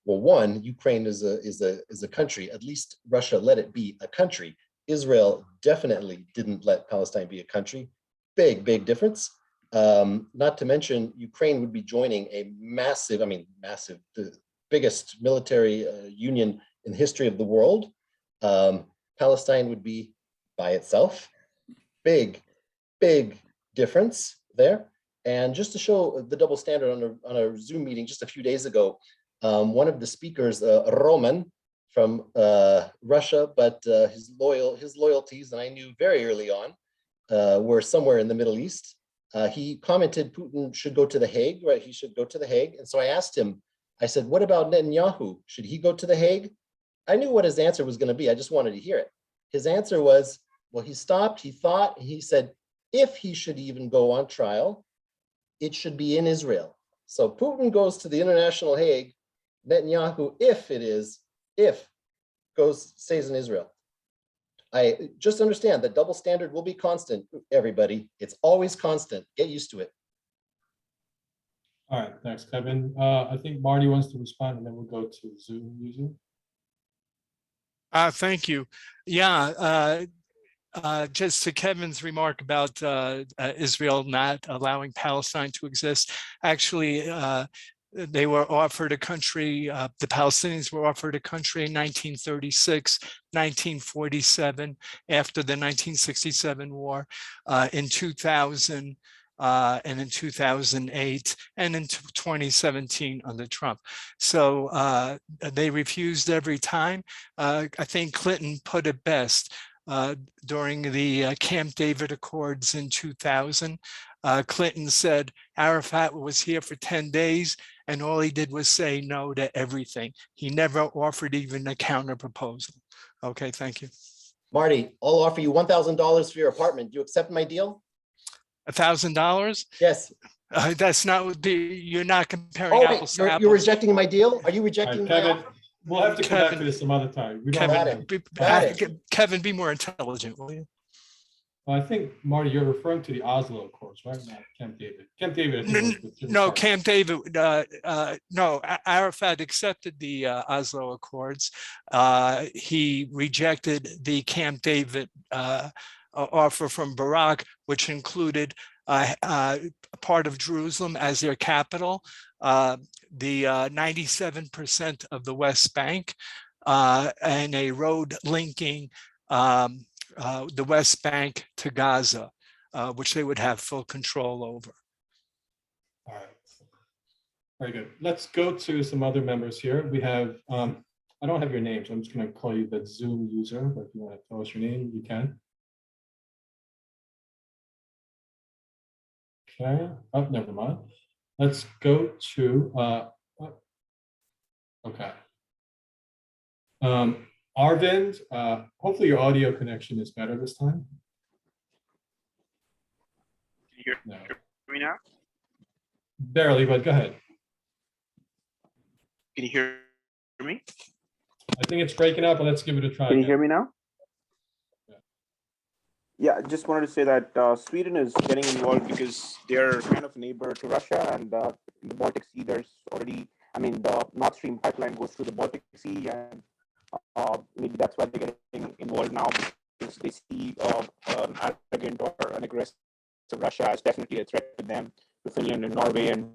one, Ukraine is a country. At least Russia let it be a country. Israel definitely didn't let Palestine be a country. Big difference. Not to mention, Ukraine would be joining a massive, the biggest military union in the history of the world. Palestine would be by itself. Big difference there. And just to show the double standard on a Zoom meeting just a few days ago, one of the speakers, Roman from Russia, but his loyalties, and I knew very early on, were somewhere in the Middle East. He commented Putin should go to The Hague, right? He should go to The Hague. And so I asked him, I said, what about Netanyahu? Should he go to The Hague? I knew what his answer was going to be. I just wanted to hear it. His answer was, well, he stopped, he thought, he said, if he should even go on trial, it should be in Israel. So Putin goes to the International Hague, Netanyahu, stays in Israel. I just understand that double standard will be constant, everybody. It's always constant. Get used to it. All right, thanks, Kevin. I think Marty wants to respond, and then we'll go to Zoom user. Thank you. Yeah, just to Kevin's remark about Israel not allowing Palestine to exist. Actually, they were offered a country, the Palestinians were offered a country in 1936, 1947, after the 1967 war, in 2000, and in 2008, and in 2017 under Trump. So they refused every time. I think Clinton put it best during the Camp David Accords in 2000. Clinton said Arafat was here for 10 days and all he did was say no to everything. He never offered even a counter proposal. Okay, thank you. Marty, I'll offer you $1,000 for your apartment. Do you accept my deal? $1,000? Yes. That's not you're not comparing apples to apples. You're rejecting my deal? Are you rejecting my Kevin, offer? we'll have to come back to this some other time. We don't Kevin, be more intelligent, will you? Well, I think, Marty, you're referring to the Oslo Accords, right? Not Camp David. Camp David. No, Camp David. No, Arafat accepted the Oslo Accords. He rejected the Camp David offer from Barak, which included a part of Jerusalem as their capital, the 97% of the West Bank, and a road linking the West Bank to Gaza, which they would have full control over. All right. Very good. Let's go to some other members here. We have, I don't have your name, so I'm just going to call you the Zoom user, but if you want to tell us your name, you can. Okay. Oh, never mind. Let's go to, okay. Arvind, hopefully your audio connection is better this time. Can you hear me now? Barely, but go ahead. Can you hear me? I think it's breaking up, but let's give it a try. Can you again. hear me now? Yeah, just wanted to say that Sweden is getting involved because they're kind of neighbor to Russia, and in the Baltic Sea, there's already, I mean, the Nord Stream pipeline goes through the Baltic Sea, and maybe that's why they're getting involved now, because they see an arrogant or an aggressive Russia as definitely a threat to them, to Finland and Norway, and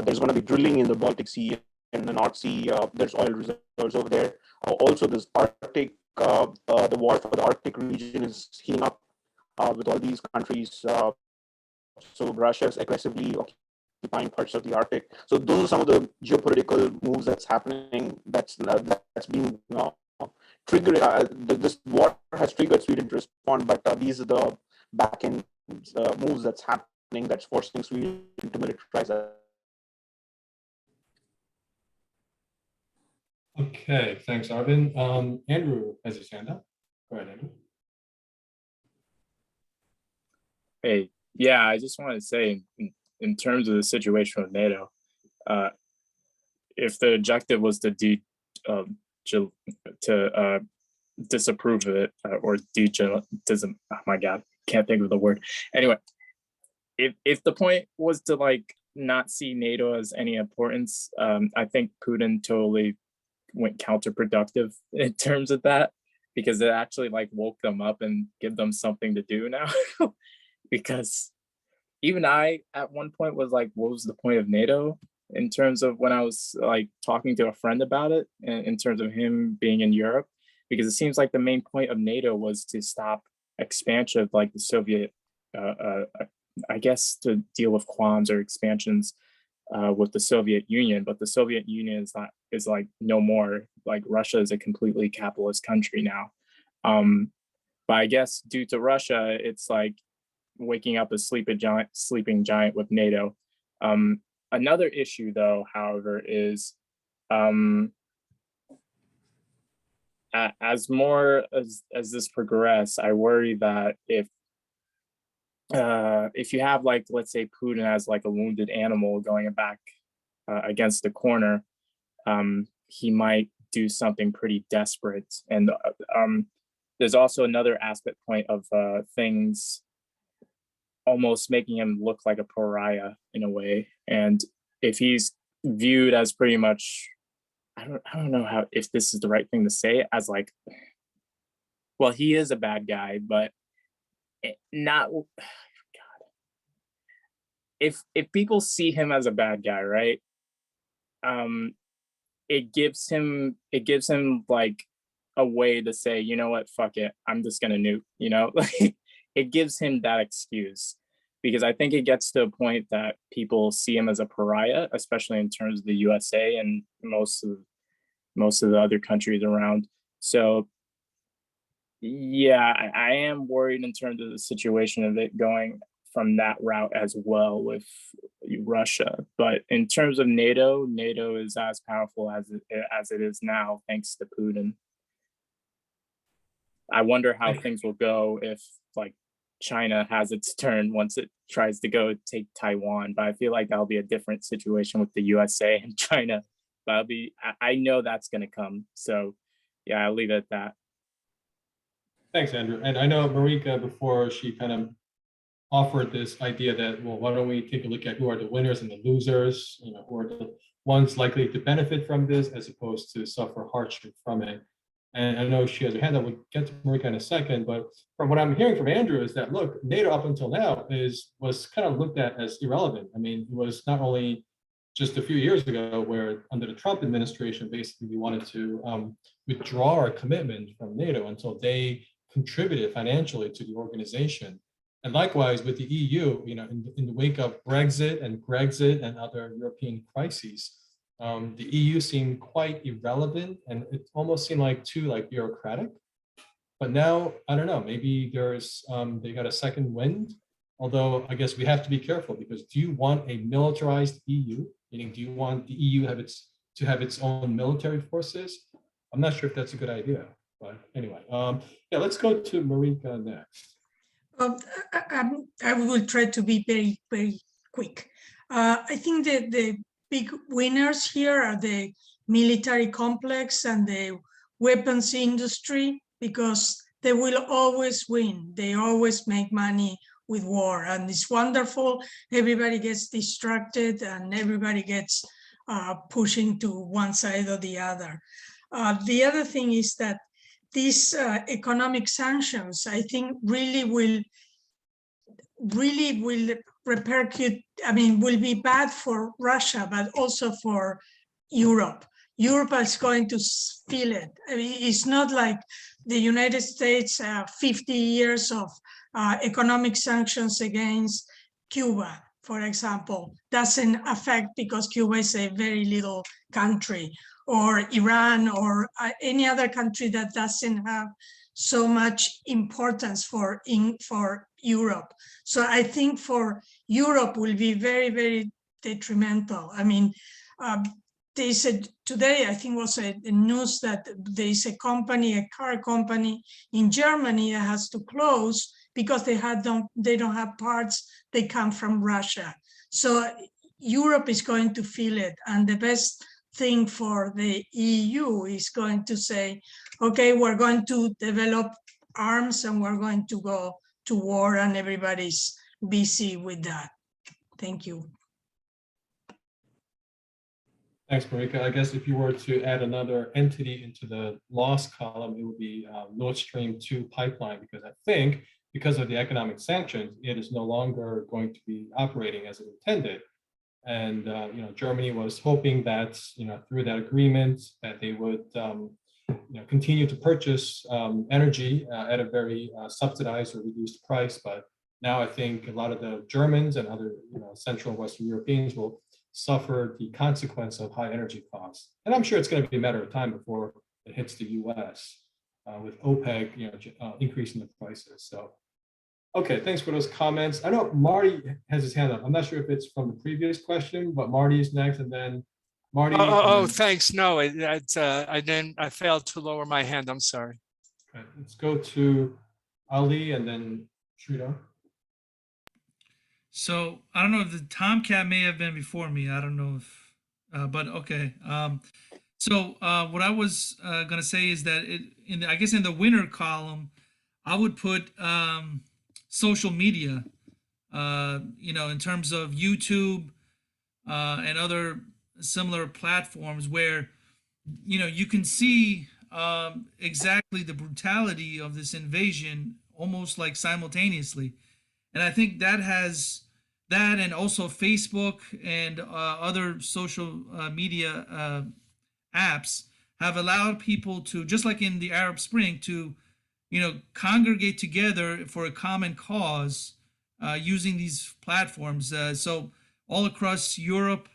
there's going to be drilling in the Baltic Sea and the North Sea. There's oil reserves over there. Also, this Arctic, the war for the Arctic region is heating up with all these countries. So Russia is aggressively occupying parts of the Arctic. So those are some of the geopolitical moves that's happening. That's being triggered. This war has triggered Sweden to respond, but these are the back end moves that's happening that's forcing Sweden to militarize. Okay, thanks, Arvin. Andrew has his hand up. Go ahead, Andrew. Hey, yeah, I just wanted to say in terms of the situation with NATO, if the objective was to disapprove of it or oh my God, can't think of the word. Anyway, if the point was to like not see NATO as any importance, I think Putin totally went counterproductive in terms of that, because it actually like woke them up and give them something to do now. Because even I at one point was like, what was the point of NATO, in terms of when I was like talking to a friend about it, in terms of him being in Europe, because it seems like the main point of NATO was to stop expansion of like the Soviet, I guess to deal with qualms or expansions with the Soviet Union, but the Soviet Union is like no more. Like Russia is a completely capitalist country now. But I guess due to Russia, it's like waking up a sleeping giant with NATO. Another issue though, however, is as this progresses, I worry that if you have like, let's say Putin as like a wounded animal going back against the corner, he might do something pretty desperate. And there's also another aspect point of things almost making him look like a pariah in a way. And if he's viewed as pretty much, I don't know how, if this is the right thing to say, as like, well, he is a bad guy, but not, God. If people see him as a bad guy, right? It gives him like a way to say, you know what, fuck it, I'm just gonna nuke, you know? Like it gives him that excuse, because I think it gets to a point that people see him as a pariah, especially in terms of the USA and most of the other countries around. So yeah, I am worried in terms of the situation of it going from that route as well with Russia. But in terms of NATO is as powerful as it is now, thanks to Putin. I wonder how things will go if like China has its turn once it tries to go take Taiwan. But I feel like that'll be a different situation with the USA and China. But I know that's going to come. So yeah, I'll leave it at that. Thanks, Andrew. And I know Marika, before she kind of offered this idea that, well, why don't we take a look at who are the winners and the losers, you know, who are the ones likely to benefit from this as opposed to suffer hardship from it. And I know she has her hand up. We'll get to Marika in a second, but from what I'm hearing from Andrew is that, look, NATO up until now was kind of looked at as irrelevant. I mean, it was not only just a few years ago where under the Trump administration, basically we wanted to withdraw our commitment from NATO until they contributed financially to the organization. And likewise with the EU, you know, in the wake of Brexit and Grexit and other European crises, the EU seemed quite irrelevant, and it almost seemed like too bureaucratic. But now, I don't know, maybe there's they got a second wind. Although I guess we have to be careful, because do you want a militarized EU? Meaning, do you want the EU to have its own military forces? I'm not sure if that's a good idea. But anyway, yeah, let's go to Marika next. I will try to be very, very quick. I think that the big winners here are the military complex and the weapons industry, because they will always win. They always make money with war, and it's wonderful. Everybody gets distracted and everybody gets pushing to one side or the other. The other thing is that these economic sanctions, I think, really will repercute, I mean, will be bad for Russia, but also for Europe. Europe is going to feel it. I mean, it's not like the United States, 50 years of economic sanctions against Cuba, for example, doesn't affect because Cuba is a very little country, or Iran, or any other country that doesn't have so much importance for Europe. So I think for Europe will be very, very detrimental. I mean, they said today, I think was a news that there is a company, a car company in Germany that has to close because they don't have parts, they come from Russia. So Europe is going to feel it, and the best thing for the EU is going to say, okay, we're going to develop arms and we're going to go to war, and everybody's busy with that. Thank you. Thanks, Marika. I guess if you were to add another entity into the loss column, it would be Nord Stream 2 pipeline, because I think because of the economic sanctions, it is no longer going to be operating as it intended. And Germany was hoping that through that agreement that they would continue to purchase energy at a very subsidized or reduced price. But now I think a lot of the Germans and other Central and Western Europeans will suffer the consequence of high energy costs. And I'm sure it's going to be a matter of time before it hits the US with OPEC increasing the prices. So, okay, thanks for those comments. I know Marty has his hand up. I'm not sure if it's from the previous question, but Marty's next, and then Marty. Thanks. No, I failed to lower my hand. I'm sorry. Okay, let's go to Ali and then Sridhar. So I don't know if the Tomcat may have been before me. I don't know if, but okay. So what I was gonna say is that I guess in the winner column, I would put social media. In terms of YouTube and other similar platforms where you can see exactly the brutality of this invasion almost like simultaneously. And I think that and also Facebook and other social media apps have allowed people to, just like in the Arab Spring, to congregate together for a common cause using these platforms. So all across Europe,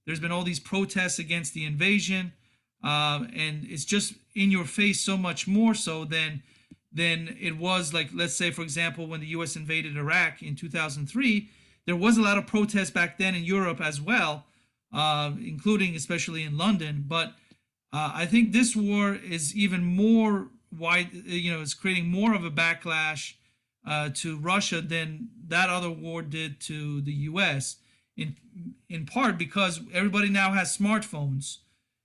there's been all these protests against the invasion, and it's just in your face so much more so than it was, like, let's say, for example, when the US invaded Iraq in 2003, there was a lot of protests back then in Europe as well, including especially in London. But I think this war is even more wide, it's creating more of a backlash to Russia than that other war did to the US, in part because everybody now has smartphones,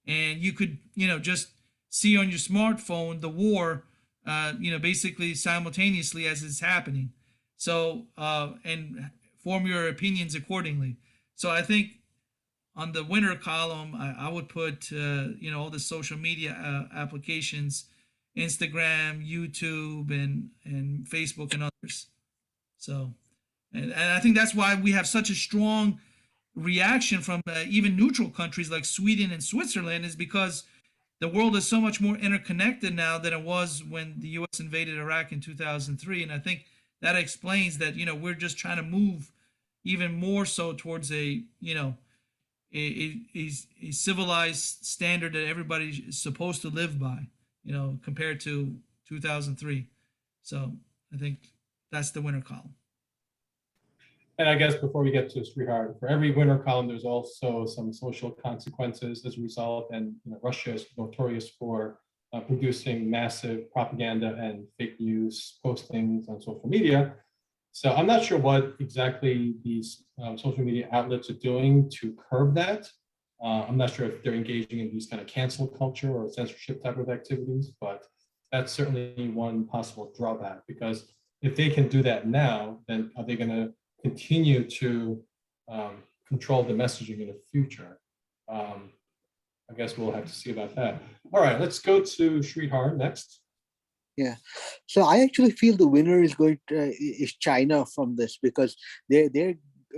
and you could, just see on your smartphone the war, basically simultaneously as it's happening. So, and form your opinions accordingly. So I think on the winner column, I would put, all the social media applications, Instagram, YouTube, and Facebook and others. So, and I think that's why we have such a strong reaction from even neutral countries like Sweden and Switzerland, is because the world is so much more interconnected now than it was when the US invaded Iraq in 2003. And I think that explains that, we're just trying to move even more so towards a civilized standard that everybody is supposed to live by, compared to 2003. So I think that's the winner column. And I guess before we get to Sridhar, for every winner column, there's also some social consequences as a result. And Russia is notorious for producing massive propaganda and fake news postings on social media. So I'm not sure what exactly these social media outlets are doing to curb that. I'm not sure if they're engaging in these kind of cancel culture or censorship type of activities, but that's certainly one possible drawback, because if they can do that now, then are they going to continue to control the messaging in the future? I guess we'll have to see about that. All right, let's go to Sridhar next. Yeah, so I actually feel the winner is is China from this, because they're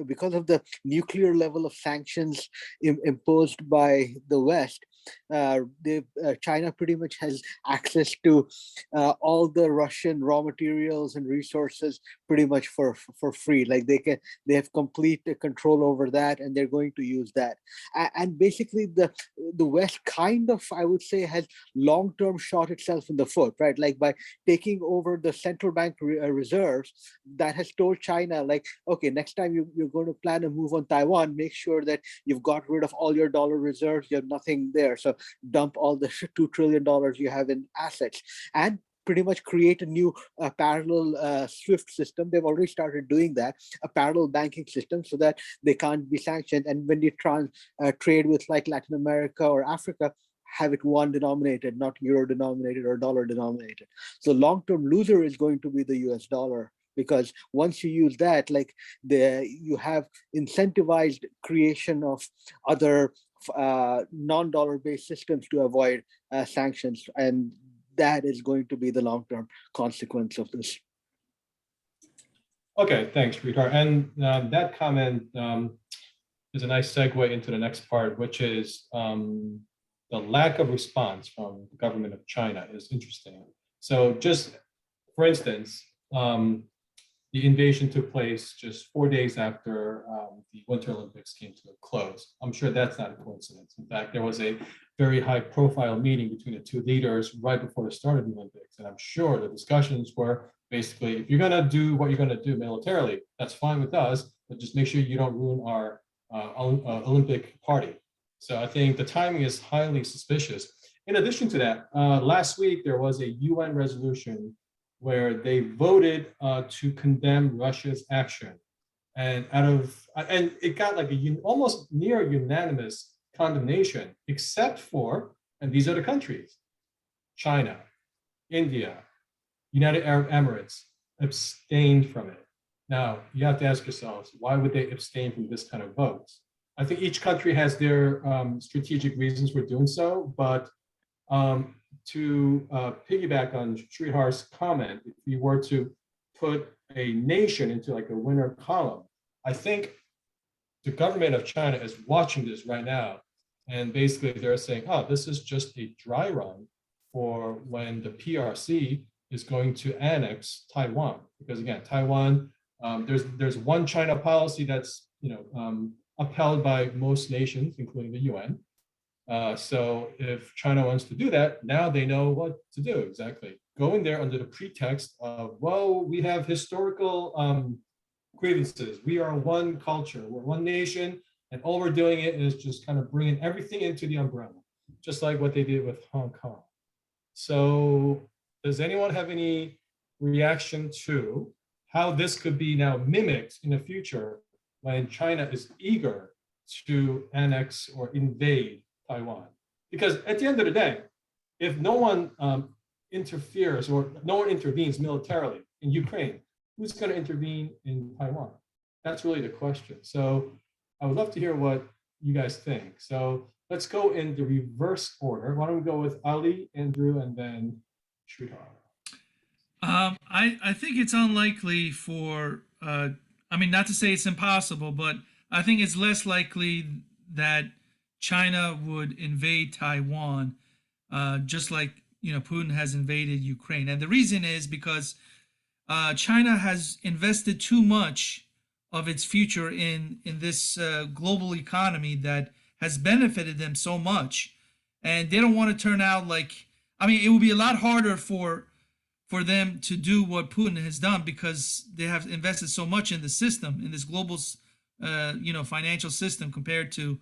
because of the nuclear level of sanctions imposed by the West. China pretty much has access to all the Russian raw materials and resources pretty much for free. Like they have complete control over that, and they're going to use that. And basically, the West kind of, I would say, has long-term shot itself in the foot, right? Like by taking over the central bank reserves, that has told China, like, okay, next time you're going to plan a move on Taiwan, make sure that you've got rid of all your dollar reserves. You have nothing there. So dump all the $2 trillion you have in assets and pretty much create a new parallel SWIFT system. They've already started doing that, a parallel banking system, so that they can't be sanctioned. And when you trade with like Latin America or Africa, have it one denominated, not euro denominated or dollar denominated. So long-term loser is going to be the US dollar, because once you use that, like you have incentivized creation of other non-dollar based systems to avoid sanctions, and that is going to be the long-term consequence of this. Okay, thanks, Sridhar. And that comment is a nice segue into the next part, which is the lack of response from the government of China is interesting. So just for instance, the invasion took place just 4 days after the Winter Olympics came to a close. I'm sure that's not a coincidence. In fact, there was a very high profile meeting between the two leaders right before the start of the Olympics. And I'm sure the discussions were basically, if you're gonna do what you're gonna do militarily, that's fine with us, but just make sure you don't ruin our Olympic party. So I think the timing is highly suspicious. In addition to that, last week, there was a UN resolution where they voted to condemn Russia's action, and it got like almost near unanimous condemnation, except for, and these are the countries: China, India, United Arab Emirates abstained from it. Now you have to ask yourselves, why would they abstain from this kind of vote? I think each country has their strategic reasons for doing so, but to piggyback on Sridhar's comment, if you were to put a nation into like a winner column, I think the government of China is watching this right now. And basically they're saying, oh, this is just a dry run for when the PRC is going to annex Taiwan. Because again, Taiwan, there's one China policy that's upheld by most nations, including the UN. So if China wants to do that, now they know what to do exactly. Go in there under the pretext of, well, we have historical grievances. We are one culture, we're one nation, and all we're doing is just kind of bringing everything into the umbrella, just like what they did with Hong Kong. So does anyone have any reaction to how this could be now mimicked in the future when China is eager to annex or invade Taiwan? Because at the end of the day, if no one interferes or no one intervenes militarily in Ukraine, who's going to intervene in Taiwan? That's really the question. So I would love to hear what you guys think. So let's go in the reverse order. Why don't we go with Ali, Andrew, and then Sridhar? I think it's unlikely for, not to say it's impossible, but I think it's less likely that China would invade Taiwan, just like Putin has invaded Ukraine. And the reason is because China has invested too much of its future in this global economy that has benefited them so much, and they don't want to turn out like, it would be a lot harder for them to do what Putin has done, because they have invested so much in the system, in this global financial system compared to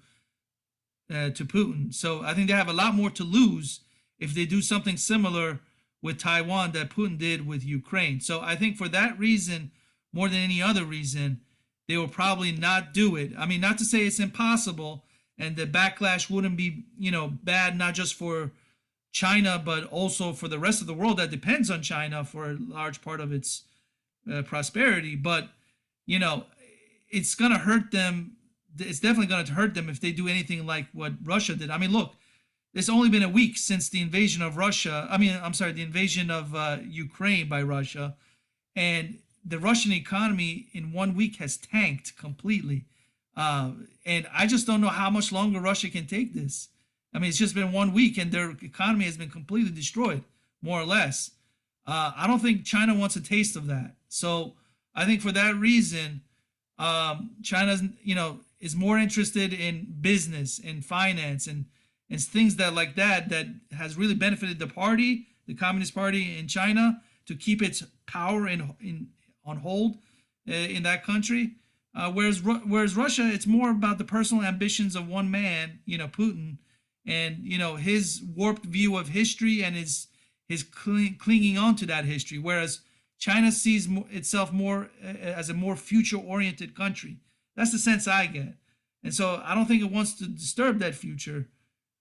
Putin. So I think they have a lot more to lose if they do something similar with Taiwan that Putin did with Ukraine. So I think for that reason, more than any other reason, they will probably not do it. I mean, not to say it's impossible, and the backlash wouldn't be, bad, not just for China, but also for the rest of the world that depends on China for a large part of its prosperity. But, it's going to hurt them. It's definitely going to hurt them if they do anything like what Russia did. I mean, look, it's only been a week since the invasion of Russia. The invasion of Ukraine by Russia. And the Russian economy in 1 week has tanked completely. And I just don't know how much longer Russia can take this. I mean, it's just been 1 week and their economy has been completely destroyed, more or less. I don't think China wants a taste of that. So I think for that reason, China's, is more interested in business and finance and things like that has really benefited the party, the Communist Party in China, to keep its power on hold in that country. Whereas Russia, it's more about the personal ambitions of one man, Putin, and his warped view of history and his clinging on to that history. Whereas China sees itself more as a more future-oriented country. That's the sense I get, and so I don't think it wants to disturb that future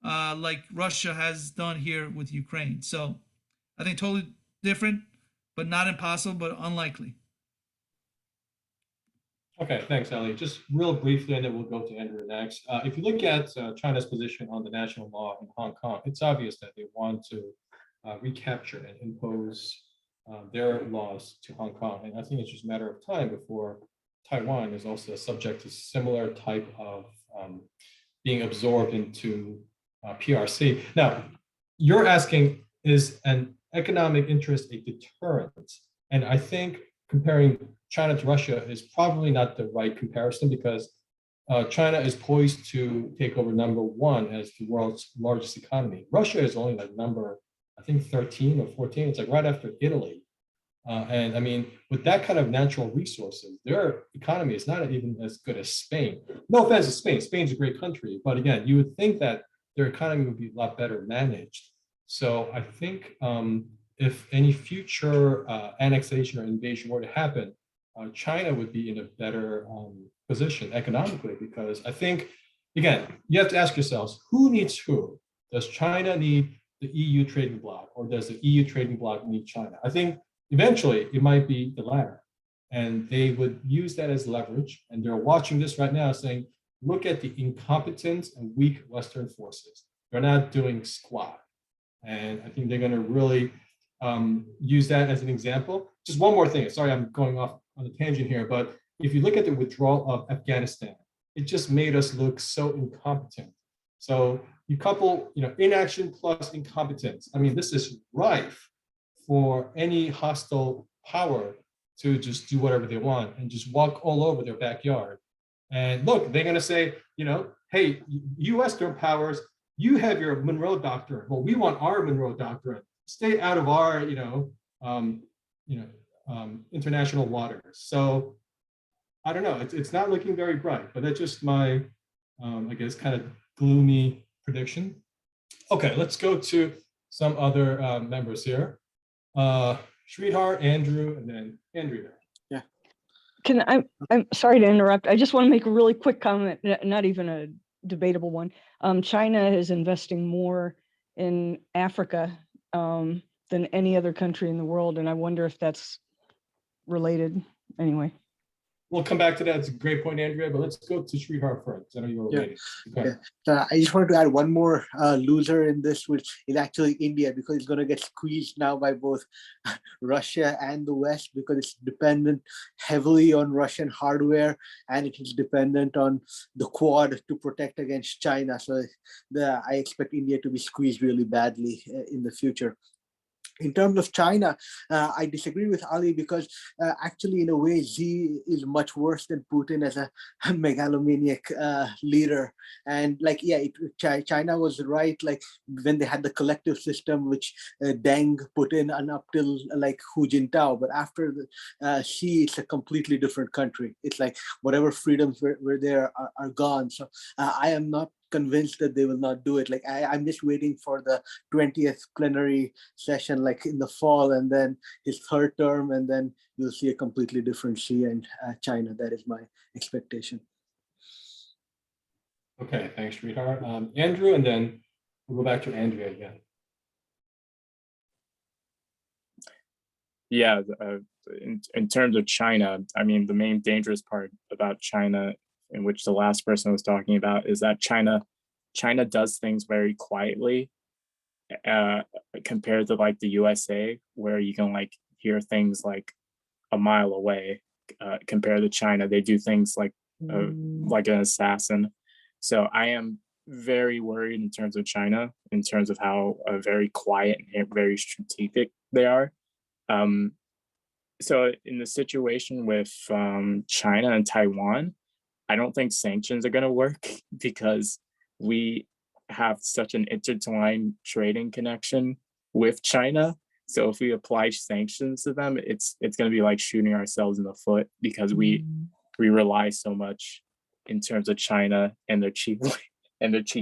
like Russia has done here with Ukraine. So I think totally different, but not impossible, but unlikely. Okay, thanks, Ali. Just real briefly, and then we'll go to Andrew next. If you look at China's position on the national law in Hong Kong, it's obvious that they want to recapture and impose their laws to Hong Kong. And I think it's just a matter of time before Taiwan is also subject to similar type of being absorbed into PRC. Now, you're asking, is an economic interest a deterrent? And I think comparing China to Russia is probably not the right comparison, because China is poised to take over #1 as the world's largest economy. Russia is only like number, I think 13 or 14. It's like right after Italy. And I mean, with that kind of natural resources, their economy is not even as good as Spain. No offense to Spain. Spain's a great country, but again, you would think that their economy would be a lot better managed. So I think if any future annexation or invasion were to happen, China would be in a better position economically, because I think, again, you have to ask yourselves, who needs who? Does China need the EU trading bloc, or does the EU trading bloc need China? I think eventually it might be the latter, and they would use that as leverage. And they're watching this right now saying, look at the incompetent and weak Western forces. They're not doing squat. And I think they're going to really use that as an example. Just one more thing. Sorry, I'm going off on a tangent here, but if you look at the withdrawal of Afghanistan, it just made us look so incompetent. So you couple, inaction plus incompetence. I mean, this is rife for any hostile power to just do whatever they want and just walk all over their backyard. And look, they're going to say, hey, you Western powers, you have your Monroe Doctrine. Well, we want our Monroe Doctrine. Stay out of our, international waters. So I don't know. It's not looking very bright, but that's just my, I guess, kind of gloomy prediction. Okay, let's go to some other members here. Sridhar, Andrew, and then Andrea. Yeah. I'm sorry to interrupt. I just want to make a really quick comment, not even a debatable one. China is investing more in Africa than any other country in the world, and I wonder if that's related. Anyway. We'll come back to that. It's a great point, Andrea, but let's go to Sridhar first. I know you were waiting. Yeah. So I just wanted to add one more loser in this, which is actually India, because it's going to get squeezed now by both Russia and the West, because it's dependent heavily on Russian hardware, and it is dependent on the Quad to protect against China. So I expect India to be squeezed really badly in the future. In terms of China, I disagree with Ali, because actually, in a way, Xi is much worse than Putin as a megalomaniac leader. And China was right, like when they had the collective system, which Deng put in, and up till Hu Jintao. But after Xi, it's a completely different country. It's like whatever freedoms were there are gone. So I am not convinced that they will not do it. Like I'm just waiting for the 20th plenary session, like in the fall, and then his third term, and then you'll see a completely different Xi and China. That is my expectation. Okay, thanks, Sridhar. Andrew, and then we'll go back to Andrea again. Yeah, in terms of China, I mean, the main dangerous part about China, in which the last person was talking about, is that China does things very quietly, compared to like the USA, where you can like hear things like a mile away. Compared to China, they do things like an assassin. So I am very worried in terms of China, in terms of how very quiet and very strategic they are. So in the situation with China and Taiwan, I don't think sanctions are going to work because we have such an intertwined trading connection with China. So if we apply sanctions to them, it's going to be like shooting ourselves in the foot, because we rely so much in terms of China and their cheap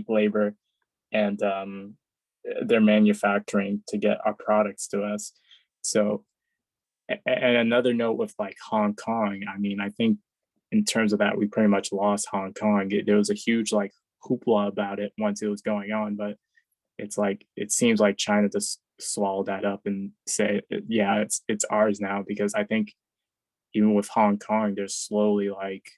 labor and their manufacturing to get our products to us. So, and another note with like Hong Kong, I mean, I think in terms of that, we pretty much lost Hong Kong. There was a huge like hoopla about it once it was going on, but it's like, it seems like China just swallowed that up and say, yeah, it's ours now, because I think even with Hong Kong, they're slowly like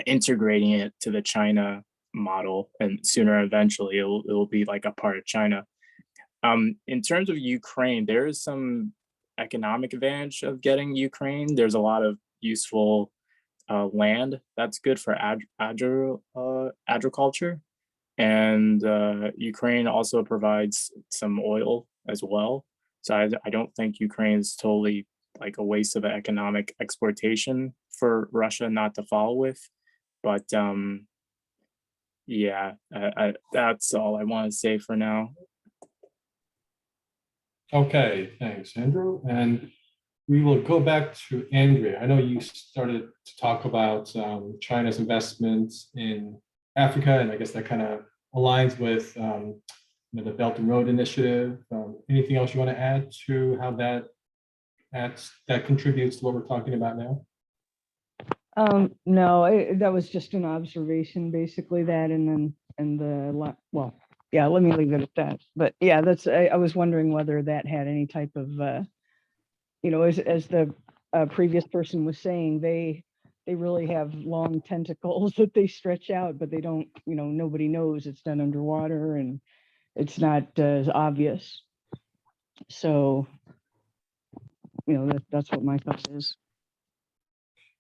integrating it to the China model, and sooner or eventually it will be like a part of China. In terms of Ukraine, there is some economic advantage of getting Ukraine. There's a lot of useful land that's good for agriculture, and Ukraine also provides some oil as well. So I don't think Ukraine is totally like a waste of economic exploitation for Russia not to follow with. But yeah, that's all I want to say for now. Okay, thanks, Andrew. And we will go back to Andrea. I know you started to talk about China's investments in Africa, and I guess that kind of aligns with the Belt and Road Initiative. Anything else you want to add to how that contributes to what we're talking about now? No, that was just an observation, basically that, well, yeah, let me leave it at that. But yeah, I was wondering whether that had any type of, as the previous person was saying, they really have long tentacles that they stretch out, but they don't, nobody knows it's done underwater and it's not as obvious. So, that's what my thought is.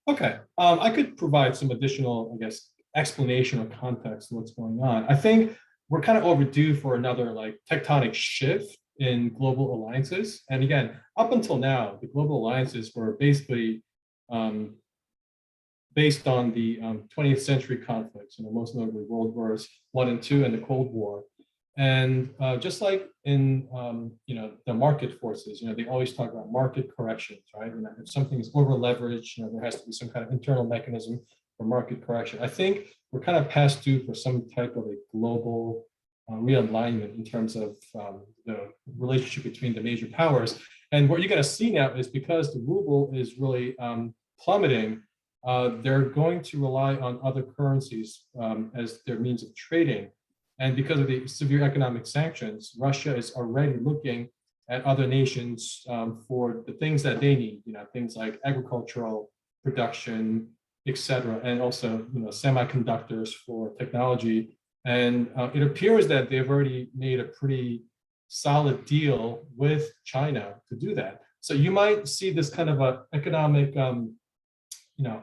Okay, I could provide some additional, I guess, explanation or context to what's going on. I think we're kind of overdue for another like tectonic shift in global alliances. And again, up until now, the global alliances were basically based on the 20th century conflicts, most notably World Wars I and II and the Cold War. And just like in the market forces, they always talk about market corrections, right? And if something is over leveraged, there has to be some kind of internal mechanism for market correction. I think we're kind of past due for some type of a global realignment in terms of the relationship between the major powers. And what you're going to see now is, because the ruble is really plummeting, they're going to rely on other currencies as their means of trading. And because of the severe economic sanctions, Russia is already looking at other nations for the things that they need, things like agricultural production, et cetera, and also semiconductors for technology. And it appears that they've already made a pretty solid deal with China to do that. So you might see this kind of a economic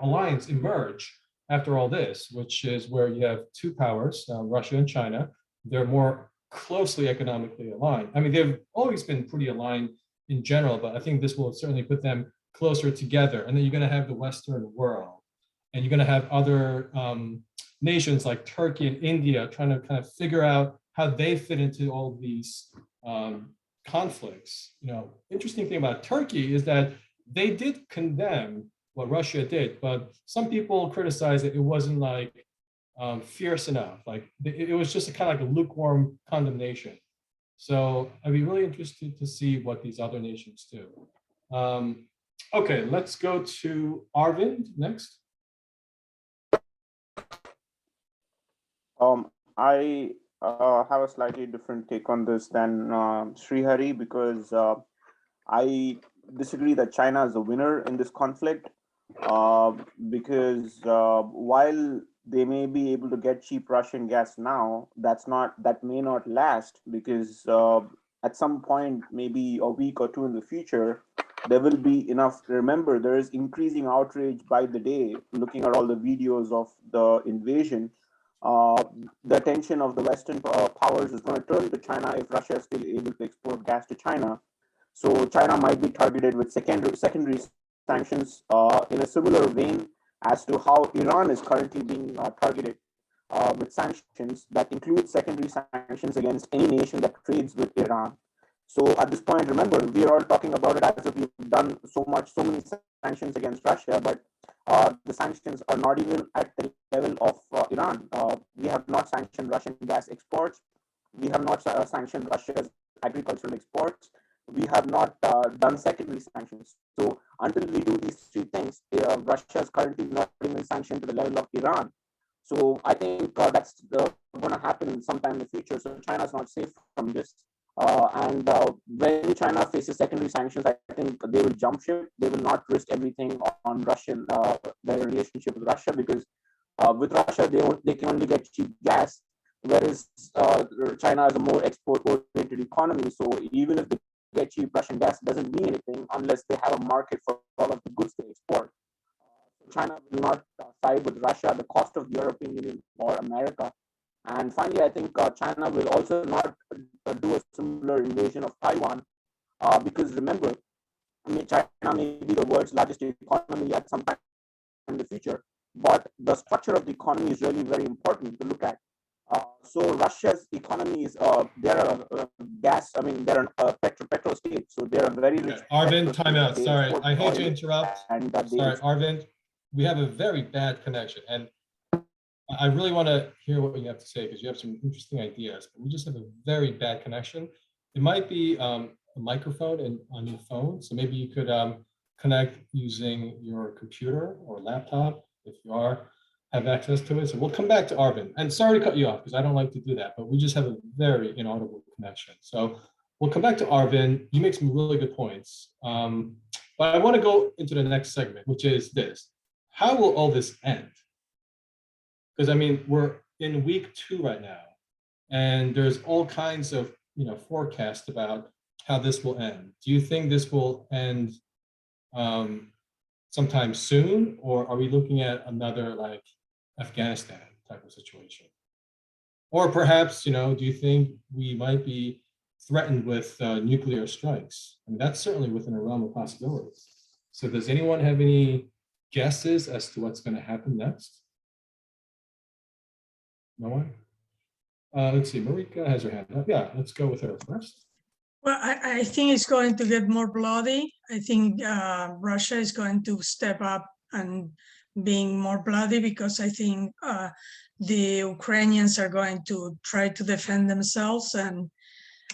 alliance emerge after all this, which is where you have two powers, Russia and China. They're more closely economically aligned. I mean, they've always been pretty aligned in general, but I think this will certainly put them closer together. And then you're going to have the Western world, and you're going to have other nations like Turkey and India trying to kind of figure out how they fit into all these conflicts. Interesting thing about Turkey is that they did condemn what Russia did, but some people criticize that it wasn't like fierce enough. Like it was just a kind of like a lukewarm condemnation. So I'd be really interested to see what these other nations do. Okay, let's go to Arvind next. I have a slightly different take on this than Srihari, because I disagree that China is the winner in this conflict, because while they may be able to get cheap Russian gas now, that may not last, because at some point, maybe a week or two in the future, there will be enough. Remember, there is increasing outrage by the day. Looking at all the videos of the invasion, the attention of the Western powers is going to turn to China if Russia is still able to export gas to China. So China might be targeted with secondary sanctions in a similar vein as to how Iran is currently being targeted with sanctions that include secondary sanctions against any nation that trades with Iran. So at this point, remember, we are all talking about it as if we've done so many sanctions against Russia, but the sanctions are not even at the level of Iran. We have not sanctioned Russian gas exports. We have not sanctioned Russia's agricultural exports. We have not done secondary sanctions. So until we do these three things, Russia is currently not even sanctioned to the level of Iran. So I think that's going to happen sometime in the future. So China is not safe from this. And when China faces secondary sanctions, I think they will jump ship. They will not risk everything on Russian their relationship with Russia, because with Russia they can only get cheap gas, whereas China is a more export-oriented economy. So even if they get cheap Russian gas, it doesn't mean anything unless they have a market for all of the goods they export. China will not side with Russia at the cost of the European Union or America. And finally, I think China will also not do a similar invasion of Taiwan, because remember, China may be the world's largest economy at some time in the future, but the structure of the economy is really very important to look at. So Russia's economy is they're a they're a petro state, so they're a very rich. Arvind, time out. Sorry, I hate to interrupt. Sorry, Arvind, we have a very bad connection, and I really want to hear what you have to say because you have some interesting ideas, but we just have a very bad connection. It might be a microphone on your phone, so maybe you could connect using your computer or laptop if you have access to it. So we'll come back to Arvind. And sorry to cut you off because I don't like to do that, but we just have a very inaudible connection. So we'll come back to Arvind. You make some really good points. But I want to go into the next segment, which is this. How will all this end? Because I mean, we're in week 2 right now, and there's all kinds of forecasts about how this will end. Do you think this will end sometime soon, or are we looking at another like Afghanistan type of situation? Or perhaps, do you think we might be threatened with nuclear strikes? I mean, that's certainly within a realm of possibilities. So does anyone have any guesses as to what's going to happen next? No one? Let's see, Marika has her hand up. Yeah, let's go with her first. Well, I think it's going to get more bloody. I think Russia is going to step up and being more bloody because I think the Ukrainians are going to try to defend themselves. And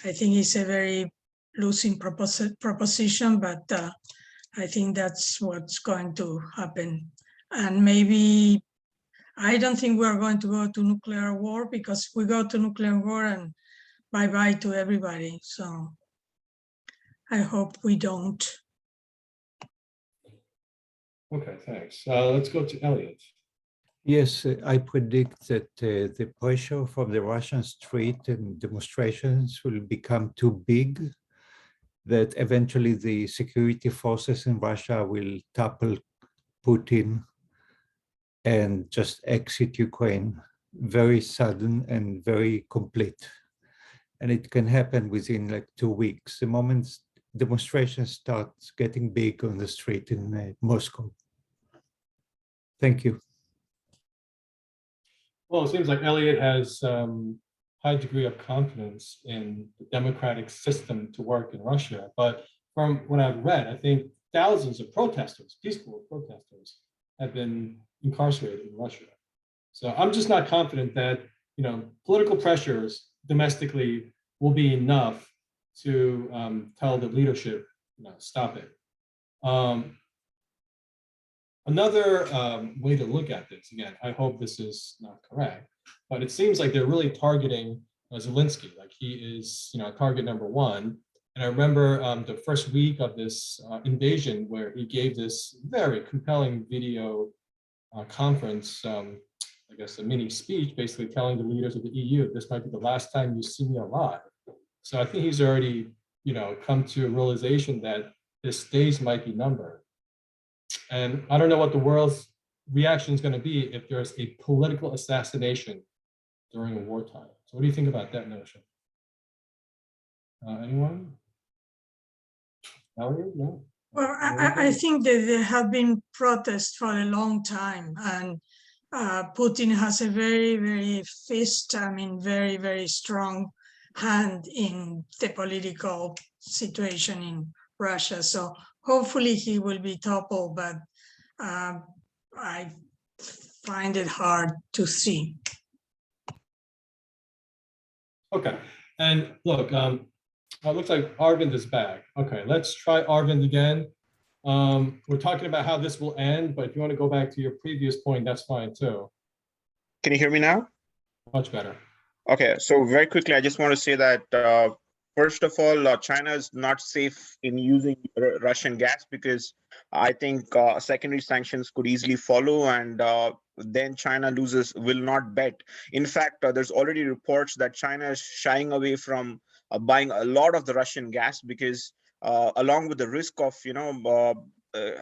I think it's a very losing proposition, but I think that's what's going to happen. And maybe, I don't think we're going to go to nuclear war, because if we go to nuclear war, and bye-bye to everybody. So I hope we don't. Okay, thanks. Let's go to Elliot. Yes, I predict that the pressure from the Russian street and demonstrations will become too big, that eventually the security forces in Russia will topple Putin and just exit Ukraine. Very sudden and very complete. And it can happen within like 2 weeks. The moment demonstrations start getting big on the street in Moscow. Thank you. Well, it seems like Elliot has high degree of confidence in the democratic system to work in Russia. But from what I've read, I think thousands of protesters, peaceful protesters, have been incarcerated in Russia. So I'm just not confident that, you know, political pressures domestically will be enough to tell the leadership, you know, stop it. Another way to look at this, again, I hope this is not correct, but it seems like they're really targeting Zelensky, like he is, you know, target number one. And I remember the first week of this invasion where he gave this very compelling video conference, I guess a mini speech, basically telling the leaders of the EU, this might be the last time you see me alive. So I think he's already, you know, come to a realization that his days might be numbered. And I don't know what the world's reaction is going to be if there's a political assassination during a wartime. So what do you think about that notion? Anyone? Valerie? No? Well, I think that there have been protests for a long time, and Putin has a very, very very, very strong hand in the political situation in Russia. So hopefully he will be toppled, but I find it hard to see. Okay, and look, it looks like Arvind is back. Okay, let's try Arvind again. We're talking about how this will end, but if you want to go back to your previous point, that's fine too. Can you hear me now? Much better. Okay, so very quickly, I just want to say that first of all, China is not safe in using Russian gas because I think secondary sanctions could easily follow, and then China will not bet. In fact, there's already reports that China is shying away from buying a lot of the Russian gas because along with the risk of, you know,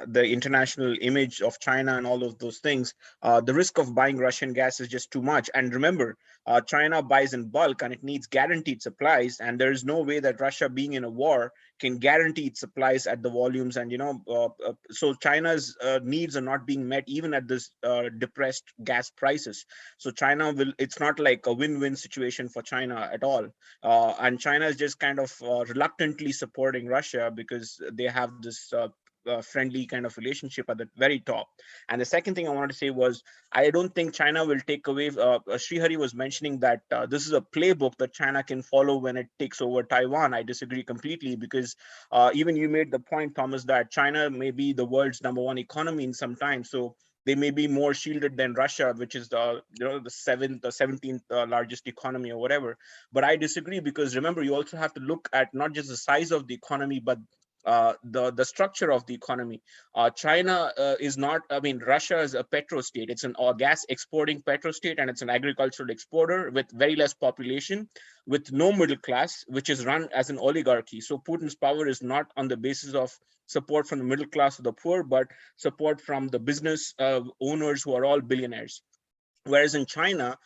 the international image of China and all of those things, the risk of buying Russian gas is just too much. And remember, China buys in bulk and it needs guaranteed supplies, and there is no way that Russia, being in a war, can guarantee its supplies at the volumes. And, you know, so China's needs are not being met even at this depressed gas prices. So China it's not like a win-win situation for China at all. And China is just kind of reluctantly supporting Russia because they have this friendly kind of relationship at the very top. And the second thing I wanted to say was, I don't think China will take away, Srihari was mentioning that this is a playbook that China can follow when it takes over Taiwan. I disagree completely, because even you made the point, Thomas, that China may be the world's #1 economy in some time. So they may be more shielded than Russia, which is the 17th largest economy or whatever. But I disagree, because remember, you also have to look at not just the size of the economy, but the structure of the economy. China is not, I mean, Russia is a petrostate. It's an gas exporting petrostate, and it's an agricultural exporter with very less population, with no middle class, which is run as an oligarchy. So Putin's power is not on the basis of support from the middle class or the poor, but support from the business owners who are all billionaires. Whereas in China,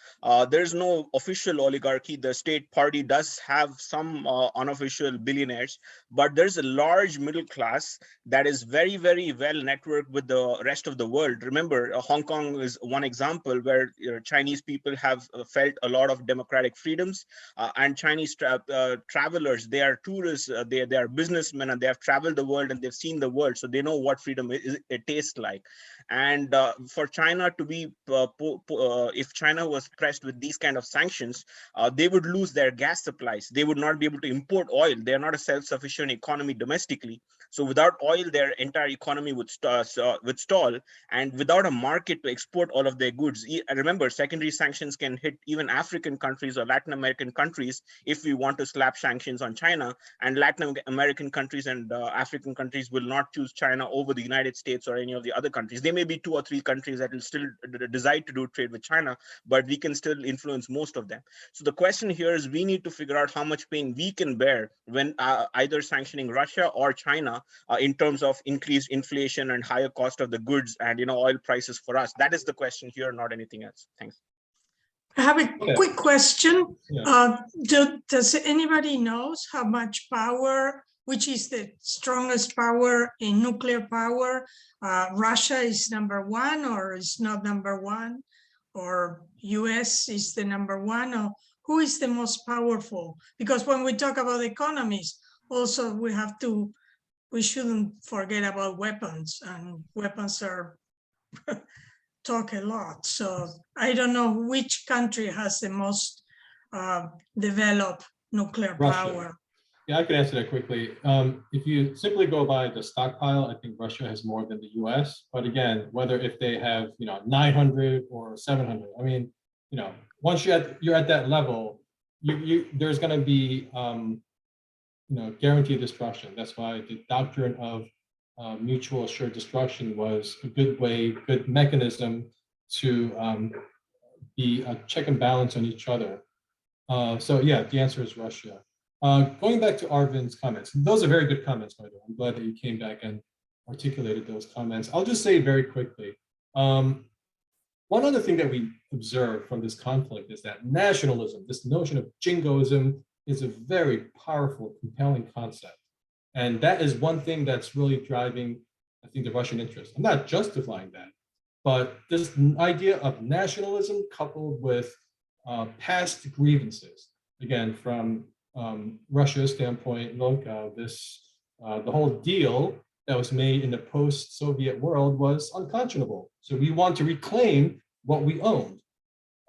there's no official oligarchy. The state party does have some unofficial billionaires, but there's a large middle class that is very, very well networked with the rest of the world. Remember, Hong Kong is one example where Chinese people have felt a lot of democratic freedoms, and Chinese travelers, they are tourists, they are businessmen, and they have traveled the world and they've seen the world, so they know what freedom it tastes like. And for China to be if China was pressed with these kind of sanctions, they would lose their gas supplies. They would not be able to import oil. They are not a self-sufficient economy domestically. So without oil, their entire economy would stall, and without a market to export all of their goods. Remember, secondary sanctions can hit even African countries or Latin American countries if we want to slap sanctions on China, and Latin American countries and African countries will not choose China over the United States or any of the other countries. There may be 2 or 3 countries that will still decide to do trade with China, but we can still influence most of them. So the question here is, we need to figure out how much pain we can bear when either sanctioning Russia or China in terms of increased inflation and higher cost of the goods and, you know, oil prices for us. That is the question here, not anything else. Thanks. I have a quick question. Yeah. Does anybody knows how much power, which is the strongest power in nuclear power? Russia is #1 or is not #1? Or US is the #1? Or who is the most powerful? Because when we talk about economies, also we have to we shouldn't forget about weapons, and weapons are talk a lot. So I don't know which country has the most developed nuclear Russia. power. Yeah, I can answer that quickly. If you simply go by the stockpile, I think Russia has more than the US. But again, whether if they have 900 or 700, I mean, once you're at that level, there's going to be guaranteed destruction. That's why the doctrine of mutual assured destruction was a good mechanism to be a check and balance on each other. So yeah, the answer is Russia. Going back to Arvin's comments, those are very good comments, by the way. I'm glad that you came back and articulated those comments. I'll just say very quickly, one other thing that we observe from this conflict is that nationalism, this notion of jingoism, is a very powerful, compelling concept. And that is one thing that's really driving, I think, the Russian interest. I'm not justifying that, but this idea of nationalism coupled with past grievances, again, from Russia's standpoint, look, the whole deal that was made in the post-Soviet world was unconscionable. So we want to reclaim what we owned.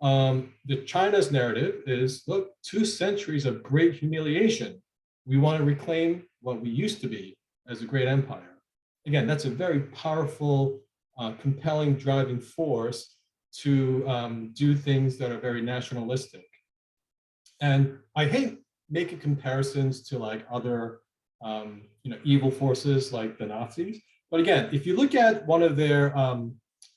The China's narrative is, look, 2 centuries of great humiliation. We want to reclaim what we used to be as a great empire. Again, that's a very powerful, compelling driving force to do things that are very nationalistic. And I hate making comparisons to like other evil forces like the Nazis. But again, if you look at one of their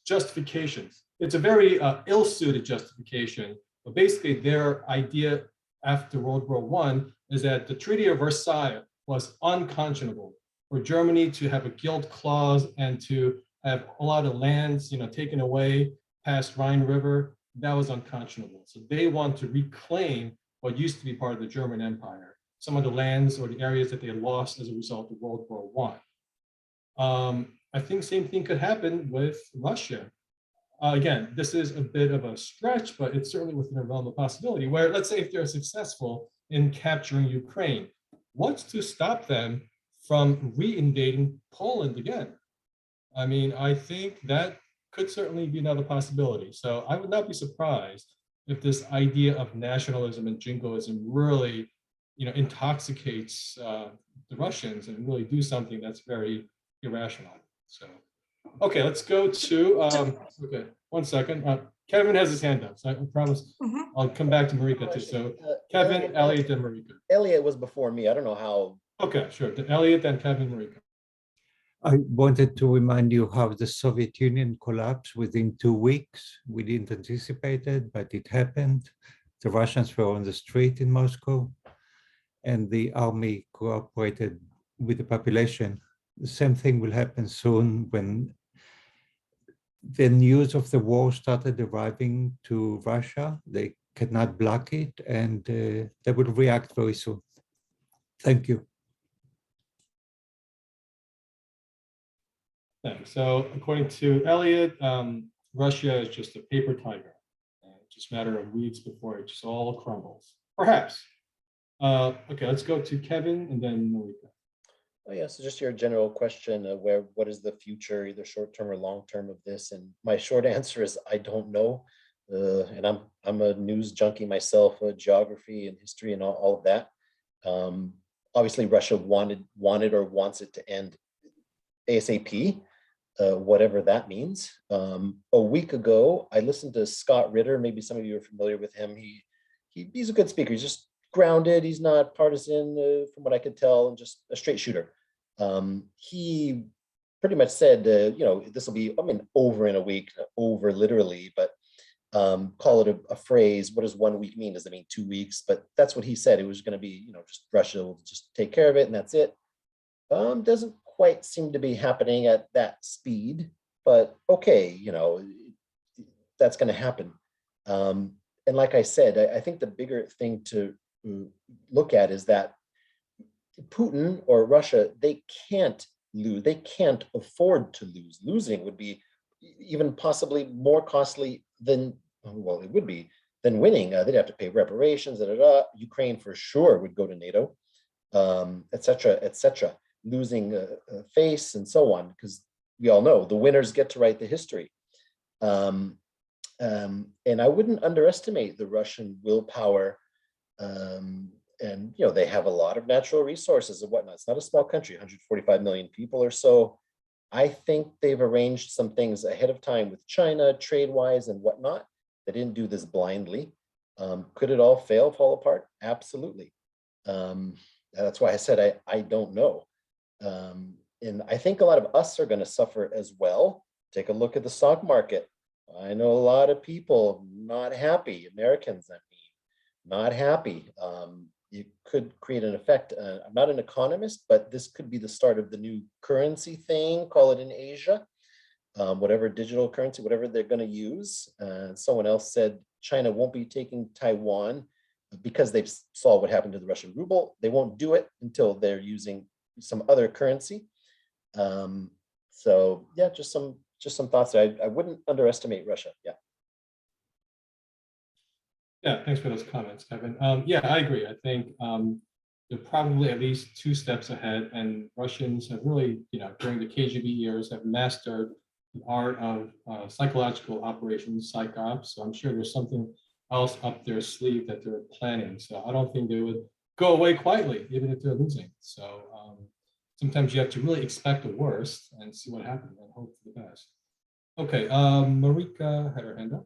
justifications, it's a very ill-suited justification. But basically their idea after World War I is that the Treaty of Versailles was unconscionable for Germany to have a guilt clause and to have a lot of lands taken away past Rhine River. That was unconscionable. So they want to reclaim what used to be part of the German Empire, some of the lands or the areas that they lost as a result of World War I. I think same thing could happen with Russia. Again, this is a bit of a stretch, but it's certainly within the realm of possibility where, let's say if they're successful in capturing Ukraine, what's to stop them from re-invading Poland again? I mean, I think that could certainly be another possibility. So I would not be surprised if this idea of nationalism and jingoism really, intoxicates the Russians and really do something that's very irrational. So, okay, let's go to, okay, one second. Kevin has his hand up, so I promise I'll come back to Marika too. So Kevin, Elliot, and Marika. Elliot was before me. I don't know how. Okay, sure. Then Elliot, then Kevin, Marika. I wanted to remind you how the Soviet Union collapsed within 2 weeks. We didn't anticipate it, but it happened. The Russians were on the street in Moscow, and the army cooperated with the population. The same thing will happen soon when the news of the war started arriving to Russia. They cannot block it, and they will react very soon. Thank you. Thanks. So according to Elliot, Russia is just a paper tiger. It's just a matter of weeks before it just all crumbles. Perhaps. Okay, let's go to Kevin and then Marika. Oh yeah, so just your general question of what is the future, either short-term or long-term of this? And my short answer is I don't know. And I'm a news junkie myself, geography and history and all of that. Obviously, Russia wanted or wants it to end ASAP, whatever that means. A week ago, I listened to Scott Ritter. Maybe some of you are familiar with him. He's a good speaker. He's just grounded. He's not partisan, from what I could tell, and just a straight shooter. He pretty much said, this will be, over in a week, over literally, but call it a phrase. What does 1 week mean? Does it mean 2 weeks? But that's what he said. It was going to be, just Russia will just take care of it, and that's it. Doesn't quite seem to be happening at that speed, but okay, that's going to happen. And like I said, I think the bigger thing to look at is that Putin or Russia, they can't lose. They can't afford to lose. Losing would be even possibly more costly than, well, it would be, than winning. They'd have to pay reparations, Ukraine for sure would go to NATO, et cetera, et cetera. losing a face and so on, because we all know the winners get to write the history. And I wouldn't underestimate the Russian willpower. And they have a lot of natural resources and whatnot. It's not a small country, 145 million people or so. I think they've arranged some things ahead of time with China, trade-wise and whatnot. They didn't do this blindly. Could it all fall apart? Absolutely. That's why I said I don't know. And I think a lot of us are going to suffer as well. Take a look at the stock market. I know a lot of people not happy, Americans, I mean, not happy. You could create an effect. I'm not an economist, but this could be the start of the new currency thing, call it in Asia, whatever digital currency, whatever they're going to use. Someone else said China won't be taking Taiwan because they've saw what happened to the Russian ruble. They won't do it until they're using some other currency. So yeah, just some thoughts. I wouldn't underestimate Russia. Yeah. Yeah, thanks for those comments, Kevin. Yeah, I agree. I think they're probably at least 2 steps ahead, and Russians have really, during the KGB years, have mastered the art of psychological operations, psychops. So I'm sure there's something else up their sleeve that they're planning. So I don't think they would go away quietly, even if they're losing. So sometimes you have to really expect the worst and see what happens and hope for the best. Okay, Marika had her hand up.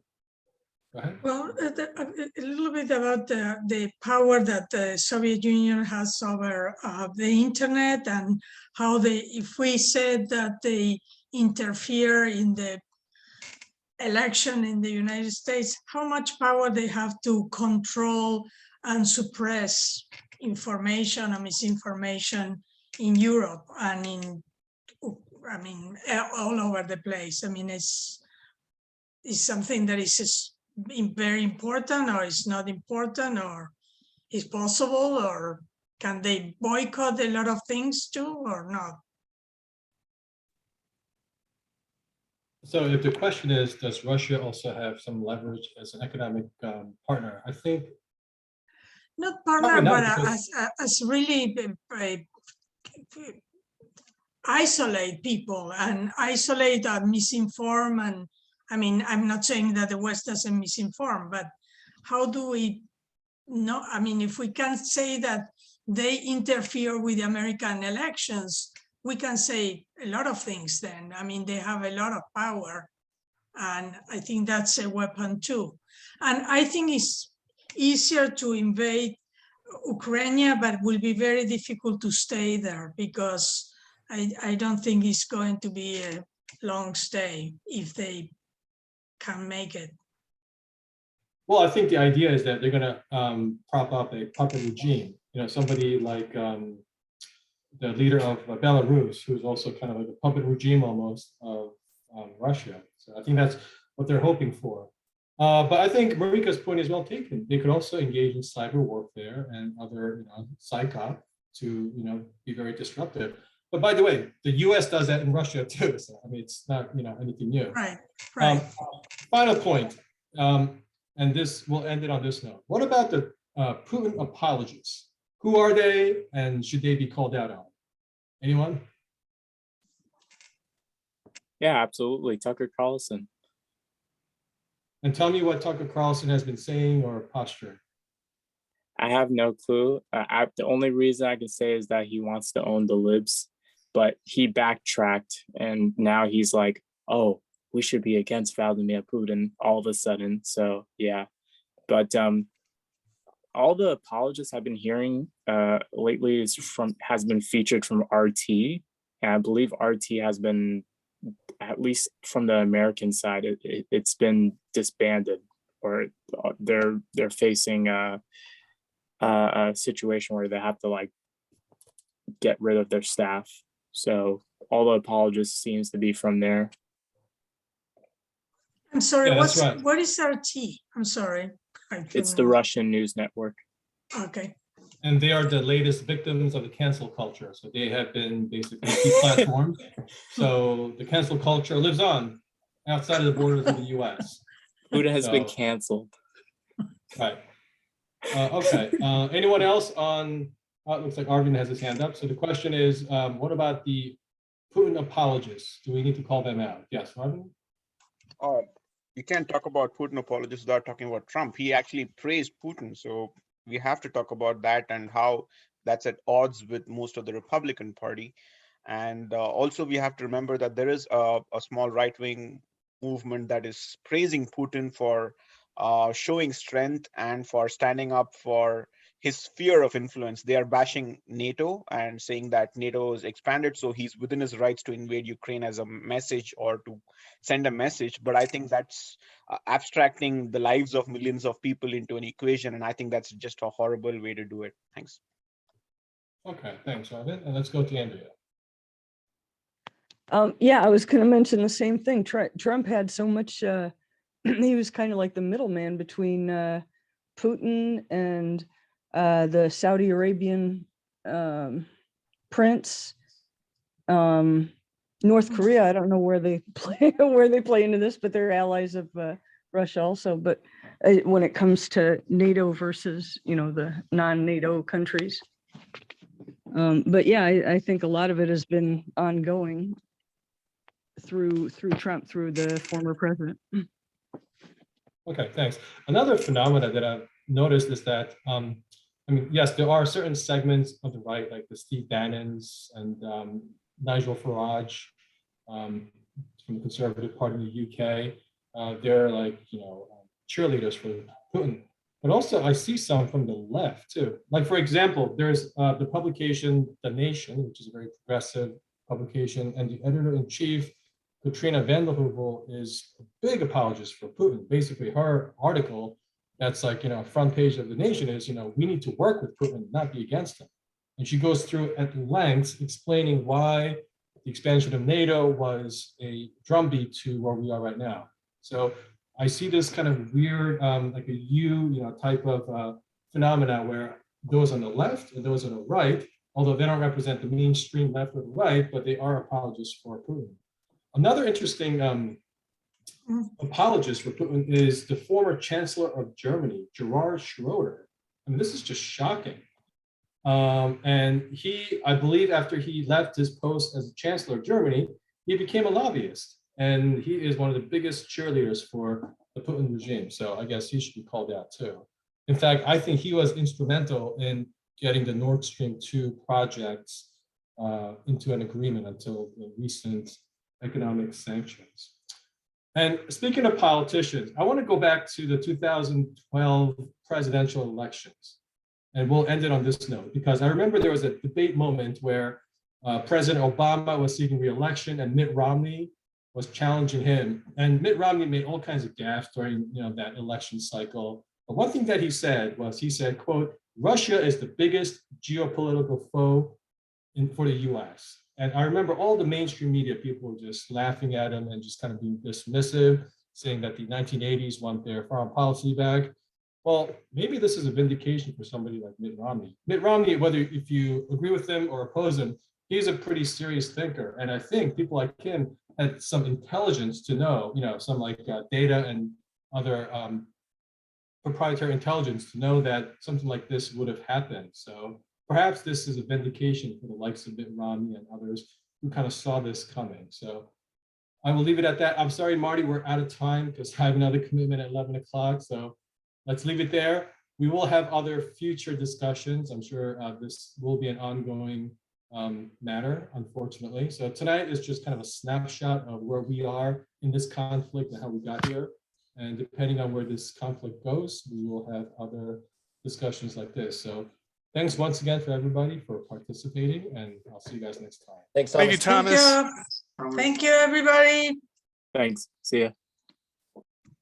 Go ahead. Well, a little bit about the power that the Soviet Union has over the internet, and how if we said that they interfere in the election in the United States, how much power they have to control and suppress information and misinformation in Europe and all over the place. I mean, it's something that is very important, or is not important, or is possible, or can they boycott a lot of things too, or not? So if the question is, does Russia also have some leverage as an economic partner? I think not partner, not but because, as really isolate people and isolate misinform. And I mean, I'm not saying that the West doesn't misinform, but how do we know? I mean, if we can say that they interfere with the American elections, we can say a lot of things then. I mean, they have a lot of power, and I think that's a weapon too. And I think it's easier to invade Ukraine, but will be very difficult to stay there, because I don't think it's going to be a long stay if they can make it. well, I think the idea is that they're going to prop up a puppet regime. Somebody like the leader of Belarus, who's also kind of like a puppet regime almost of Russia. So I think that's what they're hoping for. But I think Marika's point is well taken. They could also engage in cyber warfare and other, psyop to, be very disruptive. But by the way, the U.S. does that in Russia too. So I mean, it's not, anything new. Right. Right. Final point, and this will end it on this note. What about the Putin apologists? Who are they, and should they be called out on? Anyone? Yeah, absolutely. Tucker Carlson. And tell me what Tucker Carlson has been saying or posturing. I have no clue. The only reason I can say is that he wants to own the libs, but he backtracked and now he's like, oh, we should be against Vladimir Putin all of a sudden. So yeah, but all the apologists I've been hearing lately has been featured from RT, and I believe RT has been, at least from the American side, it's been disbanded, or they're facing a situation where they have to like get rid of their staff. So all the apologists seems to be from there. I'm sorry, Yeah, that's right. what is RT? I'm sorry. It's the Russian news network. Okay. And they are the latest victims of the cancel culture. So they have been basically deplatformed. So the cancel culture lives on outside of the borders of the US. Putin has been canceled. Right. Okay. Anyone else on it looks like Arvind has his hand up. So the question is, what about the Putin apologists? Do we need to call them out? Yes, Arvind? You can't talk about Putin apologists without talking about Trump. He actually praised Putin. So we have to talk about that and how that's at odds with most of the Republican Party. And also we have to remember that there is a small right-wing movement that is praising Putin for showing strength and for standing up for his sphere of influence. They are bashing NATO and saying that NATO is expanded, so he's within his rights to invade Ukraine as a message or to send a message. But I think that's abstracting the lives of millions of people into an equation, and I think that's just a horrible way to do it. Thanks. Okay, thanks, Arvind. And let's go to Andrea. Yeah, I was going to mention the same thing. Trump had so much, he was kind of like the middleman between Putin and the Saudi Arabian prince. North Korea, I don't know where they play into this, but they're allies of Russia also. But when it comes to NATO versus, the non-NATO countries. But yeah, I think a lot of it has been ongoing through Trump, through the former president. Okay, thanks. Another phenomena that I've noticed is that, yes, there are certain segments of the right, like the Steve Bannons and Nigel Farage from the Conservative Party in the UK. They're like, cheerleaders for Putin. But also I see some from the left too. Like, for example, there's the publication, The Nation, which is a very progressive publication, and the editor-in-chief, Katrina Vanden Heuvel, is a big apologist for Putin. Basically, her article that's like, front page of The Nation is, we need to work with Putin, not be against him. And she goes through at length explaining why the expansion of NATO was a drumbeat to where we are right now. So I see this kind of weird, like a U, type of phenomena where those on the left and those on the right, although they don't represent the mainstream left or the right, but they are apologists for Putin. Another interesting apologist for Putin is the former Chancellor of Germany, Gerhard Schroeder. I mean, this is just shocking. And he, I believe after he left his post as Chancellor of Germany, he became a lobbyist. And he is one of the biggest cheerleaders for the Putin regime. So I guess he should be called out too. In fact, I think he was instrumental in getting the Nord Stream 2 projects into an agreement until the recent economic sanctions. And speaking of politicians, I want to go back to the 2012 presidential elections. And we'll end it on this note, because I remember there was a debate moment where President Obama was seeking re-election and Mitt Romney was challenging him. And Mitt Romney made all kinds of gaffes during that election cycle. But one thing that he said was, he said, quote, "Russia is the biggest geopolitical foe for the US." And I remember all the mainstream media people were just laughing at him and just kind of being dismissive, saying that the 1980s want their foreign policy back. Well, maybe this is a vindication for somebody like Mitt Romney. Mitt Romney, whether if you agree with him or oppose him, he's a pretty serious thinker. And I think people like him had some intelligence to know, some like data and other proprietary intelligence to know that something like this would have happened. So perhaps this is a vindication for the likes of Mitt Romney and others who kind of saw this coming. So I will leave it at that. I'm sorry, Marty, we're out of time because I have another commitment at 11 o'clock. So let's leave it there. We will have other future discussions. I'm sure this will be an ongoing matter, unfortunately. So tonight is just kind of a snapshot of where we are in this conflict and how we got here. And depending on where this conflict goes, we will have other discussions like this. So thanks once again for everybody for participating, and I'll see you guys next time. Thanks, Thank you, Thomas. Thank you, everybody. Thanks. See ya.